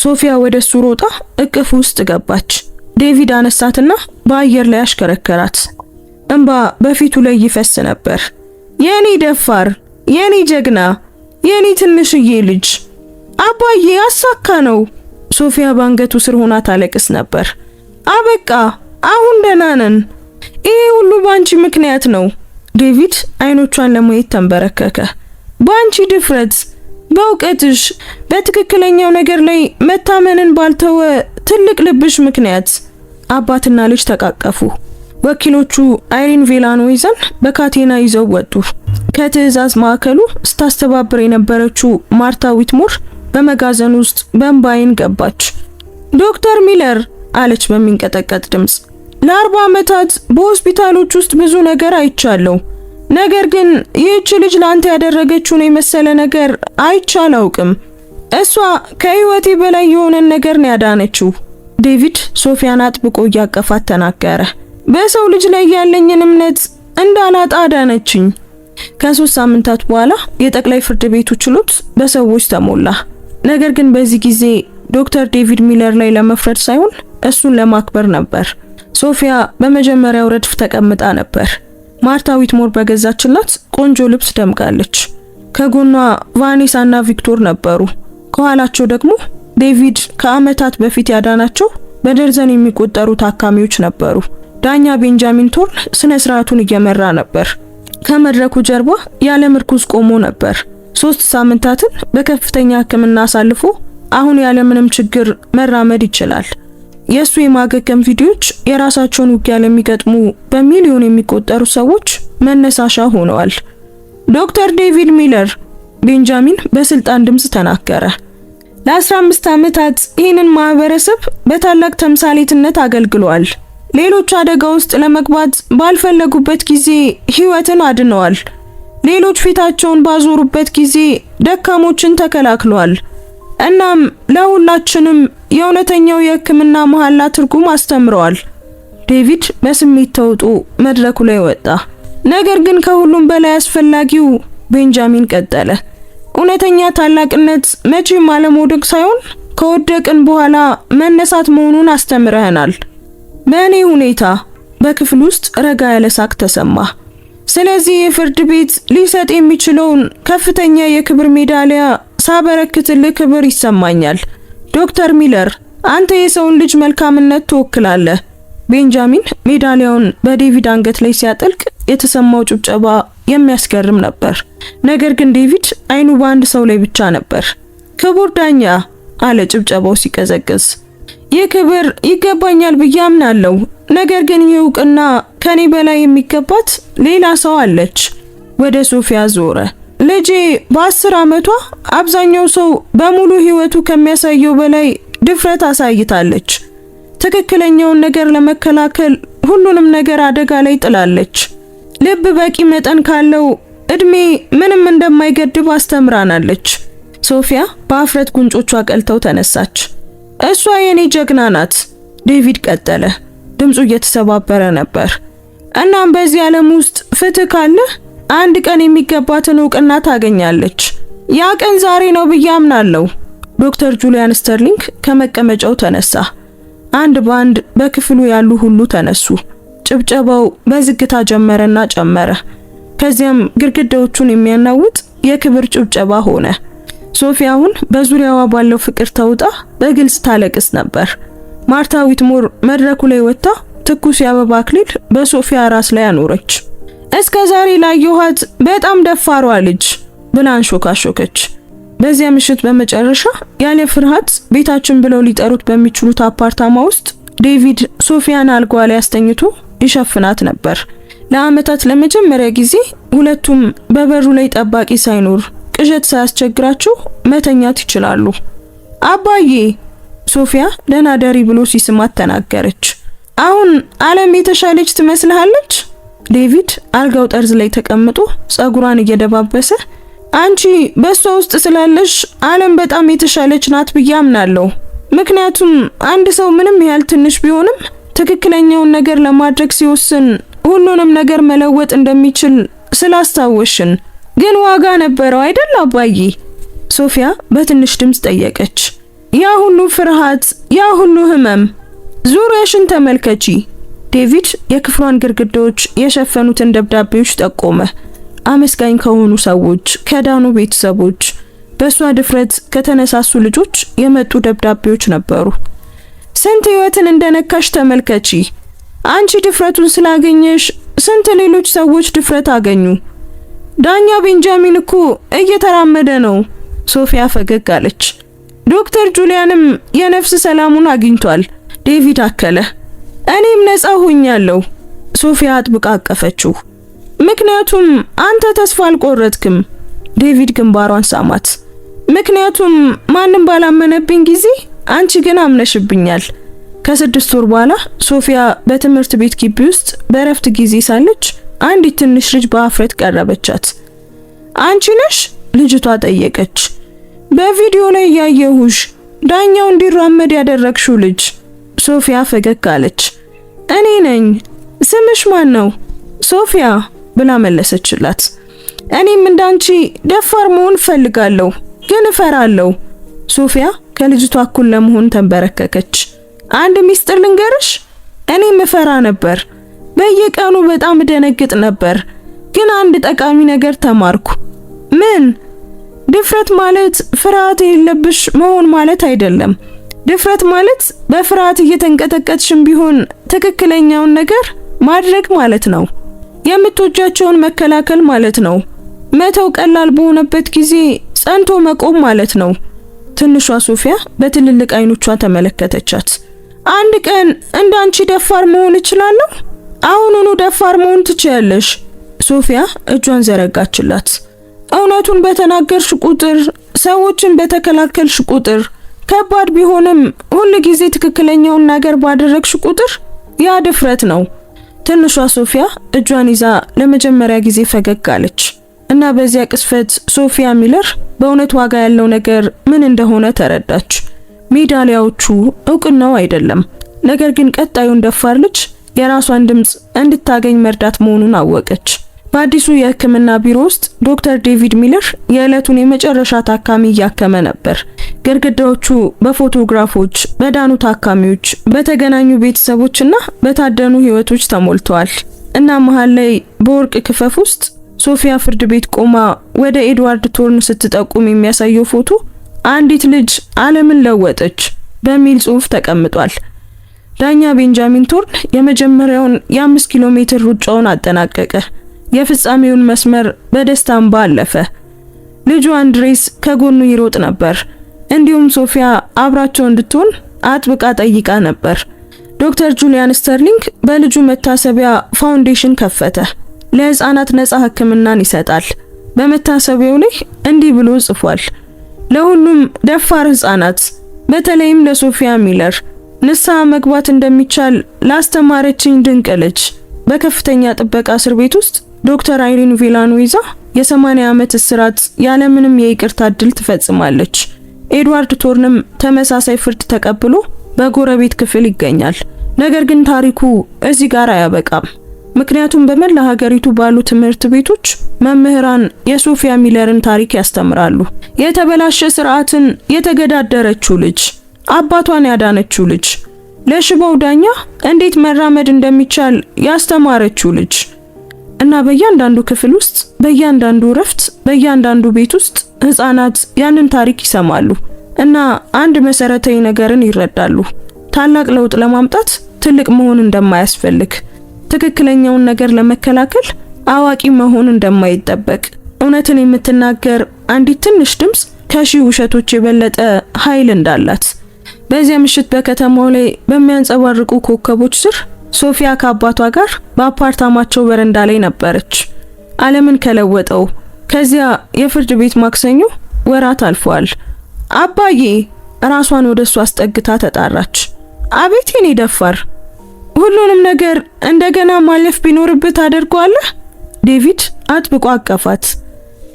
[SPEAKER 1] ሶፊያ ወደሱ ሮጣ እቅፍ ውስጥ ገባች። ዴቪድ አነሳትና በአየር ላይ አሽከረከራት። እንባ በፊቱ ላይ ይፈስ ነበር። የኔ ደፋር፣ የኔ ጀግና፣ የኔ ትንሽዬ ልጅ! አባዬ አሳካ ነው። ሶፊያ ባንገቱ ስር ሆና ታለቅስ ነበር። አበቃ፣ አሁን ደህና ነን። ይሄ ሁሉ ባንቺ ምክንያት ነው። ዴቪድ አይኖቿን ለማየት ተንበረከከ። ባንቺ ድፍረት፣ በእውቀትሽ፣ በትክክለኛው ነገር ላይ መታመንን ባልተወ ትልቅ ልብሽ ምክንያት። አባትና ልጅ ተቃቀፉ። ወኪሎቹ አይሪን ቬላኖይዘን በካቴና ይዘው ወጡ። ከትዕዛዝ ማዕከሉ ስታስተባብር የነበረችው ማርታ ዊትሞር በመጋዘን ውስጥ በእንባይን ገባች። ዶክተር ሚለር አለች በሚንቀጠቀጥ ድምጽ፣ ለ40 ዓመታት በሆስፒታሎች ውስጥ ብዙ ነገር አይቻለሁ። ነገር ግን ይህች ልጅ ላንተ ያደረገችውን የመሰለ ነገር አይቼ አላውቅም። እሷ ከህይወቴ በላይ የሆነን ነገር ነው ያዳነችው። ዴቪድ ሶፊያን አጥብቆ እያቀፋት ተናገረ። በሰው ልጅ ላይ ያለኝን እምነት እንዳላጣ አዳነችኝ። ከ3 ሳምንታት በኋላ የጠቅላይ ፍርድ ቤቱ ችሎት በሰዎች ተሞላ። ነገር ግን በዚህ ጊዜ ዶክተር ዴቪድ ሚለር ላይ ለመፍረድ ሳይሆን እሱን ለማክበር ነበር። ሶፊያ በመጀመሪያው ረድፍ ተቀምጣ ነበር። ማርታ ዊትሞር በገዛችላት ቆንጆ ልብስ ደምቃለች። ከጎኗ ቫኔሳና ቪክቶር ነበሩ። ከኋላቸው ደግሞ ዴቪድ ከዓመታት በፊት ያዳናቸው በደርዘን የሚቆጠሩ ታካሚዎች ነበሩ። ዳኛ ቤንጃሚን ቶርን ስነ ስርዓቱን እየመራ ነበር። ከመድረኩ ጀርባ ያለ ምርኩዝ ቆሞ ነበር። 3 ሳምንታትን በከፍተኛ ሕክምና አሳልፎ አሁን ያለ ምንም ችግር መራመድ ይችላል። የሱ የማገገም ቪዲዮዎች የራሳቸውን ውጊያ ለሚገጥሙ በሚሊዮን የሚቆጠሩ ሰዎች መነሳሻ ሆነዋል። ዶክተር ዴቪድ ሚለር፣ ቤንጃሚን በስልጣን ድምጽ ተናገረ፣ ለ15 ዓመታት ይህንን ማህበረሰብ በታላቅ ተምሳሌትነት አገልግሏል። ሌሎች አደጋ ውስጥ ለመግባት ባልፈለጉበት ጊዜ ህይወትን አድነዋል። ሌሎች ፊታቸውን ባዞሩበት ጊዜ ደካሞችን ተከላክሏል። እናም ለሁላችንም የእውነተኛው የህክምና መሐላ ትርጉም አስተምረዋል። ዴቪድ በስሜት ተውጦ መድረኩ ላይ ወጣ። ነገር ግን ከሁሉም በላይ አስፈላጊው፣ ቤንጃሚን ቀጠለ፣ እውነተኛ ታላቅነት መቼም አለመውደቅ ሳይሆን ከወደቅን በኋላ መነሳት መሆኑን አስተምረህናል። በእኔ ሁኔታ በክፍል ውስጥ ረጋ ያለ ሳቅ ተሰማ። ስለዚህ የፍርድ ቤት ሊሰጥ የሚችለውን ከፍተኛ የክብር ሜዳሊያ ሳበረክትልህ ክብር ይሰማኛል። ዶክተር ሚለር፣ አንተ የሰውን ልጅ መልካምነት ትወክላለህ። ቤንጃሚን ሜዳሊያውን በዴቪድ አንገት ላይ ሲያጠልቅ የተሰማው ጭብጨባ የሚያስገርም ነበር። ነገር ግን ዴቪድ አይኑ በአንድ ሰው ላይ ብቻ ነበር። ክቡር ዳኛ አለ ጭብጨባው ሲቀዘቅዝ። ይህ ክብር ይገባኛል ብዬ አምናለሁ። ነገር ግን ይህ እውቅና ከኔ በላይ የሚገባት ሌላ ሰው አለች። ወደ ሶፊያ ዞረ። ልጄ በ10 ዓመቷ አብዛኛው ሰው በሙሉ ህይወቱ ከሚያሳየው በላይ ድፍረት አሳይታለች። ትክክለኛውን ነገር ለመከላከል ሁሉንም ነገር አደጋ ላይ ጥላለች። ልብ በቂ መጠን ካለው እድሜ ምንም እንደማይገድብ አስተምራናለች። ሶፊያ በአፍረት ጉንጮቿ ቀልተው ተነሳች። እሷ የኔ ጀግና ናት። ዴቪድ ቀጠለ፣ ድምፁ እየተሰባበረ ነበር። እናም በዚህ ዓለም ውስጥ ፍትህ ካለ አንድ ቀን የሚገባትን እውቅና ታገኛለች። ያ ቀን ዛሬ ነው ብዬ አምናለሁ። ዶክተር ጁሊያን ስተርሊንግ ከመቀመጫው ተነሳ። አንድ ባንድ በክፍሉ ያሉ ሁሉ ተነሱ። ጭብጨባው በዝግታ ጀመረና ጨመረ። ከዚያም ግድግዳዎቹን የሚያናውጥ የክብር ጭብጨባ ሆነ። ሶፊያ አሁን በዙሪያዋ ባለው ፍቅር ተውጣ በግልጽ ታለቅስ ነበር። ማርታ ዊትሞር መድረኩ ላይ ወጣ ትኩስ የአበባ አክሊል በሶፊያ ራስ ላይ አኖረች። እስከ ዛሬ ላየኋት በጣም ደፋሯ ልጅ ብላ አንሾካሾከች። በዚያ ምሽት በመጨረሻ ያለ ፍርሃት ቤታችን ብለው ሊጠሩት በሚችሉት አፓርታማ ውስጥ ዴቪድ ሶፊያን አልጋዋ ላይ አስተኝቶ ይሸፍናት ነበር። ለዓመታት ለመጀመሪያ ጊዜ ሁለቱም በበሩ ላይ ጠባቂ ሳይኖር ቅዠት ሳያስቸግራቸው መተኛት ይችላሉ። አባዬ ሶፊያ ደህና ደሪ ብሎ ሲስማት ተናገረች። አሁን ዓለም የተሻለች ትመስልሃለች? ዴቪድ አልጋው ጠርዝ ላይ ተቀምጦ ጸጉሯን እየደባበሰ አንቺ በሷ ውስጥ ስላለሽ ዓለም በጣም የተሻለች ናት ብዬ አምናለሁ። ምክንያቱም አንድ ሰው ምንም ያህል ትንሽ ቢሆንም ትክክለኛውን ነገር ለማድረግ ሲወስን ሁሉንም ነገር መለወጥ እንደሚችል ስላስታወሽን። ግን ዋጋ ነበረው አይደል አባዬ? ሶፊያ በትንሽ ድምጽ ጠየቀች። ያ ሁሉ ፍርሃት፣ ያ ሁሉ ህመም፣ ዙሪያሽን ተመልከቺ። ዴቪድ የክፍሏን ግድግዳዎች የሸፈኑትን ደብዳቤዎች ጠቆመ። አመስጋኝ ከሆኑ ሰዎች፣ ከዳኑ ቤተሰቦች፣ በሷ ድፍረት ከተነሳሱ ልጆች የመጡ ደብዳቤዎች ነበሩ። ስንት ህይወትን እንደነካሽ ተመልከቺ። አንቺ ድፍረቱን ስላገኘሽ ስንት ሌሎች ሰዎች ድፍረት አገኙ። ዳኛ ቤንጃሚን እኮ እየተራመደ ነው። ሶፊያ ፈገግ አለች። ዶክተር ጁሊያንም የነፍስ ሰላሙን አግኝቷል። ዴቪድ አከለ። እኔም ነፃ ሆኛለሁ። ሶፊያ አጥብቃ አቀፈችው። ምክንያቱም አንተ ተስፋ አልቆረጥክም። ዴቪድ ግንባሯን ሳማት። ምክንያቱም ማንም ባላመነብኝ ጊዜ አንቺ ግን አምነሽብኛል። ከ6 ወር በኋላ ሶፊያ በትምህርት ቤት ግቢ ውስጥ በረፍት ጊዜ ሳለች አንዲት ትንሽ ልጅ በአፍረት ቀረበቻት። አንቺ ነሽ? ልጅቷ ጠየቀች። በቪዲዮ ላይ ያየሁሽ ዳኛው እንዲራመድ ያደረግሽው ልጅ። ሶፊያ ፈገግ አለች። እኔ ነኝ። ስምሽ ማን ነው? ሶፊያ ብላ መለሰችላት። እኔም እንዳንቺ ደፋር መሆን ፈልጋለሁ፣ ግን እፈራለሁ። ሶፊያ ከልጅቷ እኩል ለመሆን ተንበረከከች። አንድ ሚስጥር ልንገርሽ፣ እኔም እፈራ ነበር። በየቀኑ በጣም ደነግጥ ነበር። ግን አንድ ጠቃሚ ነገር ተማርኩ። ምን? ድፍረት ማለት ፍርሃት የሌለብሽ መሆን ማለት አይደለም። ድፍረት ማለት በፍርሃት እየተንቀጠቀጥሽም ቢሆን ትክክለኛውን ነገር ማድረግ ማለት ነው። የምትወጃቸውን መከላከል ማለት ነው። መተው ቀላል በሆነበት ጊዜ ጸንቶ መቆም ማለት ነው። ትንሿ ሶፊያ በትልልቅ አይኖቿ ተመለከተቻት። አንድ ቀን እንዳንቺ ደፋር መሆን እችላለሁ? አሁኑኑ ደፋር መሆን ትችያለሽ። ሶፊያ እጇን ዘረጋችላት። እውነቱን በተናገርሽ ቁጥር፣ ሰዎችን በተከላከልሽ ቁጥር፣ ከባድ ቢሆንም ሁሉ ጊዜ ትክክለኛውን ነገር ባደረግሽ ቁጥር ያ ድፍረት ነው። ትንሿ ሶፊያ እጇን ይዛ ለመጀመሪያ ጊዜ ፈገግ አለች እና በዚያ ቅስፈት ሶፊያ ሚለር በእውነት ዋጋ ያለው ነገር ምን እንደሆነ ተረዳች። ሜዳሊያዎቹ እውቅናው አይደለም፣ ነገር ግን ቀጣዩን ደፋር ልጅ የራሷን ድምጽ እንድታገኝ መርዳት መሆኑን አወቀች። በአዲሱ የሕክምና ቢሮ ውስጥ ዶክተር ዴቪድ ሚለር የዕለቱን የመጨረሻ ታካሚ እያከመ ነበር። ግድግዳዎቹ በፎቶግራፎች፣ በዳኑ ታካሚዎች፣ በተገናኙ ቤተሰቦችና በታደኑ ህይወቶች ተሞልተዋል እና መሃል ላይ በወርቅ ክፈፍ ውስጥ ሶፊያ ፍርድ ቤት ቆማ ወደ ኤድዋርድ ቶርን ስትጠቁም የሚያሳየው ፎቶ አንዲት ልጅ ዓለምን ለወጠች በሚል ጽሑፍ ተቀምጧል። ዳኛ ቤንጃሚን ቶርን የመጀመሪያውን የ5 ኪሎ ሜትር ሩጫውን አጠናቀቀ። የፍጻሜውን መስመር በደስታ እንባ አለፈ። ልጁ አንድሬስ ከጎኑ ይሮጥ ነበር። እንዲሁም ሶፊያ አብራቸው እንድትሆን አጥብቃ ጠይቃ ነበር። ዶክተር ጁሊያን ስተርሊንግ በልጁ መታሰቢያ ፋውንዴሽን ከፈተ። ለህፃናት ነፃ ሕክምናን ይሰጣል። በመታሰቢያው ላይ እንዲህ ብሎ ጽፏል። ለሁሉም ደፋር ህፃናት፣ በተለይም ለሶፊያ ሚለር ንስሐ መግባት እንደሚቻል ላስተማረችኝ ድንቅ ልጅ። በከፍተኛ ጥበቃ እስር ቤት ውስጥ ዶክተር አይሪን ቪላኖይዛ የ80 ዓመት እስራት ያለምንም የይቅርታ እድል ትፈጽማለች። ኤድዋርድ ቶርንም ተመሳሳይ ፍርድ ተቀብሎ በጎረቤት ክፍል ይገኛል። ነገር ግን ታሪኩ እዚህ ጋር አያበቃም። ምክንያቱም በመላ ሀገሪቱ ባሉ ትምህርት ቤቶች መምህራን የሶፊያ ሚለርን ታሪክ ያስተምራሉ። የተበላሸ ስርዓትን የተገዳደረችው ልጅ፣ አባቷን ያዳነችው ልጅ፣ ለሽባው ዳኛ እንዴት መራመድ እንደሚቻል ያስተማረችው ልጅ እና በእያንዳንዱ ክፍል ውስጥ፣ በእያንዳንዱ ረፍት፣ በእያንዳንዱ ቤት ውስጥ ህፃናት ያንን ታሪክ ይሰማሉ እና አንድ መሰረታዊ ነገርን ይረዳሉ። ታላቅ ለውጥ ለማምጣት ትልቅ መሆን እንደማያስፈልግ፣ ትክክለኛውን ነገር ለመከላከል አዋቂ መሆን እንደማይጠበቅ፣ እውነትን የምትናገር አንዲት ትንሽ ድምፅ ከሺህ ውሸቶች የበለጠ ኃይል እንዳላት። በዚያ ምሽት በከተማው ላይ በሚያንጸባርቁ ኮከቦች ስር ሶፊያ ከአባቷ ጋር በአፓርታማቸው በረንዳ ላይ ነበረች። ዓለምን ከለወጠው ከዚያ የፍርድ ቤት ማክሰኞ ወራት አልፈዋል። አባዬ ራሷን ወደሱ አስጠግታ ተጣራች። አቤት የኔ ደፋር፣ ሁሉንም ነገር እንደገና ማለፍ ቢኖርብህ ታደርገዋለህ? ዴቪድ አጥብቆ አቀፋት።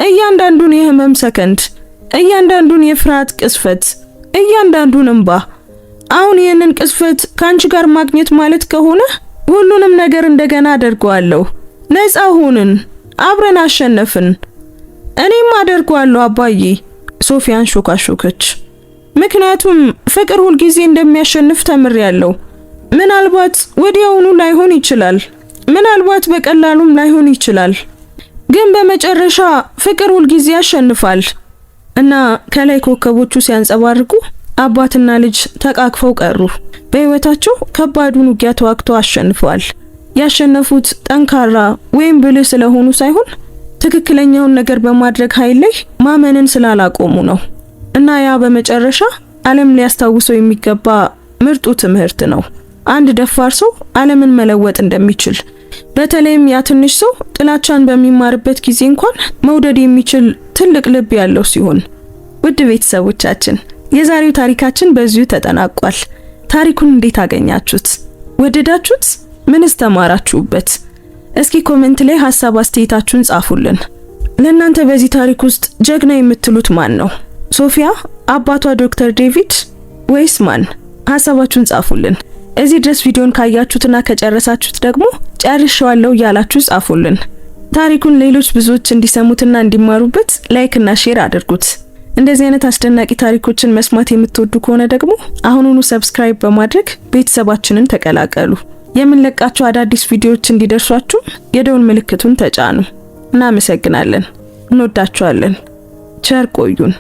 [SPEAKER 1] እያንዳንዱን የህመም ሰከንድ፣ እያንዳንዱን የፍርሃት ቅስፈት፣ እያንዳንዱን እንባ። አሁን ይህንን ቅስፈት ካንቺ ጋር ማግኘት ማለት ከሆነ ሁሉንም ነገር እንደገና አደርገዋለሁ። ነፃ ሆንን፣ አብረን አሸነፍን። እኔም አደርገዋለሁ አባዬ። ሶፊያን ሾካሾከች። ምክንያቱም ፍቅር ሁልጊዜ እንደሚያሸንፍ ተምሬያለሁ። ምናልባት ወዲያውኑ ላይሆን ይችላል፣ ምናልባት በቀላሉም ላይሆን ይችላል፣ ግን በመጨረሻ ፍቅር ሁልጊዜ ያሸንፋል። እና ከላይ ኮከቦቹ ሲያንጸባርቁ አባትና ልጅ ተቃቅፈው ቀሩ። በህይወታቸው ከባዱን ውጊያ ተዋግተው አሸንፈዋል። ያሸነፉት ጠንካራ ወይም ብልህ ስለሆኑ ሳይሆን ትክክለኛውን ነገር በማድረግ ኃይል ላይ ማመንን ስላላቆሙ ነው። እና ያ በመጨረሻ ዓለም ሊያስታውሰው የሚገባ ምርጡ ትምህርት ነው። አንድ ደፋር ሰው ዓለምን መለወጥ እንደሚችል፣ በተለይም ያ ትንሽ ሰው ጥላቻን በሚማርበት ጊዜ እንኳን መውደድ የሚችል ትልቅ ልብ ያለው ሲሆን። ውድ ቤተሰቦቻችን የዛሬው ታሪካችን በዚሁ ተጠናቋል። ታሪኩን እንዴት አገኛችሁት? ወደዳችሁት? ምንስ ተማራችሁበት? እስኪ ኮሜንት ላይ ሐሳብ አስተያየታችሁን ጻፉልን። ለእናንተ በዚህ ታሪክ ውስጥ ጀግና የምትሉት ማን ነው? ሶፊያ፣ አባቷ ዶክተር ዴቪድ ወይስ ማን? ሐሳባችሁን ጻፉልን። እዚህ ድረስ ቪዲዮን ካያችሁትና ከጨረሳችሁት ደግሞ ጨርሻለሁ ያላችሁ ጻፉልን። ታሪኩን ሌሎች ብዙዎች እንዲሰሙትና እንዲማሩበት ላይክ እና ሼር አድርጉት። እንደዚህ አይነት አስደናቂ ታሪኮችን መስማት የምትወዱ ከሆነ ደግሞ አሁኑኑ ሰብስክራይብ በማድረግ ቤተሰባችንን ተቀላቀሉ። የምንለቃቸው አዳዲስ ቪዲዮዎች እንዲደርሷችሁ የደውል ምልክቱን ተጫኑ። እናመሰግናለን። እንወዳችኋለን። ቸር ቆዩን።